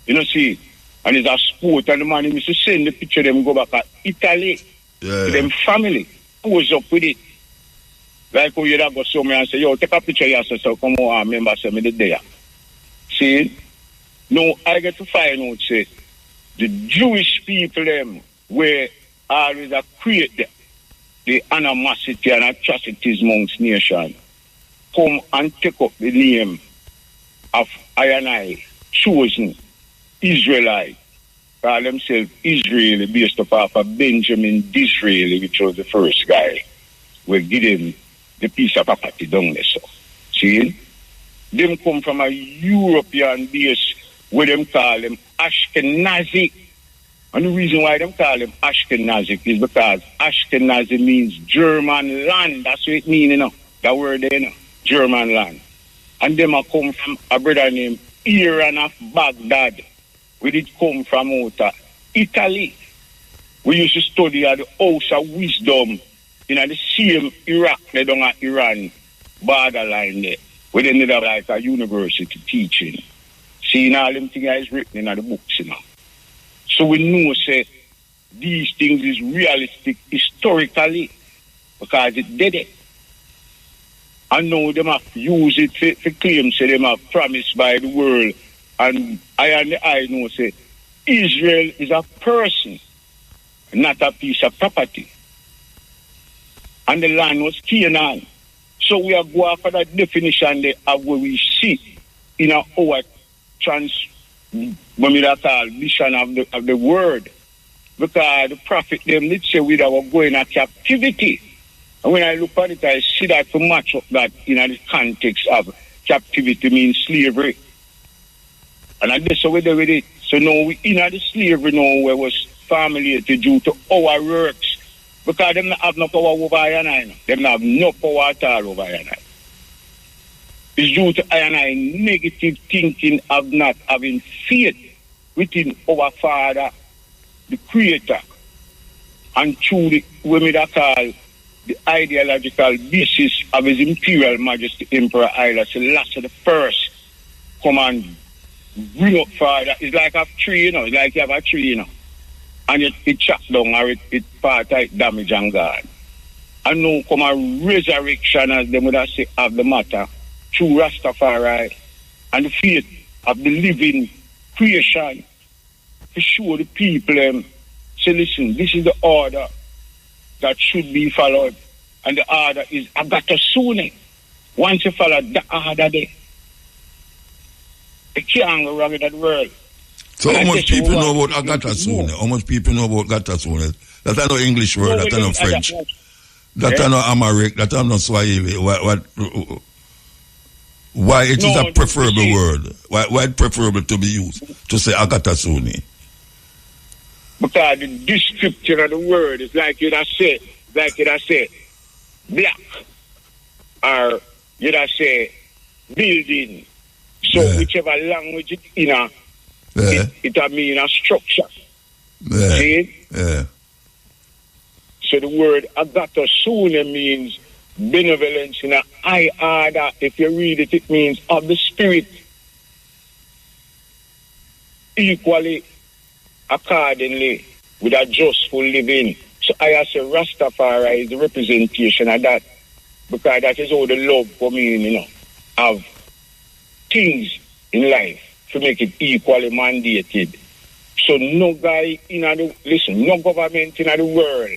You know, see, and it's a sport, and the man used to send the picture them go back to Italy, to them family, pose up with it. Like how you go somewhere and say, yo, take a picture of yourself, so come on, remember, say me the day. See, now I get to find out, say, the Jewish people them were always create the animosity and atrocities amongst nations, come and take up the name of I chosen Israelite, call themselves Israeli based off of Benjamin Disraeli, which was the first guy who give him the piece of property down there. So, see? Them come from a European base where them call them Ashkenazi. And the reason why them call them Ashkenazi is because Ashkenazi means German land. That's what it means, you know. That word there, you know. German land. And them a come from a brother named Iran of Baghdad. Where it come from out of Italy. We used to study at the House of Wisdom in the same Iraq, they don't have Iran borderline there. Where they need like a university teaching. Seeing all them things is written in the books, you know. So we know, say, these things is realistic historically because it did it. And now they have used it for claim, say they have promised by the world. And I know, say, Israel is a person, not a piece of property. And the land was Canaan. So we are going for that definition of what we see in our when we call vision of the word. Because the prophet them did say we were going to captivity. And when I look at it, I see that to match up that in the context of captivity means slavery. And I guess so we do with it. So now we in the slavery now where was formulated due to our works. Because them not have no power over I and I. Them not have no power at all over I and I. It's due to I and I negative thinking of not having faith within our Father, the Creator. And through the women that call the ideological basis of His Imperial Majesty Emperor Haile Selassie the First come and bring up Father. It's like a tree, you know. It's like you have a tree, you know. And it chopped down or it part of damage and gone. And now come a resurrection, as them would have say, of the matter through Rastafari and the faith of the living creation to show the people say, listen, this is the order that should be followed. And the order is Agatasune. Once you follow the order there, you can't go wrong in that world. So how much people know about Agatasune? How much people know about Agatasune? That are no English word, that are no French. That are no Amharic, that are no Swahili. Why it is a preferable word? Why it's preferable to be used to say Agatasune? Because the description of the word is like you'd have said, black, or you'd have said building. So whichever language it's in, it mean a structure. See? So the word Agatasune means benevolence in a high order. If you read it, it means of the spirit. Equally, accordingly, with a justful living. So I say Rastafari is the representation of that. Because that is all the love for me, you know, of things in life to make it equally mandated. So no guy in no government in the world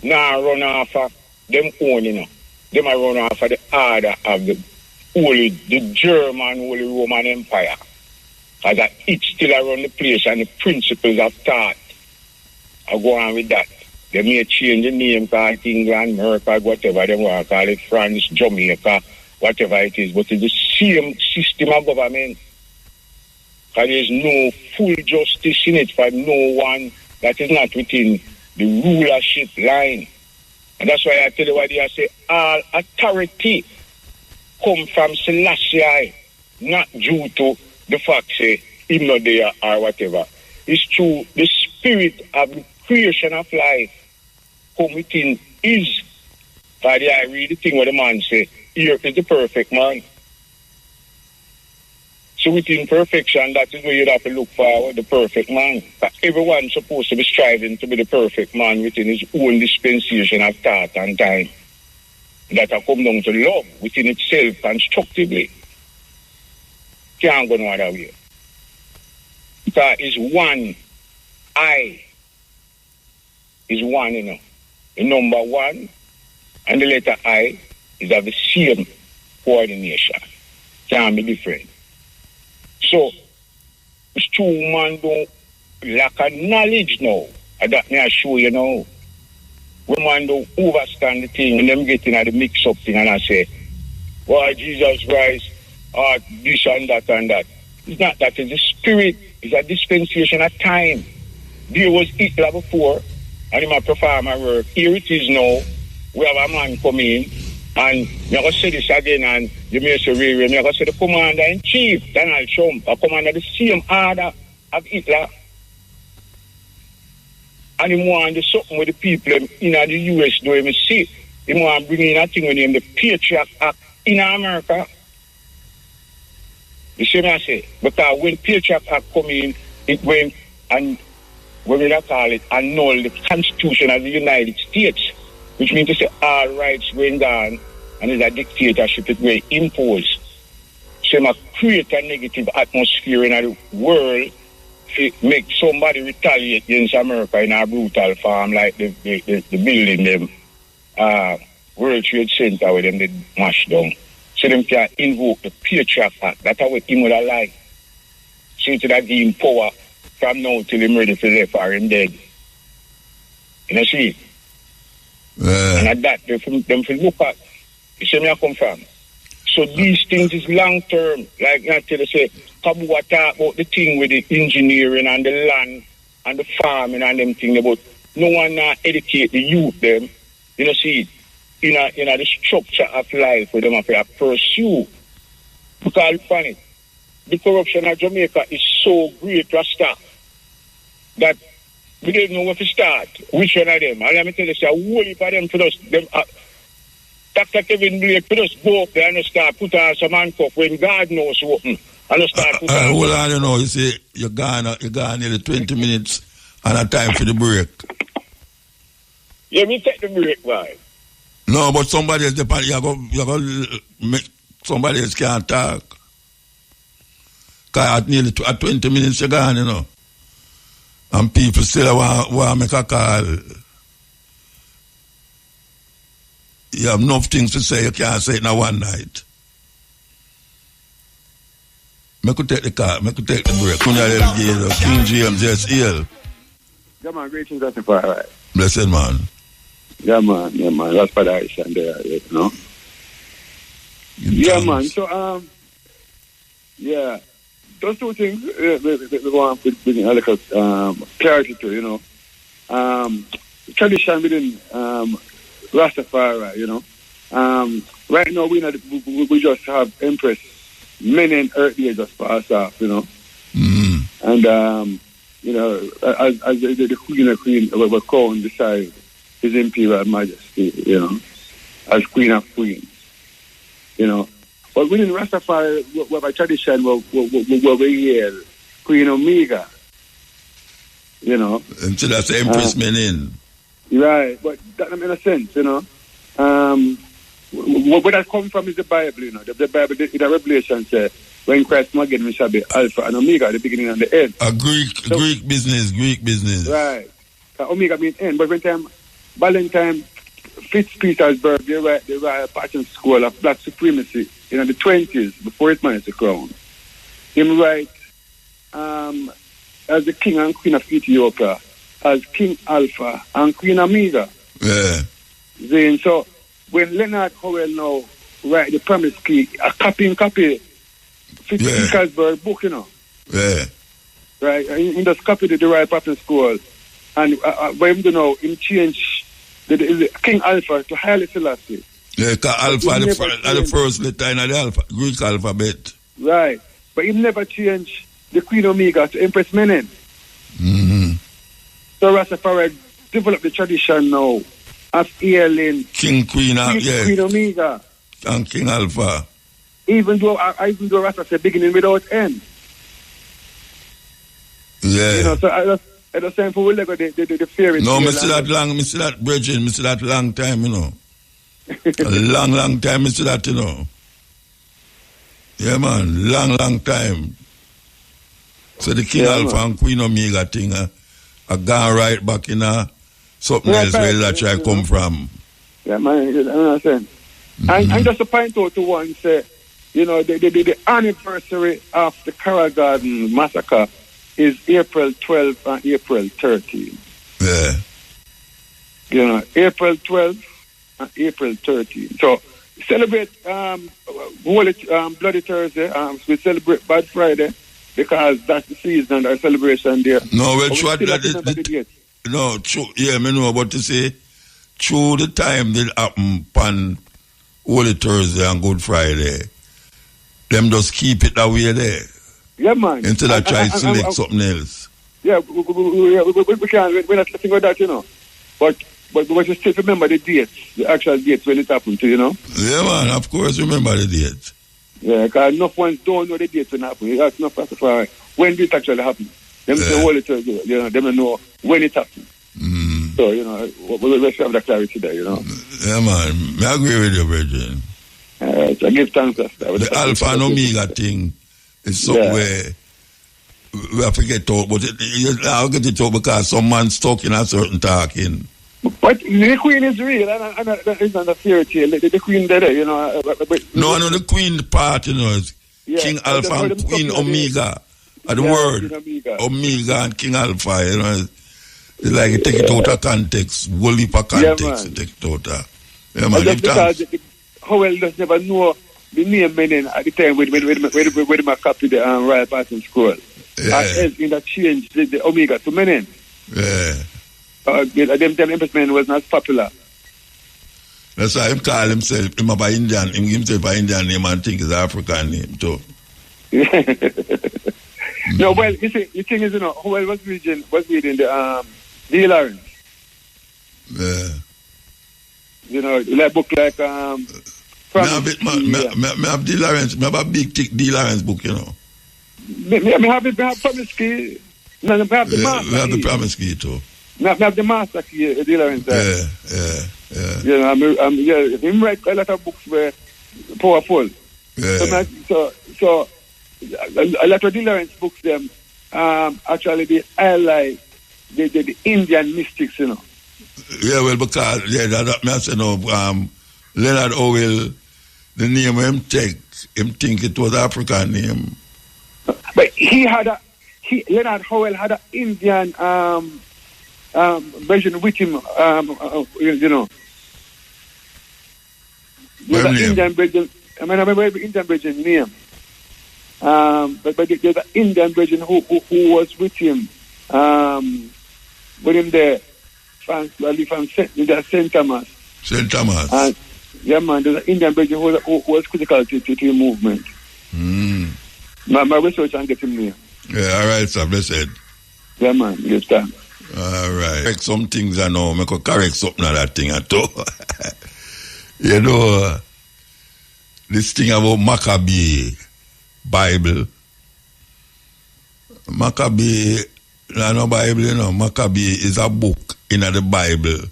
now run off of them own, you know. Them are run off of the order of the German Holy Roman Empire. Because that it still around the place and the principles of thought are going with that. They may change the name, call it England, America, whatever they want to call it, France, Jamaica, whatever it is. But it's the same system of government. Because there's no full justice in it for no one that is not within the rulership line. And that's why I tell you what they say, all authority come from Selassie, not due to the fact say him not there or whatever. It's true, the spirit of the creation of life come within his. Because I read the thing where the man say, here is the perfect man. So within perfection, that is where you'd have to look for the perfect man. But everyone's supposed to be striving to be the perfect man within his own dispensation of thought and time. That will come down to love within itself constructively. Can't go no other way. Because it's one. I is one, you know. The number one and the letter I is of the same coordination. Can't be different. So, it's true, man, don't lack of knowledge now. And that may I show you now. When man don't understand the thing and them getting at the mix-up thing and I say, well, Jesus Christ, this and that and that. It's not that, it's the spirit, it's a dispensation of time. There was Hitler before, and he might perform a work. Here it is now, we have a man come in, and I'm going to say this again, and you may say, I'm going to say the Commander-in-Chief, Donald Trump, a commander the same order of Hitler. And he want to do something with the people in the U.S. do him see. He want to bring in a thing with him, the Patriot Act in America. You see what I say? Because when Patriot Act come in, it went and, what we call it, annul the Constitution of the United States, which means to say all rights going down and it's a dictatorship it will impose. So it must create a negative atmosphere in the world to make somebody retaliate against America in a brutal form like the building them World Trade Center where them they mash down. So them can invoke the Patriot Act. That's how him would have liked. So to that give him power from now till him ready for left or him dead. You know see? And at that, them look at, you see me I come from. So these things is long term. Like I tell you, say, Kabua talk about the thing with the engineering and the land and the farming and them thing about no one educate the youth them, you know, see, in the structure of life where them have to pursue. Because funny, the corruption of Jamaica is so great, Rasta, that we didn't know where to start. Which one of them? And let me tell you, say, a whole heap of them for us, them, Dr. Kevin Blake for us go up there and start put on some handcuff when God knows what. And start put on. Hold on, you know, you say you're gone nearly 20 minutes and a time for the break. Yeah, we take the break, boy. No, but somebody else, you're going to make somebody else can't talk. Because at nearly 20 minutes you're gone, you know. And people still want to make a call. You have enough things to say, you can't say it in one night. I could take the call, I could take the break. King James, yes, ill. Yeah, man, great things, that's right. Blessed man. Yeah, man, that's for the and there, you know. Yeah, man, so, yeah, those two things, we want to bring a little clarity to, you know. Tradition within Rastafari, you know. Right now, we just have Empress men and earth here just for ourselves, you know. And, you know, as the Queen were crowned beside His Imperial Majesty, you know, as Queen of Queens, you know. But within Rastafari, by tradition, we hear Queen Omega, you know. And so that's the Empress men in. Right, but that in a sense, you know. Where that comes from is the Bible, you know. The Bible, in the Revelation says, when Christ come again, we shall be Alpha and Omega, the beginning and the end. Greek business. Right. Omega means end. But when time, Valentine Fitzpetersburg, they write a pattern school of black supremacy in the 20s, before it managed the crown. Him write, as the king and queen of Ethiopia, as King Alpha and Queen Omega. Yeah. Then, so, when Leonard Howell now write the promise key, a copy Fitzpetersburg book, you know. Yeah. Right, he just copied the right pattern school. And when him, you know, him change the King Alpha to Haile Selassie. Yeah, because Alpha the first letter in the Greek alphabet. Right, but he never changed the Queen Omega to Empress Menen. Mm-hmm. So Rastafari developed the tradition now of hailing Queen Omega and King Alpha. Even though Rastafari said beginning without end. Yeah. You know, so at the same for we look at the fairy. No, I see that bridging, I see that long time, you know. A long time, I see that, you know. Yeah, man, long time. So the King Alpha and Queen Omega thing are gone right back in something else where that try come from. Yeah, man, you understand. And just to point out to one, say, you know, the anniversary of the Carroll Garden massacre is April 12 and April 13. Yeah. You know, April 12 and April 13. So, celebrate Bloody Thursday. We celebrate Bad Friday because that's the season and our celebration there. No, well, no, true. Yeah, I know what to say. Through the time that happen on Holy Thursday and Good Friday, them just keep it that way there. Yeah, man. Until I try to select something else. Yeah, we can't. We're not letting go that, you know. But you still remember the dates, the actual dates when it happened to, you know. Yeah, man. Of course, remember the dates. Yeah, because enough ones don't know the dates when it happened. That's enough for when did it actually happen. Them say Holy Thursday, you know. Them don't know when it happened. So, you know, we should have that clarity there, you know. Yeah, man. I agree with you, Bridget. So I give thanks for that. The Alpha and Omega thing is somewhere we have to get out, but I'll get it out because some man's talking a certain talking. But the Queen is real, and it's not a fairy tale. The Queen there, you know. No, I know the Queen part, you know, is King Alpha and Queen Omega. The word Omega and King Alpha, you know. It's like you take it out of context, whole heap of context, you take it out of. Yeah, man, just because Howell just never know the name meaning at the time when I copied the Royal Pattern Scroll. In that change the Omega to meaning. Them investment was not popular. That's why him call himself himself an Indian name and think it's African name too. No, well, you see, the thing is, Howell was reading the Lawrence. Like book like me have D. Lawrence. Me have a big thick D. Lawrence book, Me have Promise Key. No, me have the Master Key. We have the Promise Key too. Me have the Master Key, D. Lawrence. Him write a lot of books were powerful. So a lot of D. Lawrence books them actually they highlight the Indian mystics, Yeah, well, because that me say Leonard Howell, the name him take, him think it was African name. But Leonard Howell had an Indian version with him, There's an Indian version. I remember Indian version name. But there's an Indian version who was with him there. From St. Thomas. St. Thomas. Yeah, man, there's an Indian version who was critical to the movement. My research and get him there. Yeah, all right, sir, blessed. Yeah, man, yes, thanks. All right. Correct some things I know. I could correct something of that thing at all. This thing about Maccabee Bible. Maccabee, no Bible, Maccabee is a book in the Bible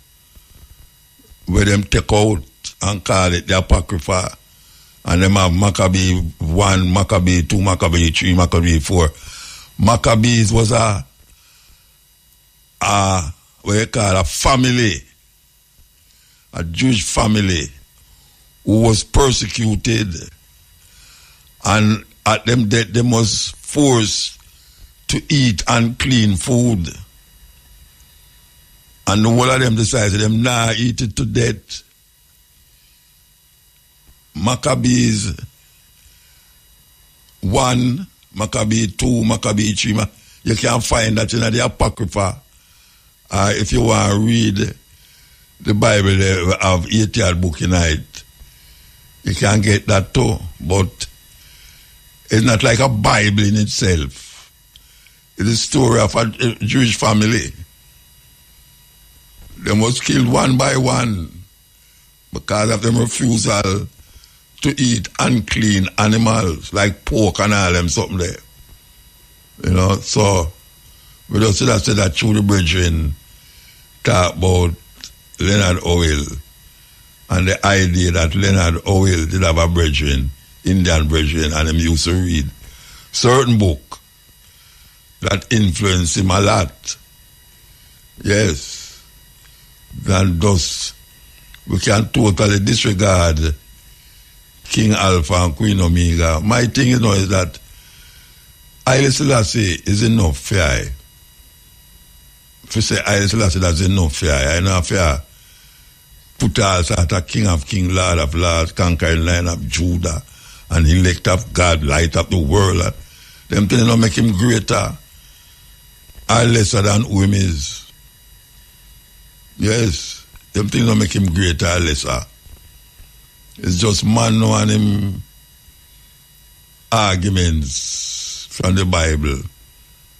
where them take out and call it the Apocrypha. And them have Maccabee 1, Maccabee 2, Maccabee 3, Maccabee 4. Maccabees was a family, a Jewish family who was persecuted, and at them death they was forced to eat unclean food. And the whole of them decided them eat it to death. Maccabees 1, Maccabee 2, Maccabee 3. You can find that in the Apocrypha. If you want to read the Bible, they have 8 book in it. You can get that too. But it's not like a Bible in itself. It's a story of a Jewish family. They was killed one by one because of them refusal to eat unclean animals like pork and all them something there. So we just say that through the brethren talk about Leonard Howell and the idea that Leonard Howell did have a brethren, Indian brethren, and him used to read certain book that influenced him a lot. Yes. And thus we can totally disregard King Alpha and Queen Omega. My thing is that Haile Selassie is enough for I. If you say Haile Selassie, that's enough for I know for put us at a King of Kings, Lord of Lords, conquering Lion of Judah, and elect of God, light of the world. Them things don't make him greater or lesser than who him is. Yes, them things don't make him greater or lesser. It's just man now and him arguments from the Bible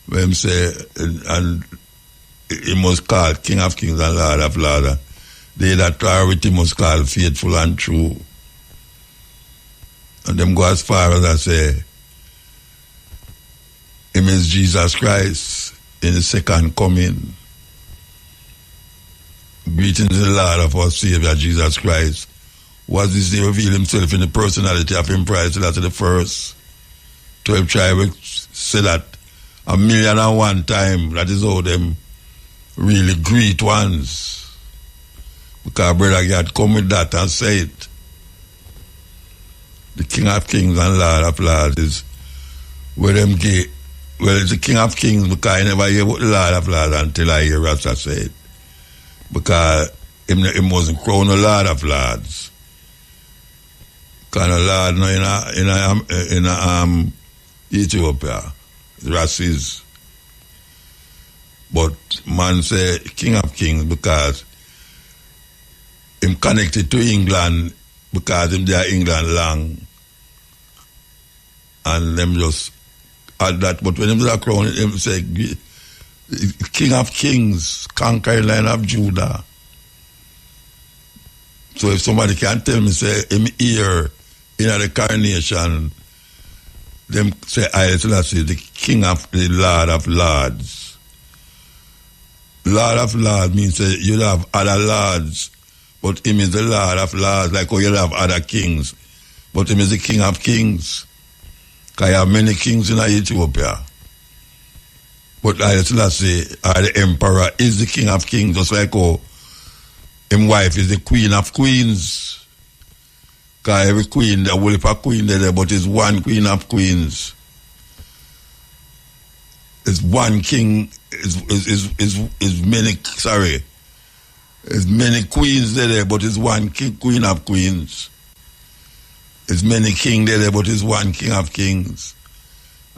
where him say, and he must call King of Kings and Lord of Lords. They that authority must call faithful and true. And them go as far as I say, him is Jesus Christ in the second coming. Greetings to the Lord of our Savior Jesus Christ. Was this day reveal himself in the personality of him prior to that the first 12 tribes say that 1,000,001 time. That is how them really greet ones. Because brother God come with that and say it. The King of Kings and Lord of Lords is where them get. Well, it's the King of Kings because I never hear about the Lord of Lords until I hear Rasta say it. Because him wasn't crowned a Lord of Lords. kind of lad in Ethiopia, races. But man say King of Kings because him connected to England because him there England long. And them just add that. But when him do a crown, him say King of Kings, conquering line of Judah. So if somebody can tell me, say, him here in the coronation, them say, I Selassie, the King of the Lord of Lords. Lord of Lords means say, you have other lords, but him is the Lord of Lords, like how you have other kings. But him is the King of Kings. Because you have many kings in Ethiopia. But I Selassie, the emperor, is the King of Kings, just like how his wife is the Queen of Queens. Because every queen, the whole of a queen there, but it's one Queen of Queens. It's one king, is many, sorry. There's many queens there, but it's one Queen of Queens. There's many kings there, but it's one King of Kings.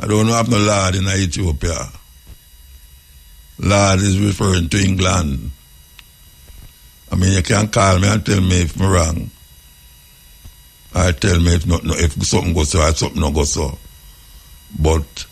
I don't know if no Lord in Ethiopia. Lord is referring to England. I mean, you can call me and tell me if I'm wrong. Or tell me if something goes so or something not goes so. But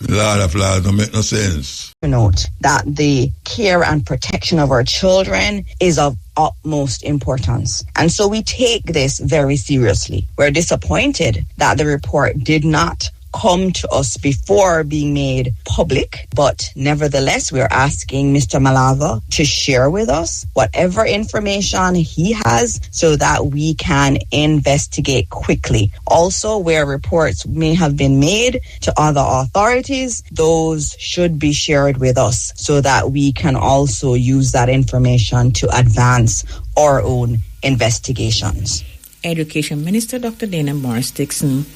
the Lord of Lords don't make no sense. Note that the care and protection of our children is of utmost importance. And so we take this very seriously. We're disappointed that the report did not come to us before being made public, but nevertheless we're asking Mr. Malava to share with us whatever information he has so that we can investigate quickly. Also, where reports may have been made to other authorities, those should be shared with us so that we can also use that information to advance our own investigations. Education Minister Dr. Dana Morris-Dixon.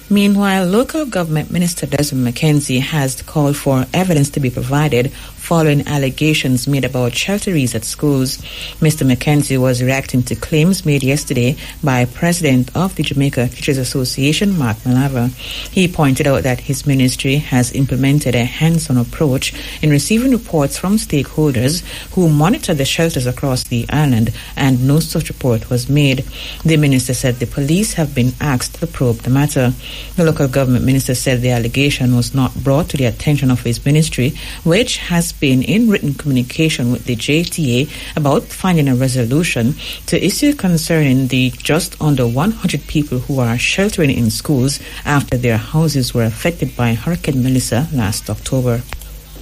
Meanwhile, Local Government Minister Desmond McKenzie has called for evidence to be provided following allegations made about shelteries at schools. Mr. McKenzie was reacting to claims made yesterday by President of the Jamaica Teachers Association, Mark Malava. He pointed out that his ministry has implemented a hands-on approach in receiving reports from stakeholders who monitor the shelters across the island, and no such report was made. The minister said the police have been asked to probe the matter. The local government minister said the allegation was not brought to the attention of his ministry, which has been in written communication with the JTA about finding a resolution to issue concerning the just under 100 people who are sheltering in schools after their houses were affected by Hurricane Melissa last October.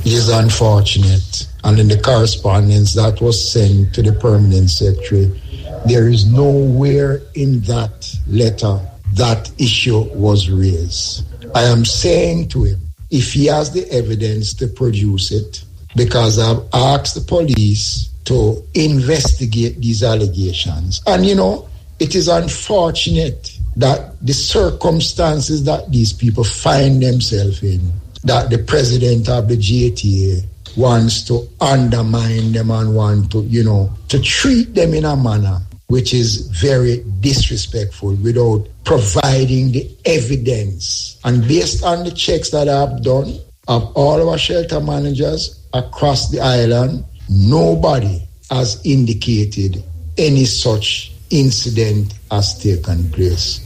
It is unfortunate, and in the correspondence that was sent to the permanent secretary, there is nowhere in that letter that issue was raised. I am saying to him, if he has the evidence to produce it, because I've asked the police to investigate these allegations. And it is unfortunate that the circumstances that these people find themselves in, that the president of the JTA wants to undermine them and want to treat them in a manner which is very disrespectful without providing the evidence. And based on the checks that I've done of all our shelter managers across the island, nobody has indicated any such incident has taken place.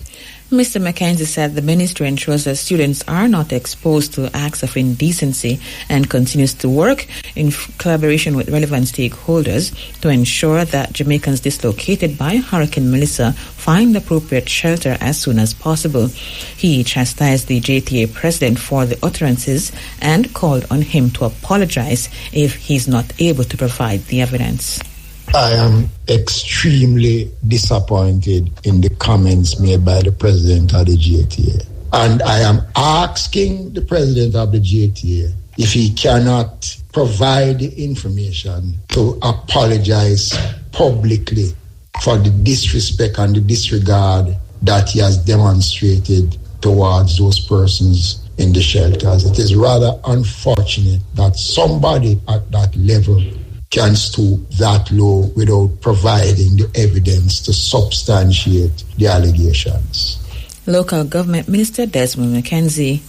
Mr. McKenzie said the ministry ensures that students are not exposed to acts of indecency and continues to work in collaboration with relevant stakeholders to ensure that Jamaicans dislocated by Hurricane Melissa find appropriate shelter as soon as possible. He chastised the JTA president for the utterances and called on him to apologize if he's not able to provide the evidence. I am extremely disappointed in the comments made by the president of the JTA. And I am asking the president of the JTA if he cannot provide the information to apologize publicly for the disrespect and the disregard that he has demonstrated towards those persons in the shelters. It is rather unfortunate that somebody at that level can stoop that low without providing the evidence to substantiate the allegations. Local Government Minister Desmond McKenzie.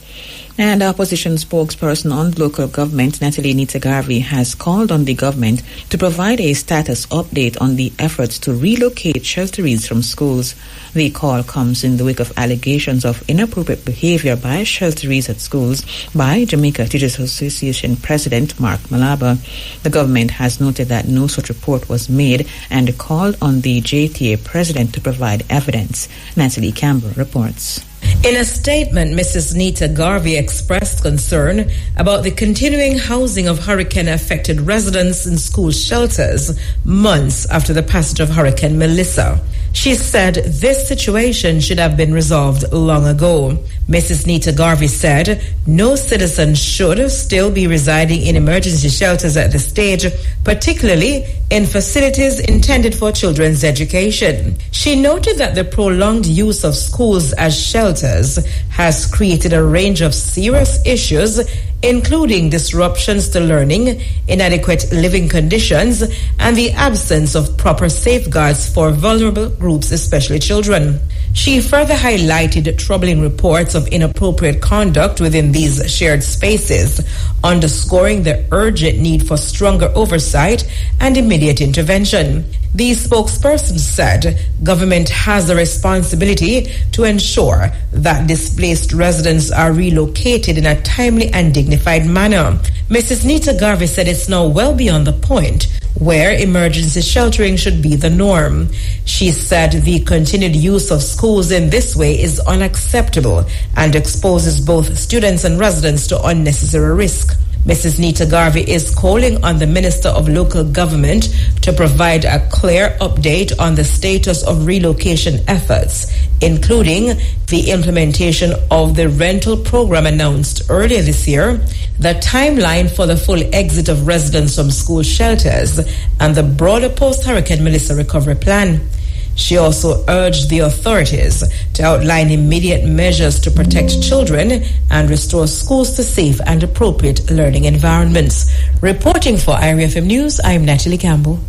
And opposition spokesperson on local government, Natalie Nita-Garvey, has called on the government to provide a status update on the efforts to relocate shelterees from schools. The call comes in the wake of allegations of inappropriate behavior by shelterees at schools by Jamaica Teachers Association President Mark Malaba. The government has noted that no such report was made and called on the JTA president to provide evidence. Natalie Campbell reports. In a statement, Mrs. Nita-Garvey expressed concern about the continuing housing of hurricane-affected residents in school shelters months after the passage of Hurricane Melissa. She said this situation should have been resolved long ago. Mrs. Nita-Garvey said no citizen should still be residing in emergency shelters at this stage, particularly in facilities intended for children's education. She noted that the prolonged use of schools as shelters has created a range of serious issues, including disruptions to learning, inadequate living conditions, and the absence of proper safeguards for vulnerable groups, especially children. She further highlighted troubling reports of inappropriate conduct within these shared spaces, underscoring the urgent need for stronger oversight and immediate intervention. The spokesperson said government has the responsibility to ensure that displaced residents are relocated in a timely and dignified manner. Mrs. Nita-Garvey said it's now well beyond the point where emergency sheltering should be the norm. She said the continued use of schools in this way is unacceptable and exposes both students and residents to unnecessary risk. Mrs. Nita-Garvey is calling on the Minister of Local Government to provide a clear update on the status of relocation efforts, including the implementation of the rental program announced earlier this year, the timeline for the full exit of residents from school shelters, and the broader post-Hurricane Melissa recovery plan. She also urged the authorities to outline immediate measures to protect children and restore schools to safe and appropriate learning environments. Reporting for IRIA FM News, I'm Natalie Campbell.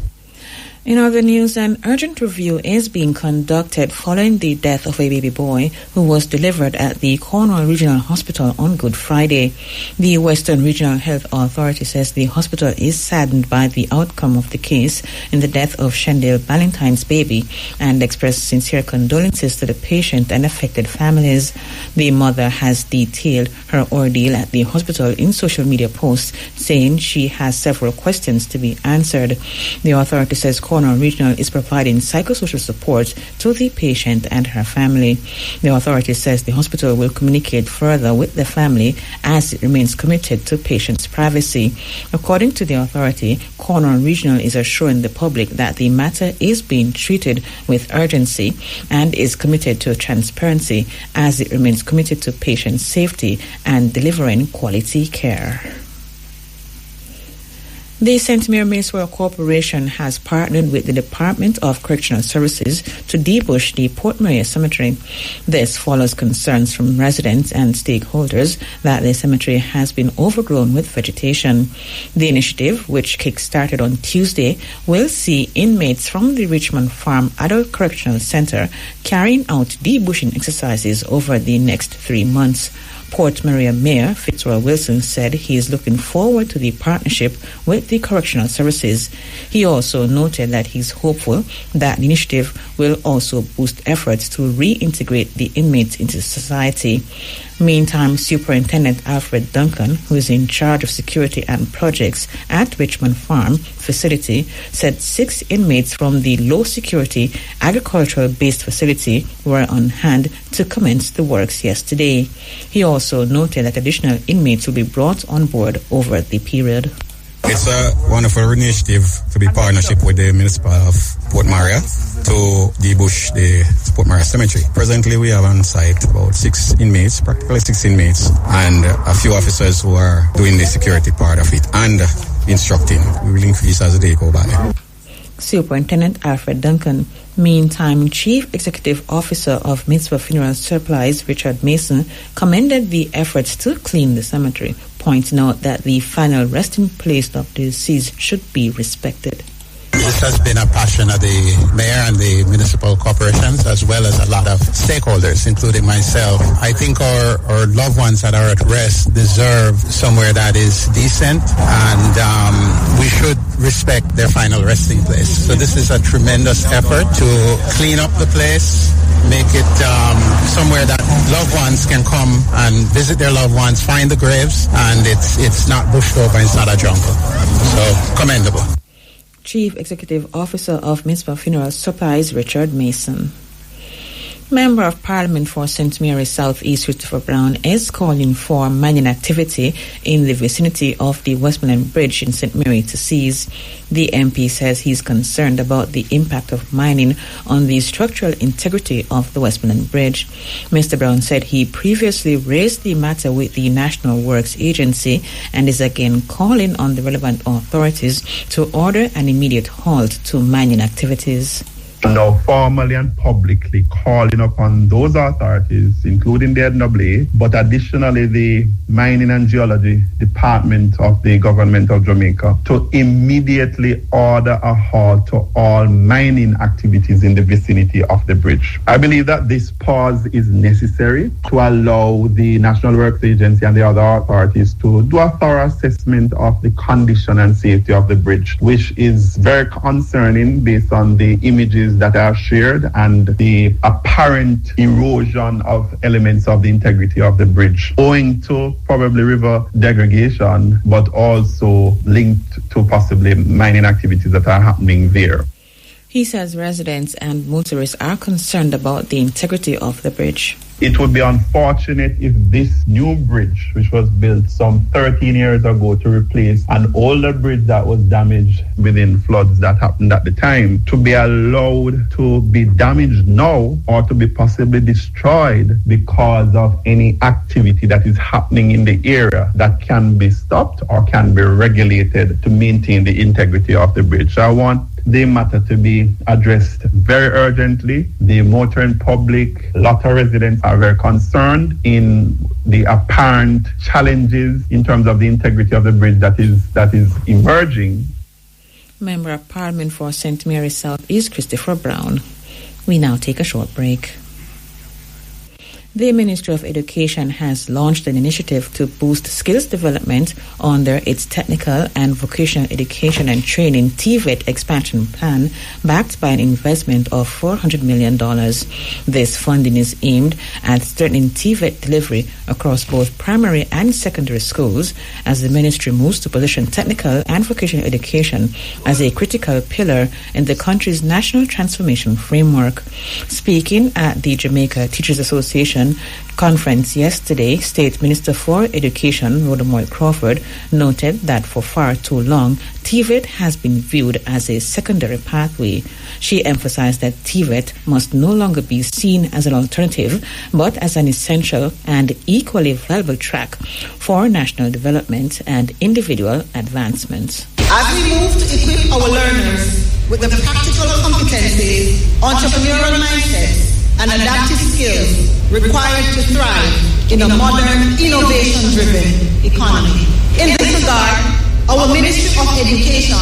In other news, an urgent review is being conducted following the death of a baby boy who was delivered at the Cornwall Regional Hospital on Good Friday. The Western Regional Health Authority says the hospital is saddened by the outcome of the case in the death of Shendale Ballantyne's baby and expressed sincere condolences to the patient and affected families. The mother has detailed her ordeal at the hospital in social media posts, saying she has several questions to be answered. The authority says Cornwall Regional is providing psychosocial support to the patient and her family. The authority says the hospital will communicate further with the family as it remains committed to patients' privacy. According to the authority, Cornwall Regional is assuring the public that the matter is being treated with urgency and is committed to transparency as it remains committed to patient safety and delivering quality care. The St. Mary Masewell Corporation has partnered with the Department of Correctional Services to debush the Port Maria Cemetery. This follows concerns from residents and stakeholders that the cemetery has been overgrown with vegetation. The initiative, which kick-started on Tuesday, will see inmates from the Richmond Farm Adult Correctional Center carrying out debushing exercises over the next 3 months. Port Maria Mayor Fitzroy Wilson said he is looking forward to the partnership with the correctional services. He also noted that he's hopeful that the initiative will also boost efforts to reintegrate the inmates into society. Meantime, Superintendent Alfred Duncan, who is in charge of security and projects at Richmond Farm facility, said 6 inmates from the low-security agricultural-based facility were on hand to commence the works yesterday. He also noted that additional inmates will be brought on board over the period. It's a wonderful initiative to be partnership with the Municipality of Port Maria to debush the Port Maria Cemetery. Presently, we have on site about 6 inmates, practically 6 inmates, and a few officers who are doing the security part of it and instructing. We will increase as the day go by. Superintendent Alfred Duncan. Meantime, Chief Executive Officer of Mitzvah Funeral Supplies, Richard Mason, commended the efforts to clean the cemetery. pointing out that the final resting place of the deceased should be respected. This has been a passion of the mayor and the municipal corporations, as well as a lot of stakeholders, including myself. I think our loved ones that are at rest deserve somewhere that is decent, and we should respect their final resting place. So this is a tremendous effort to clean up the place, make it somewhere that loved ones can come and visit their loved ones, find the graves, and it's not bushed over, it's not a jungle. So commendable. Chief Executive Officer of Municipal Funeral Supplies, Richard Mason. Member of Parliament for St. Mary's South East, Christopher Brown, is calling for mining activity in the vicinity of the Westmoreland Bridge in St. Mary to cease. The MP says he's concerned about the impact of mining on the structural integrity of the Westmoreland Bridge. Mr. Brown said he previously raised the matter with the National Works Agency and is again calling on the relevant authorities to order an immediate halt to mining activities. Now formally and publicly calling upon those authorities, including the NAA, but additionally the Mining and Geology Department of the Government of Jamaica, to immediately order a halt to all mining activities in the vicinity of the bridge. I believe that this pause is necessary to allow the National Works Agency and the other authorities to do a thorough assessment of the condition and safety of the bridge, which is very concerning based on the images that are shared and the apparent erosion of elements of the integrity of the bridge, owing to probably river degradation, but also linked to possibly mining activities that are happening there. He says residents and motorists are concerned about the integrity of the bridge. It would be unfortunate if this new bridge, which was built some 13 years ago to replace an older bridge that was damaged within floods that happened at the time, to be allowed to be damaged now or to be possibly destroyed because of any activity that is happening in the area that can be stopped or can be regulated to maintain the integrity of the bridge. I want the matter to be addressed very urgently. The motoring public, a lot of residents are very concerned in the apparent challenges in terms of the integrity of the bridge that is emerging. Member of Parliament for St. Mary's South East, Christopher Brown. We now take a short break. The Ministry of Education has launched an initiative to boost skills development under its Technical and Vocational Education and Training TVET expansion plan, backed by an investment of $400 million. This funding is aimed at strengthening TVET delivery across both primary and secondary schools as the ministry moves to position technical and vocational education as a critical pillar in the country's national transformation framework. Speaking at the Jamaica Teachers Association conference yesterday, State Minister for Education, Rhoda Moy Crawford, noted that for far too long, TVET has been viewed as a secondary pathway. She emphasized that TVET must no longer be seen as an alternative, but as an essential and equally valuable track for national development and individual advancement. As we move to equip our learners with the practical competencies, entrepreneurial mindsets, and adaptive skills required to thrive in a modern, innovation-driven economy. In this regard, our Ministry of Education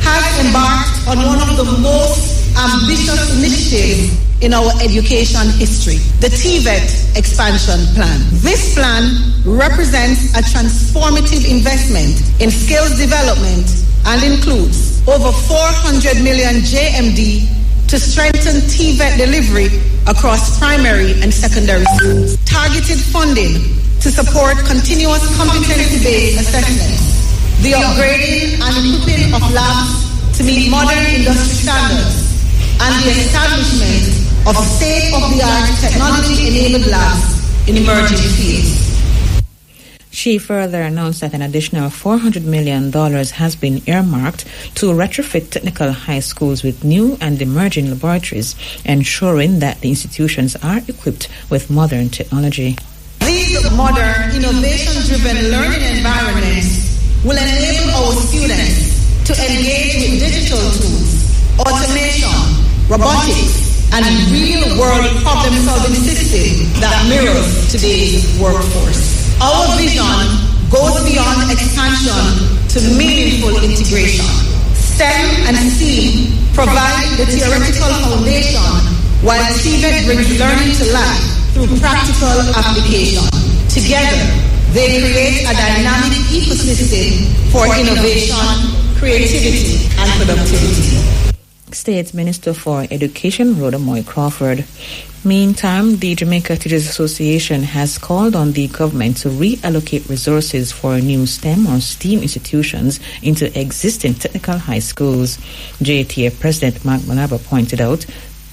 has embarked on one of the most ambitious initiatives in our education history, the TVET expansion plan. This plan represents a transformative investment in skills development and includes over 400 million JMD to strengthen TVET delivery across primary and secondary schools. Targeted funding to support continuous competency-based assessments, the upgrading and equipping of labs to meet modern industry standards, and the establishment of state-of-the-art technology-enabled labs in emerging fields. She further announced that an additional $400 million has been earmarked to retrofit technical high schools with new and emerging laboratories, ensuring that the institutions are equipped with modern technology. These modern, innovation-driven learning environments will enable our students to engage with digital tools, automation, robotics, and real-world problem-solving systems that mirrors today's workforce. Our vision goes beyond expansion to meaningful integration. STEM and STEAM provide the theoretical foundation, while TVET brings learning to life through practical application. Together, they create a dynamic ecosystem for innovation, creativity, and productivity. State Minister for Education Rhoda Moy Crawford. Meantime, the Jamaica Teachers Association has called on the government to reallocate resources for new STEM or STEAM institutions into existing technical high schools. JTA President Mark Malaba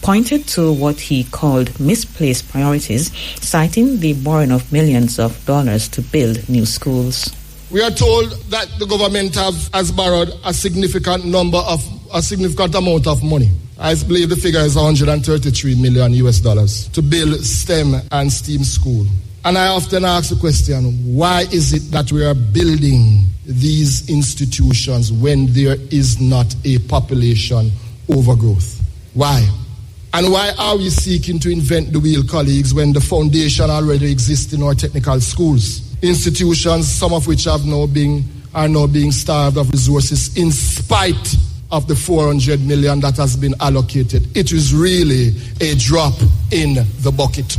pointed to what he called misplaced priorities, citing the borrowing of millions of dollars to build new schools. We are told that the government has borrowed a significant amount of money. I believe the figure is $133 million to build STEM and STEAM school. And I often ask the question, why is it that we are building these institutions when there is not a population overgrowth? Why? And why are we seeking to invent the wheel, colleagues, when the foundation already exists in our technical schools? Institutions, some of which are now being starved of resources in spite of the $400 million that has been allocated. It is really a drop in the bucket.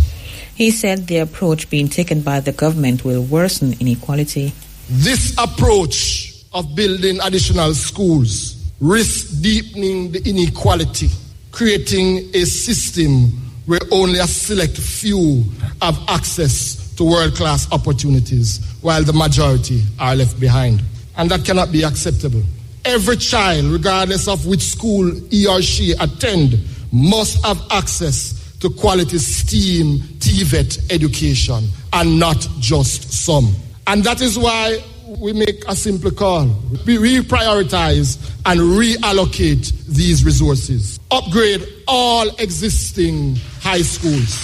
He said the approach being taken by the government will worsen inequality. This approach of building additional schools risks deepening the inequality, creating a system where only a select few have access to world-class opportunities, while the majority are left behind. And that cannot be acceptable. Every child, regardless of which school he or she attend, must have access to quality STEAM, TVET education, and not just some. And that is why we make a simple call. We reprioritize and reallocate these resources. Upgrade all existing high schools.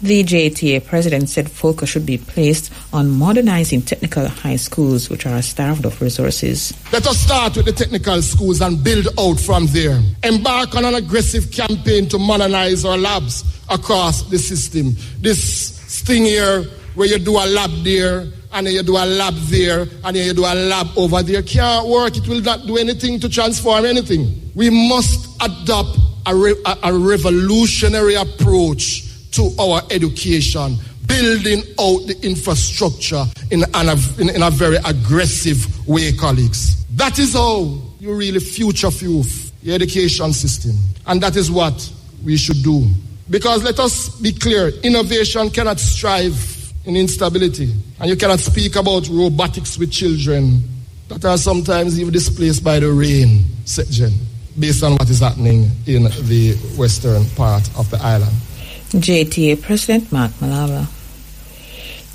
The JTA president said focus should be placed on modernizing technical high schools, which are starved of resources. Let us start with the technical schools and build out from there. Embark on an aggressive campaign to modernize our labs across the system. This thing here where you do a lab there, and then you do a lab there, and then you do a lab over there, can't work. It will not do anything to transform anything. We must adopt a revolutionary approach to our education, building out the infrastructure in a very aggressive way, colleagues. That is how you really future-proof the education system. And that is what we should do. Because let us be clear, innovation cannot strive in instability. And you cannot speak about robotics with children that are sometimes even displaced by the rain, based on what is happening in the western part of the island. JTA President Mark Malaba.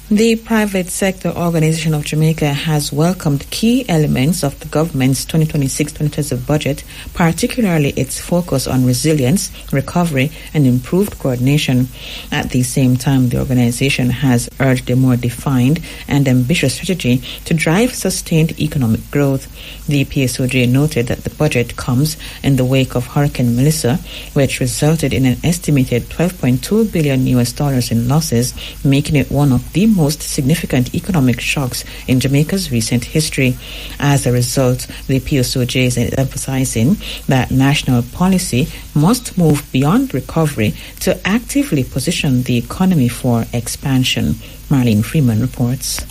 The private sector organization of Jamaica has welcomed key elements of the government's 2026-2027 budget, particularly its focus on resilience, recovery, and improved coordination. At the same time, the organization has urged a more defined and ambitious strategy to drive sustained economic growth. The PSOJ noted that the budget comes in the wake of Hurricane Melissa, which resulted in an estimated $12.2 billion in losses, making it one of the most significant economic shocks in Jamaica's recent history. As a result, the PSOJ is emphasizing that national policy must move beyond recovery to actively position the economy for expansion. Marlene Freeman reports.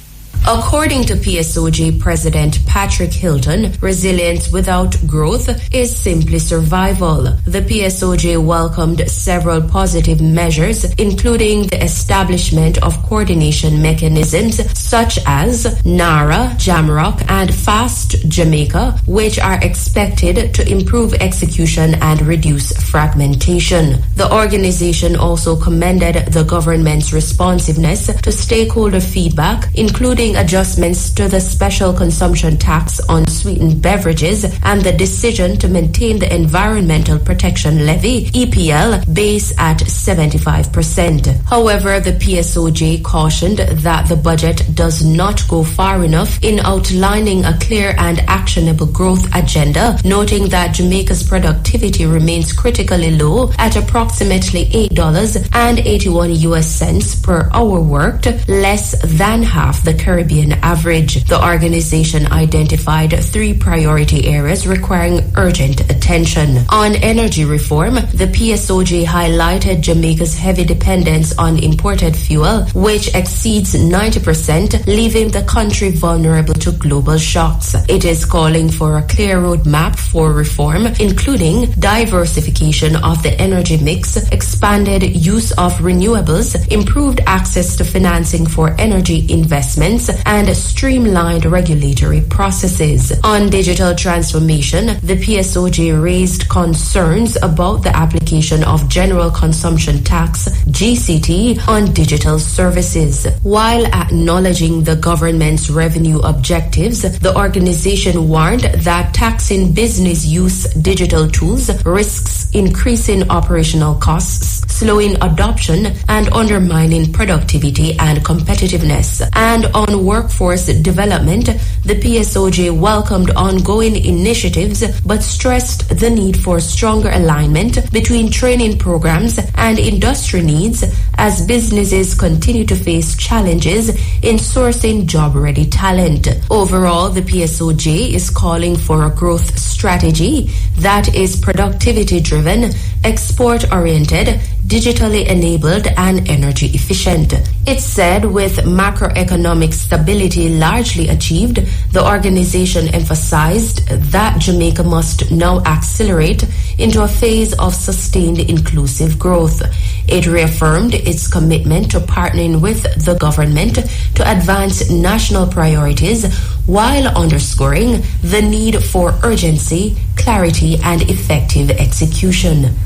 According to PSOJ President Patrick Hilton, resilience without growth is simply survival. The PSOJ welcomed several positive measures, including the establishment of coordination mechanisms such as NARA, Jamrock, and FAST Jamaica, which are expected to improve execution and reduce fragmentation. The organization also commended the government's responsiveness to stakeholder feedback, including adjustments to the special consumption tax on sweetened beverages and the decision to maintain the Environmental Protection Levy, EPL, base at 75%. However, the PSOJ cautioned that the budget does not go far enough in outlining a clear and actionable growth agenda, noting that Jamaica's productivity remains critically low at approximately $8.81 per hour worked, less than half the current Caribbean average. The organization identified 3 priority areas requiring urgent attention. On energy reform, the PSOJ highlighted Jamaica's heavy dependence on imported fuel, which exceeds 90%, leaving the country vulnerable to global shocks. It is calling for a clear roadmap for reform, including diversification of the energy mix, expanded use of renewables, improved access to financing for energy investments, and streamlined regulatory processes. On digital transformation, the PSOJ raised concerns about the application of General Consumption Tax, GCT, on digital services. While acknowledging the government's revenue objectives, the organization warned that taxing business use digital tools risks increasing operational costs, slowing adoption, and undermining productivity and competitiveness. And on workforce development, the PSOJ welcomed ongoing initiatives but stressed the need for stronger alignment between training programs and industry needs as businesses continue to face challenges in sourcing job-ready talent. Overall, the PSOJ is calling for a growth strategy that is productivity-driven, export-oriented, digitally enabled, and energy efficient. It said with macroeconomic stability largely achieved, the organization emphasized that Jamaica must now accelerate into a phase of sustained inclusive growth. It reaffirmed its commitment to partnering with the government to advance national priorities while underscoring the need for urgency, clarity, and effective execution.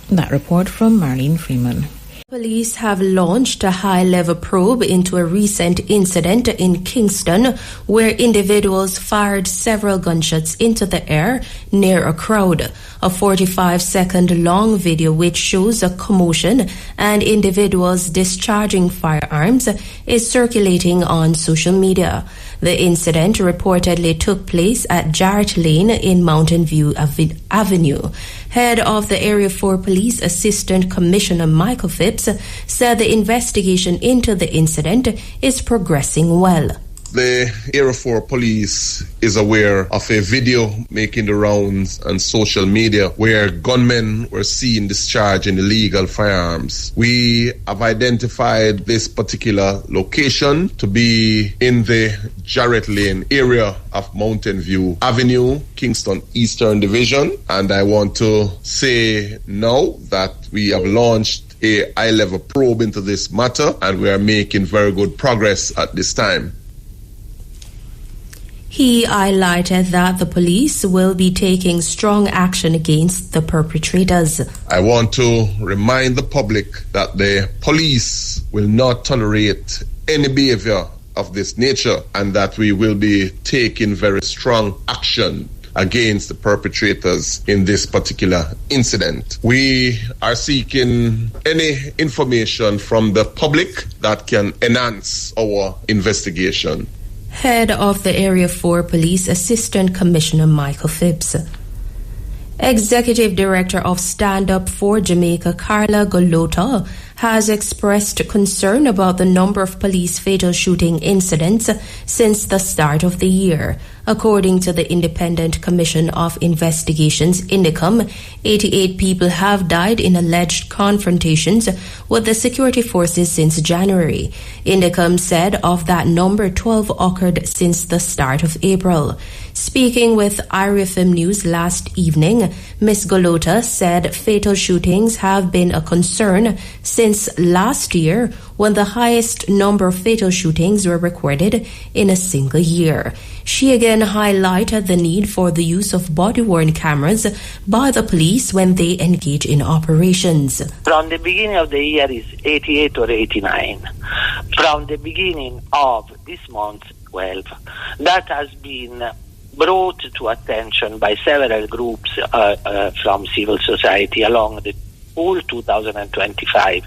That report from Marlene Freeman. Police have launched a high-level probe into a recent incident in Kingston where individuals fired several gunshots into the air near a crowd. A 45-second long video which shows a commotion and individuals discharging firearms is circulating on social media. The incident reportedly took place at Jarrett Lane in Mountain View Avenue. Head of the Area 4 Police Assistant Commissioner Michael Phipps said the investigation into the incident is progressing well. The Area 4 Police is aware of a video making the rounds on social media where gunmen were seen discharging illegal firearms. We have identified this particular location to be in the Jarrett Lane area of Mountain View Avenue, Kingston Eastern Division. And I want to say now that we have launched a high-level probe into this matter and we are making very good progress at this time. He highlighted that the police will be taking strong action against the perpetrators. I want to remind the public that the police will not tolerate any behavior of this nature and that we will be taking very strong action against the perpetrators in this particular incident. We are seeking any information from the public that can enhance our investigation. Head of the Area 4 Police Assistant Commissioner Michael Phipps. Executive Director of Stand Up for Jamaica, Carla Golota, has expressed concern about the number of police fatal shooting incidents since the start of the year. According to the Independent Commission of Investigations, INDECOM, 88 people have died in alleged confrontations with the security forces since January. INDECOM said of that number, 12 occurred since the start of April. Speaking with IRFM News last evening, Ms. Golota said fatal shootings have been a concern since last year, when the highest number of fatal shootings were recorded in a single year. She again highlighted the need for the use of body-worn cameras by the police when they engage in operations. From the beginning of the year is 88 or 89. From the beginning of this month, 12. That has been brought to attention by several groups from civil society along the whole 2025,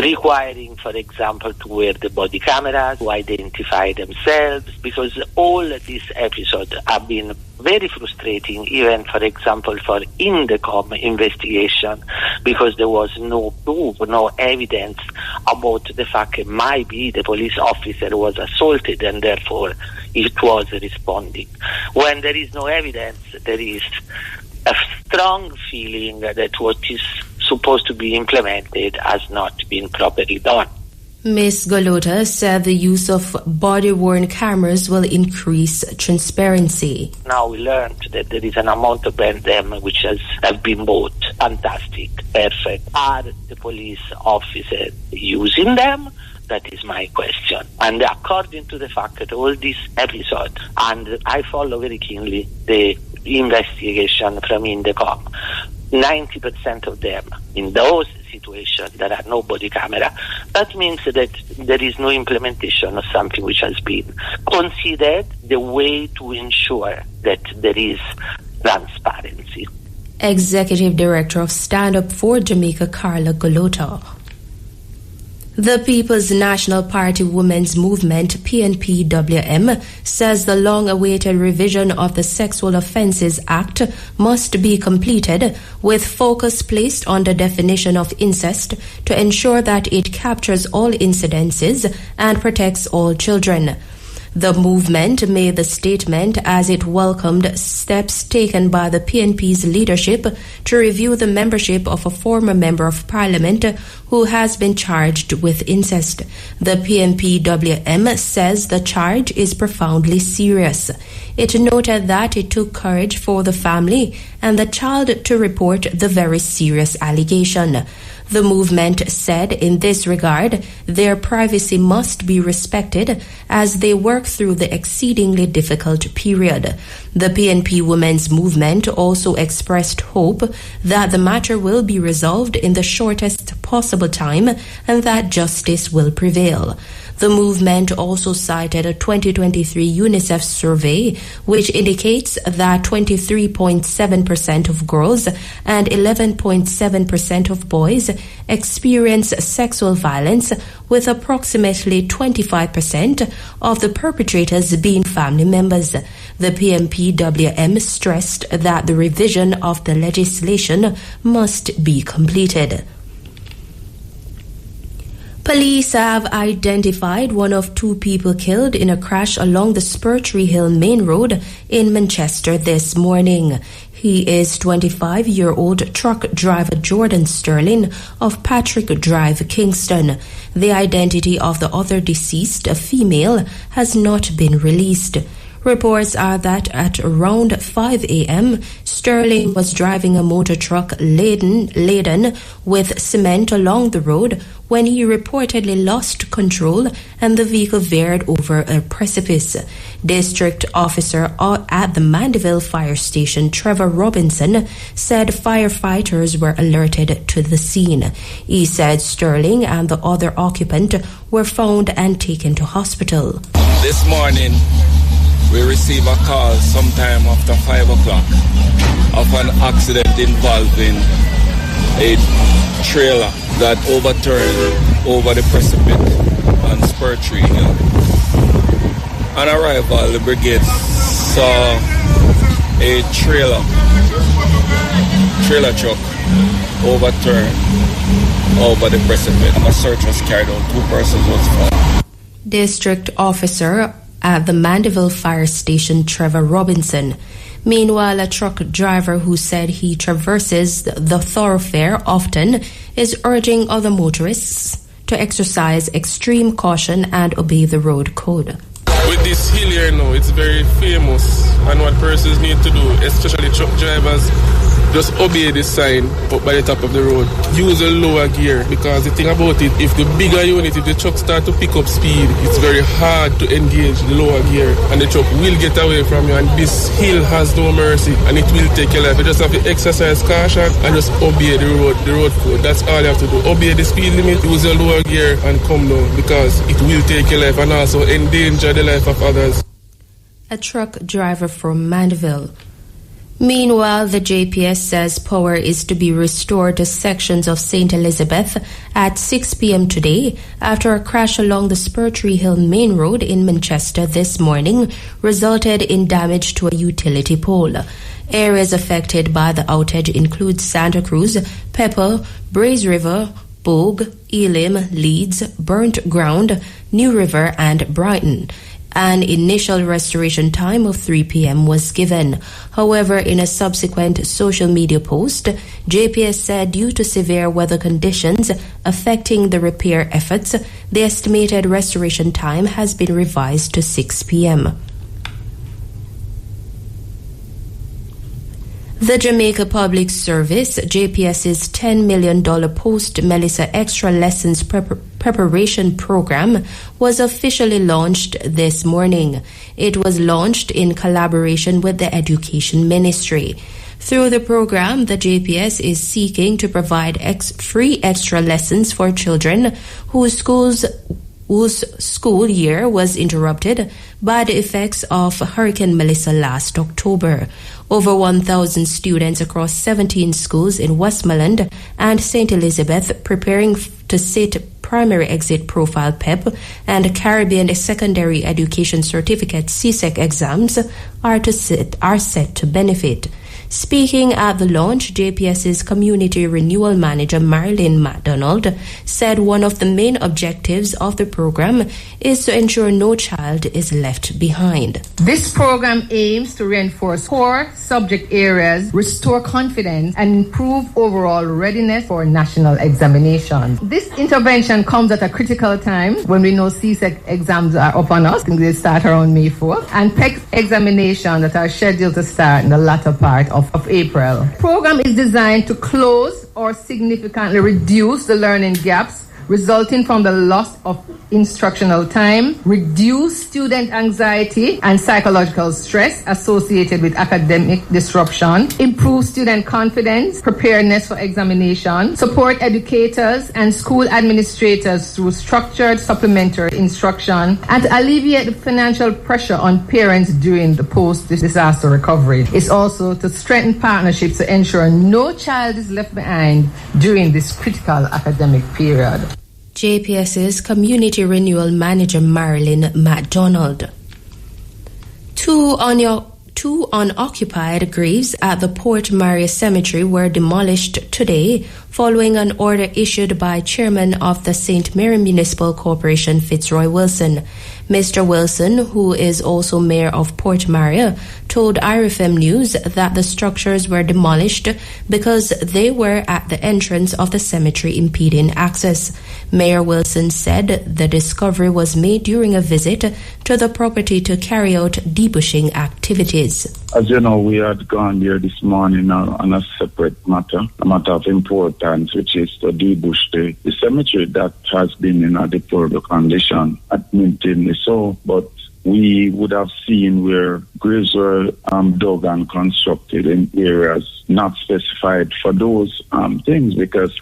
requiring, for example, to wear the body cameras, to identify themselves, because all these episodes have been very frustrating, even, for example, for INDECOM investigation, because there was no proof, no evidence about the fact it might be the police officer was assaulted and therefore it was responding. When there is no evidence, there is a strong feeling that what is supposed to be implemented has not been properly done. Ms. Golota said the use of body-worn cameras will increase transparency. Now we learned that there is an amount of them which have been bought. Fantastic, perfect. Are the police officers using them? That is my question. And according to the fact that all this episode, and I follow very keenly the investigation from Indecom, 90% of them, in those situations, there are no body camera. That means that there is no implementation of something which has been considered the way to ensure that there is transparency. Executive Director of Stand Up for Jamaica, Carla Golota. The People's National Party Women's Movement, PNPWM, says the long-awaited revision of the Sexual Offences Act must be completed, with focus placed on the definition of incest to ensure that it captures all incidences and protects all children. The movement made the statement as it welcomed steps taken by the PNP's leadership to review the membership of a former member of parliament who has been charged with incest. The PNPWM says the charge is profoundly serious. It noted that it took courage for the family and the child to report the very serious allegation. The movement said in this regard, their privacy must be respected as they work through the exceedingly difficult period. The PNP Women's Movement also expressed hope that the matter will be resolved in the shortest possible time and that justice will prevail. The movement also cited a 2023 UNICEF survey, which indicates that 23.7% of girls and 11.7% of boys experience sexual violence, with approximately 25% of the perpetrators being family members. The PNPWM stressed that the revision of the legislation must be completed. Police have identified one of two people killed in a crash along the Spurtree Hill Main Road in Manchester this morning. He is 25-year-old truck driver Jordan Sterling of Patrick Drive, Kingston. The identity of the other deceased, a female, has not been released. Reports are that at around 5 a.m., Sterling was driving a motor truck laden with cement along the road when he reportedly lost control and the vehicle veered over a precipice. District officer at the Mandeville Fire Station, Trevor Robinson, said firefighters were alerted to the scene. He said Sterling and the other occupant were found and taken to hospital. This morning, we received a call sometime after 5 o'clock of an accident involving a trailer that overturned over the precipice on Spurtree Hill. On arrival, the brigade saw a trailer truck overturned over the precipice. A search was carried out. 2 persons was found. District officer at the Mandeville Fire Station, Trevor Robinson. Meanwhile, a truck driver who said he traverses the thoroughfare often is urging other motorists to exercise extreme caution and obey the road code. With this hill here now, it's very famous, and what persons need to do, especially truck drivers, just obey the sign up by the top of the road. Use a lower gear, because the thing about it, if the bigger unit, if the truck start to pick up speed, it's very hard to engage the lower gear, and the truck will get away from you, and this hill has no mercy, and it will take your life. You just have to exercise caution and just obey the road code. That's all you have to do. Obey the speed limit, use a lower gear, and come down, because it will take your life and also endanger the life of others. A truck driver from Mandeville. Meanwhile, the JPS says power is to be restored to sections of St. Elizabeth at 6 p.m. today after a crash along the Spurtree Hill Main Road in Manchester this morning resulted in damage to a utility pole. Areas affected by the outage include Santa Cruz, Pepper, Braes River, Bogue, Elim, Leeds, Burnt Ground, New River and Brighton. An initial restoration time of 3 p.m. was given. However, in a subsequent social media post, JPS said due to severe weather conditions affecting the repair efforts, the estimated restoration time has been revised to 6 p.m. The Jamaica Public Service, JPS's $10 million post-Melissa Extra Lessons Preparation Program was officially launched this morning. It was launched in collaboration with the Education Ministry. Through the program, the JPS is seeking to provide free extra lessons for children whose school year was interrupted by the effects of Hurricane Melissa last October. Over 1,000 students across 17 schools in Westmoreland and St. Elizabeth preparing to sit Primary Exit Profile PEP and Caribbean Secondary Education Certificate CSEC exams are set to benefit. Speaking at the launch, JPS's Community Renewal Manager Marilyn MacDonald said one of the main objectives of the program is to ensure no child is left behind. This program aims to reinforce core subject areas, restore confidence, and improve overall readiness for national examinations. This intervention comes at a critical time when we know CSEC exams are upon us. I think they start around May 4th, and PEC examinations that are scheduled to start in the latter part of April. The program is designed to close or significantly reduce the learning gaps resulting from the loss of instructional time, reduce student anxiety and psychological stress associated with academic disruption, improve student confidence, preparedness for examination, support educators and school administrators through structured supplementary instruction, and to alleviate the financial pressure on parents during the post-disaster recovery. It's also to strengthen partnerships to ensure no child is left behind during this critical academic period. JPS's Community Renewal Manager Marilyn MacDonald. Two unoccupied graves at the Port Maria Cemetery were demolished today following an order issued by Chairman of the St. Mary Municipal Corporation Fitzroy Wilson. Mr. Wilson, who is also mayor of Port Maria, told IRFM News that the structures were demolished because they were at the entrance of the cemetery impeding access. Mayor Wilson said the discovery was made during a visit to the property to carry out debushing activities. As you know, we had gone there this morning on a separate matter, a matter of importance, which is to debush the cemetery that has been in a deplorable condition, admittedly so, but we would have seen where graves were dug and constructed in areas not specified for those things, because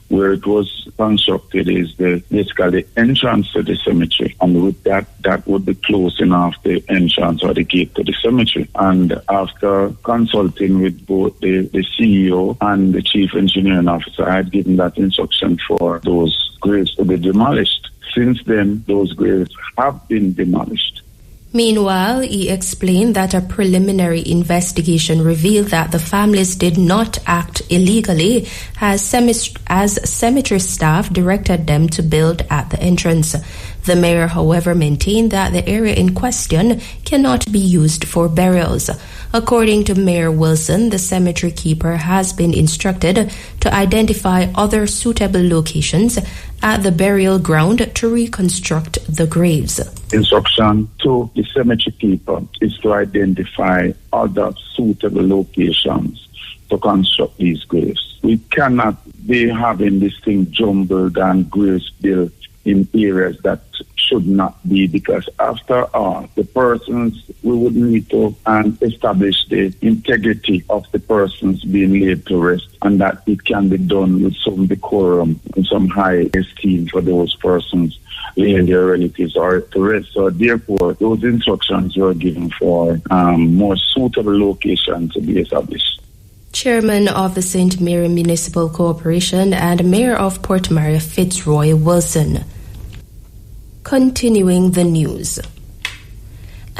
where it was constructed is basically the entrance to the cemetery, and with that would be closing off the entrance or the gate to the cemetery. And after consulting with both the CEO and the chief engineering officer, I had given that instruction for those graves to be demolished. Since then, those graves have been demolished. Meanwhile, he explained that a preliminary investigation revealed that the families did not act illegally as cemetery staff directed them to build at the entrance. The mayor, however, maintained that the area in question cannot be used for burials. According to Mayor Wilson, the cemetery keeper has been instructed to identify other suitable locations at the burial ground to reconstruct the graves. Instruction to the cemetery keeper is to identify other suitable locations to construct these graves. We cannot be having this thing jumbled and graves built in areas that should not be, because after all, the persons, we would need to establish the integrity of the persons being laid to rest, and that it can be done with some decorum and some high esteem for those persons laying their relatives or to rest. So therefore, those instructions were given for more suitable locations to be established. Chairman of the St. Mary Municipal Corporation and Mayor of Port Maria Fitzroy Wilson. Continuing the news.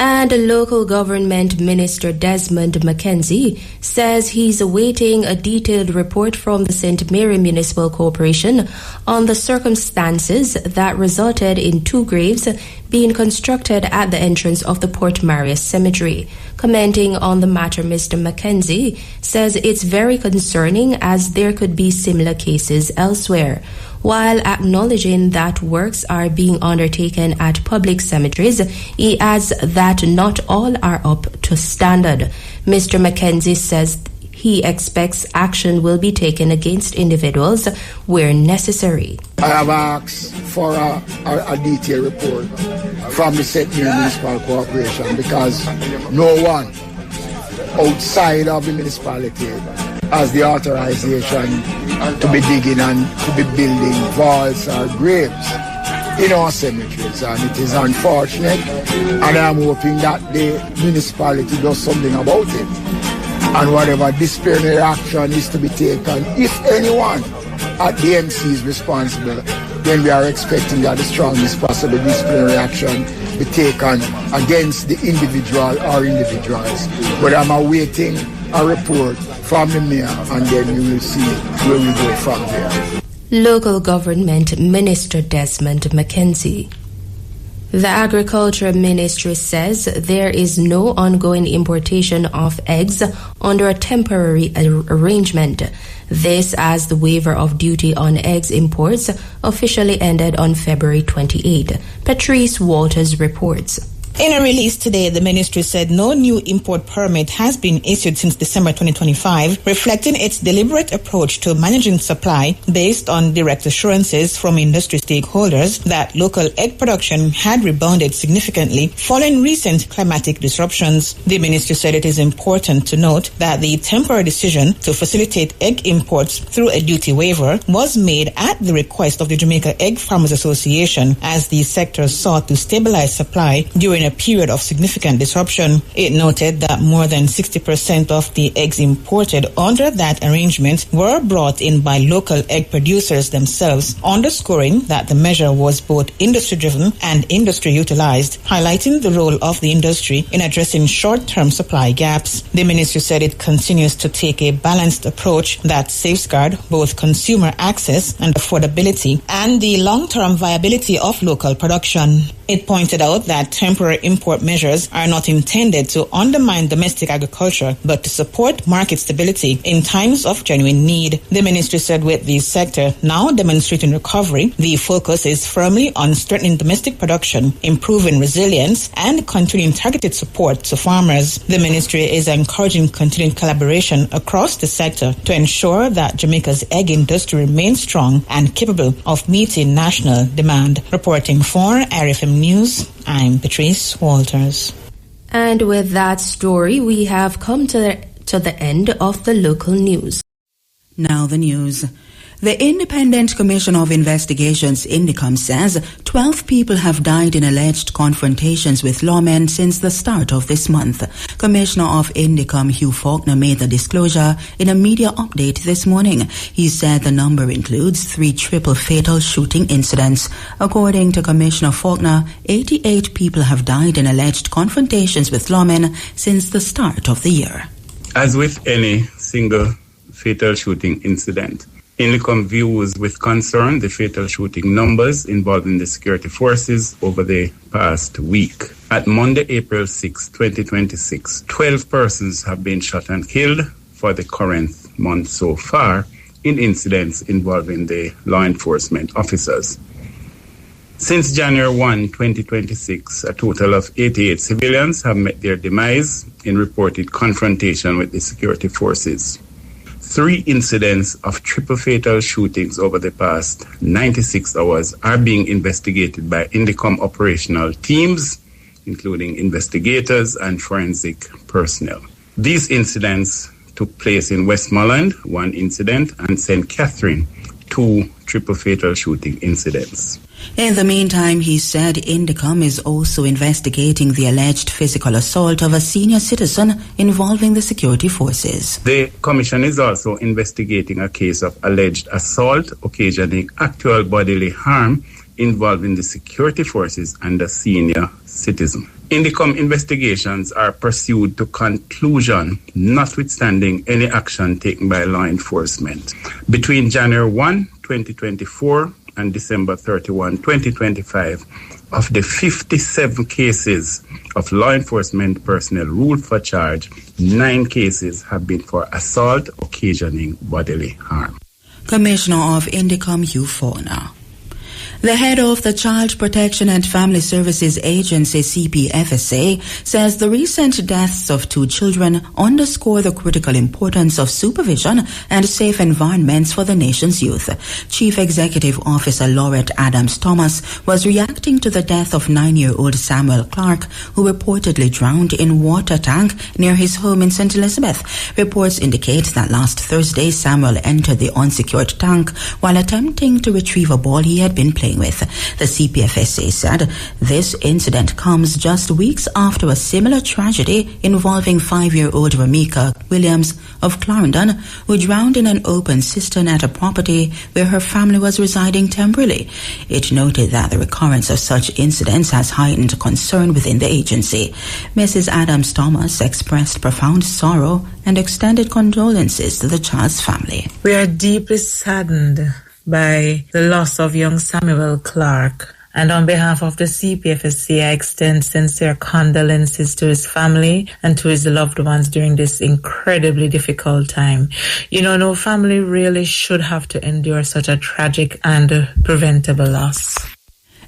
And local government minister Desmond McKenzie says he's awaiting a detailed report from the St. Mary Municipal Corporation on the circumstances that resulted in 2 graves being constructed at the entrance of the Port Marius Cemetery. Commenting on the matter, Mr. McKenzie says it's very concerning as there could be similar cases elsewhere. While acknowledging that works are being undertaken at public cemeteries, he adds that not all are up to standard. Mr. McKenzie says he expects action will be taken against individuals where necessary. I have asked for a detailed report from the St. Mary Municipal Corporation because no one outside of the municipality has the authorization to be digging and to be building vaults or graves in our cemeteries, and it is unfortunate, and I'm hoping that the municipality does something about it, and whatever disciplinary action is to be taken, if anyone at the MC is responsible, then we are expecting that the strongest possible disciplinary action be taken against the individual or individuals. But I'm awaiting a report from the mayor, and then we will see where we go from there. Local Government Minister Desmond McKenzie. The Agriculture Ministry says there is no ongoing importation of eggs under a temporary arrangement. This as the waiver of duty on eggs imports officially ended on February 28. Patrice Walters reports. In a release today, the ministry said no new import permit has been issued since December 2025, reflecting its deliberate approach to managing supply based on direct assurances from industry stakeholders that local egg production had rebounded significantly following recent climatic disruptions. The ministry said it is important to note that the temporary decision to facilitate egg imports through a duty waiver was made at the request of the Jamaica Egg Farmers Association as the sector sought to stabilize supply during a period of significant disruption. It noted that more than 60% of the eggs imported under that arrangement were brought in by local egg producers themselves, underscoring that the measure was both industry-driven and industry-utilized, highlighting the role of the industry in addressing short-term supply gaps. The ministry said it continues to take a balanced approach that safeguards both consumer access and affordability and the long-term viability of local production. It pointed out that temporary import measures are not intended to undermine domestic agriculture, but to support market stability in times of genuine need. The ministry said with the sector now demonstrating recovery, the focus is firmly on strengthening domestic production, improving resilience, and continuing targeted support to farmers. The ministry is encouraging continued collaboration across the sector to ensure that Jamaica's egg industry remains strong and capable of meeting national demand. Reporting for RFM News, I'm Patrice Walters. And with that story, we have come to the end of the local news. Now the news. The Independent Commission of Investigations, INDECOM, says 12 people have died in alleged confrontations with lawmen since the start of this month. Commissioner of INDECOM, Hugh Faulkner, made the disclosure in a media update this morning. He said the number includes 3 triple fatal shooting incidents. According to Commissioner Faulkner, 88 people have died in alleged confrontations with lawmen since the start of the year. As with any single fatal shooting incident, INDECOM views with concern the fatal shooting numbers involving the security forces over the past week. At Monday, April 6, 2026, 12 persons have been shot and killed for the current month so far in incidents involving the law enforcement officers. Since January 1, 2026, a total of 88 civilians have met their demise in reported confrontation with the security forces. 3 incidents of triple fatal shootings over the past 96 hours are being investigated by INDECOM operational teams, including investigators and forensic personnel. These incidents took place in Westmoreland, 1 incident, and St. Catherine, 2 triple fatal shooting incidents. In the meantime, he said INDECOM is also investigating the alleged physical assault of a senior citizen involving the security forces. The Commission is also investigating a case of alleged assault occasioning actual bodily harm involving the security forces and a senior citizen. Indicom investigations are pursued to conclusion, notwithstanding any action taken by law enforcement. Between January 1, 2024 and December 31, 2025, of the 57 cases of law enforcement personnel ruled for charge, 9 cases have been for assault occasioning bodily harm. Commissioner of Indicom Hugh Fauna. The head of the Child Protection and Family Services Agency, CPFSA, says the recent deaths of 2 children underscore the critical importance of supervision and safe environments for the nation's youth. Chief Executive Officer Laurette Adams-Thomas was reacting to the death of 9-year-old Samuel Clark, who reportedly drowned in water tank near his home in St. Elizabeth. Reports indicate that last Thursday, Samuel entered the unsecured tank while attempting to retrieve a ball he had been playing with. The CPFSA said this incident comes just weeks after a similar tragedy involving 5-year-old Ramika Williams of Clarendon, who drowned in an open cistern at a property where her family was residing temporarily. It noted that the recurrence of such incidents has heightened concern within the agency. Mrs. Adams-Thomas expressed profound sorrow and extended condolences to the child's family. We are deeply saddened by the loss of young Samuel Clark. And on behalf of the CPFSA, I extend sincere condolences to his family and to his loved ones during this incredibly difficult time. You know, no family really should have to endure such a tragic and preventable loss.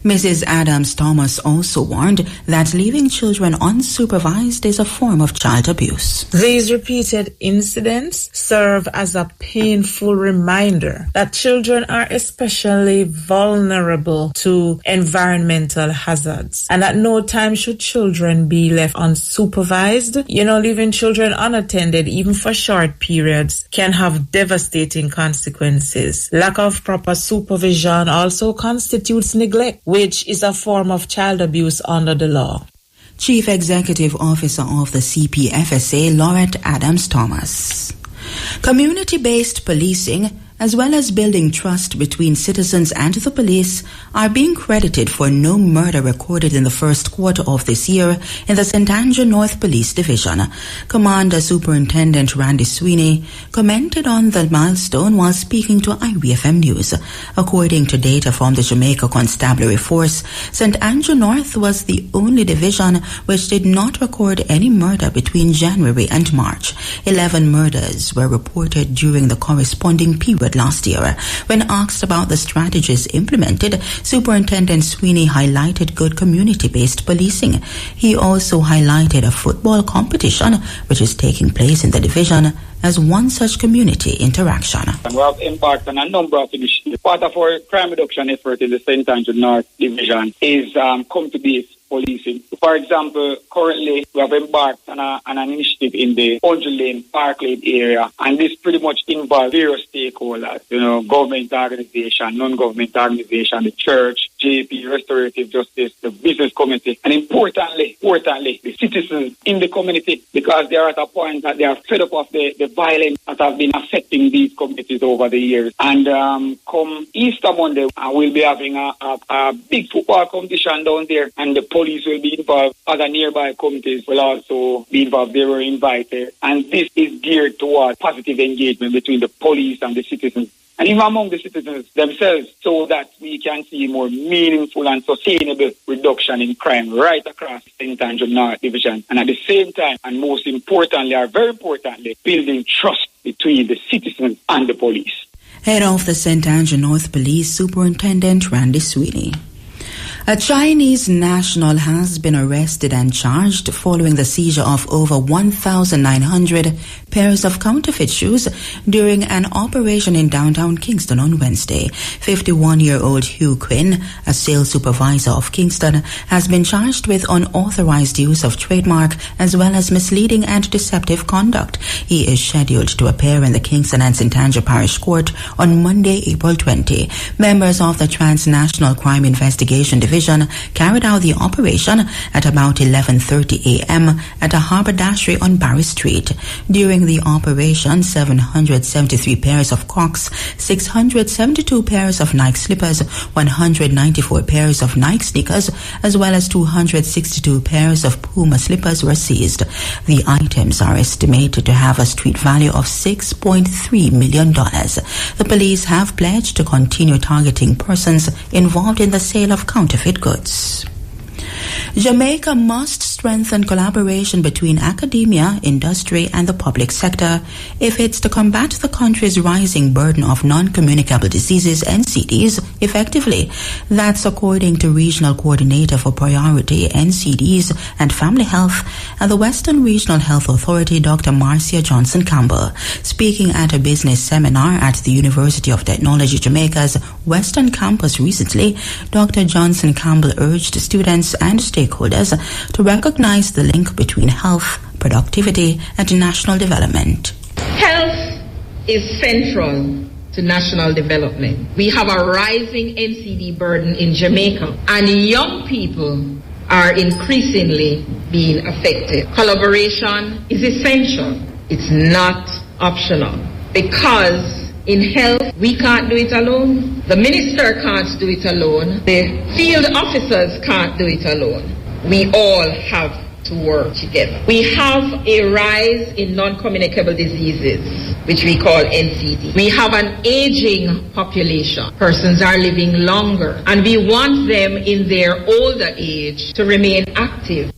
Mrs. Adams-Thomas also warned that leaving children unsupervised is a form of child abuse. These repeated incidents serve as a painful reminder that children are especially vulnerable to environmental hazards, and at no time should children be left unsupervised. You know, leaving children unattended, even for short periods, can have devastating consequences. Lack of proper supervision also constitutes neglect, which is a form of child abuse under the law. Chief Executive Officer of the CPFSA, Laurette Adams-Thomas. Community-based policing, as well as building trust between citizens and the police, are being credited for no murder recorded in the first quarter of this year in the St. Andrew North Police Division. Commander Superintendent Randy Sweeney commented on the milestone while speaking to IBFM News. According to data from the Jamaica Constabulary Force, St. Andrew North was the only division which did not record any murder between January and March. 11 murders were reported during the corresponding period last year. When asked about the strategies implemented, Superintendent Sweeney highlighted good community-based policing. He also highlighted a football competition which is taking place in the division as one such community interaction. And we have embarked on a number of initiatives. Part of our crime reduction effort in the St. Andrew North Division is come to be policing. For example, currently we have embarked on an initiative in the 100 Lane, Park Lane area, and this pretty much involves various stakeholders, you know, government organization, non-government organization, the church, JP, restorative justice, the business community, and importantly, the citizens in the community, because they are at a point that they are fed up of the violence that have been affecting these communities over the years. And come Easter Monday, we'll be having a big football competition down there, and the police will be involved. Other nearby communities will also be involved. They were invited. And this is geared towards positive engagement between the police and the citizens, and even among the citizens themselves, so that we can see more meaningful and sustainable reduction in crime right across St. Andrew North Division. And at the same time, and most importantly, or very importantly, building trust between the citizens and the police. Head of the St. Andrew North Police, Superintendent Randy Sweeney. A Chinese national has been arrested and charged following the seizure of over 1,900 pairs of counterfeit shoes during an operation in downtown Kingston on Wednesday. 51-year-old Hugh Quinn, a sales supervisor of Kingston, has been charged with unauthorized use of trademark as well as misleading and deceptive conduct. He is scheduled to appear in the Kingston and St. Andrew Parish Court on Monday, April 20. Members of the Transnational Crime Investigation Division Division carried out the operation at about 11:30 a.m. at a haberdashery on Barry Street. During the operation, 773 pairs of Crocs, 672 pairs of Nike slippers, 194 pairs of Nike sneakers, as well as 262 pairs of Puma slippers were seized. The items are estimated to have a street value of $6.3 million. The police have pledged to continue targeting persons involved in the sale of counterfeit goods. Jamaica must strengthen collaboration between academia, industry, and the public sector if it's to combat the country's rising burden of non-communicable diseases, NCDs, effectively. That's according to Regional Coordinator for Priority NCDs and Family Health at the Western Regional Health Authority, Dr. Marcia Johnson Campbell. Speaking at a business seminar at the University of Technology Jamaica's Western Campus recently, Dr. Johnson Campbell urged students and stakeholders to recognize the link between health, productivity, and national development. Health is central to national development. We have a rising NCD burden in Jamaica, and young people are increasingly being affected. Collaboration is essential. It's not optional, because in health, we can't do it alone. The minister can't do it alone. The field officers can't do it alone. We all have to work together. We have a rise in non-communicable diseases, which we call NCD. We have an aging population. Persons are living longer, and we want them in their older age to remain active.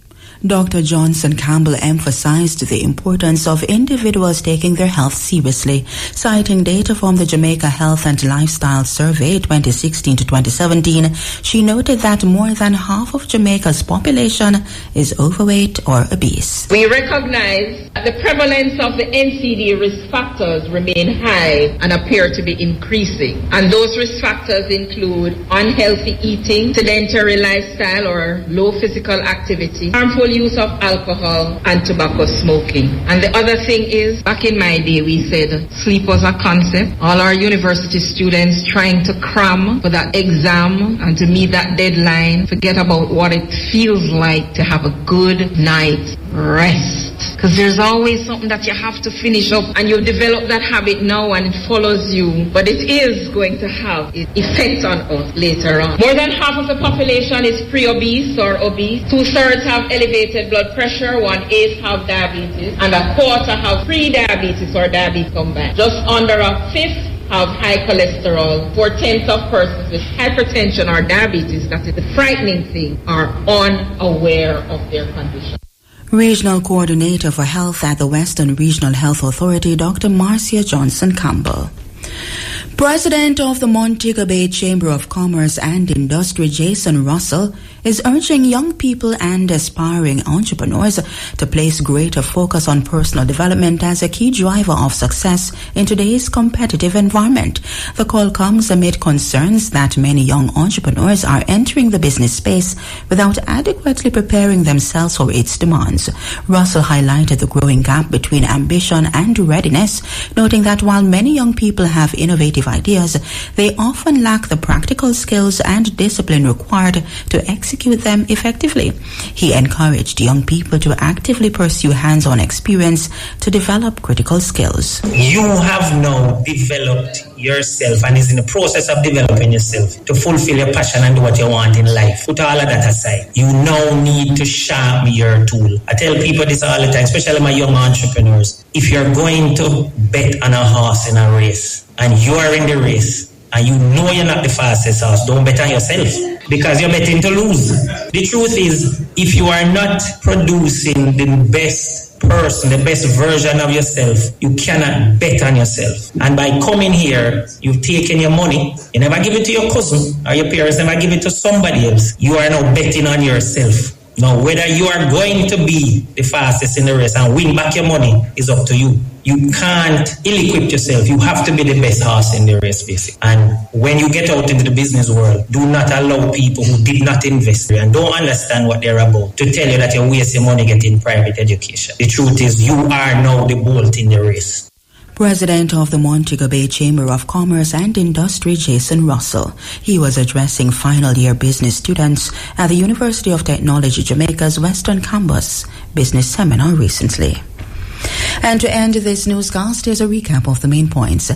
Dr. Johnson Campbell emphasized the importance of individuals taking their health seriously, citing data from the Jamaica Health and Lifestyle Survey 2016 to 2017. She noted that more than half of Jamaica's population is overweight or obese. We recognize that the prevalence of the NCD risk factors remain high and appear to be increasing. And those risk factors include unhealthy eating, sedentary lifestyle or low physical activity, harmful use of alcohol, and tobacco smoking. And the other thing is, back in my day, we said sleep was a concept. All our university students trying to cram for that exam and to meet that deadline, forget about what it feels like to have a good night rest. Because there's always something that you have to finish up, and you've developed that habit now and it follows you, but it is going to have an effect on us later on. More than half of the population is pre-obese or obese. 2/3 have elevated blood pressure, 1/8 have diabetes, and 1/4 have pre-diabetes or diabetes combined. Just under 1/5 have high cholesterol. 4/10 of persons with hypertension or diabetes, that is the frightening thing, are unaware of their condition. Regional Coordinator for Health at the Western Regional Health Authority, Dr. Marcia Johnson Campbell. President of the Montego Bay Chamber of Commerce and Industry, Jason Russell, is urging young people and aspiring entrepreneurs to place greater focus on personal development as a key driver of success in today's competitive environment. The call comes amid concerns that many young entrepreneurs are entering the business space without adequately preparing themselves for its demands. Russell highlighted the growing gap between ambition and readiness, noting that while many young people have innovative ideas, they often lack the practical skills and discipline required to execute them effectively. He encouraged young people to actively pursue hands-on experience to develop critical skills. You have now developed yourself and is in the process of developing yourself to fulfill your passion and do what you want in life. Put all of that aside. You now need to sharpen your tool. I tell people this all the time, especially my young entrepreneurs. If you're going to bet on a horse in a race and you are in the race and you know you're not the fastest horse, don't bet on yourself because you're betting to lose. The truth is, if you are not producing the best person, the best version of yourself, you cannot bet on yourself. And by coming here, you've taken your money. You never give it to your cousin, or your parents never give it to somebody else. You are now betting on yourself. Now, whether you are going to be the fastest in the race and win back your money is up to you. You can't ill-equip yourself. You have to be the best horse in the race, basically. And when you get out into the business world, do not allow people who did not invest and don't understand what they're about to tell you that you're wasting money getting private education. The truth is, you are now the bolt in the race. President of the Montego Bay Chamber of Commerce and Industry, Jason Russell. He was addressing final year business students at the University of Technology Jamaica's Western Campus Business Seminar recently. And to end this newscast, here's a recap of the main points.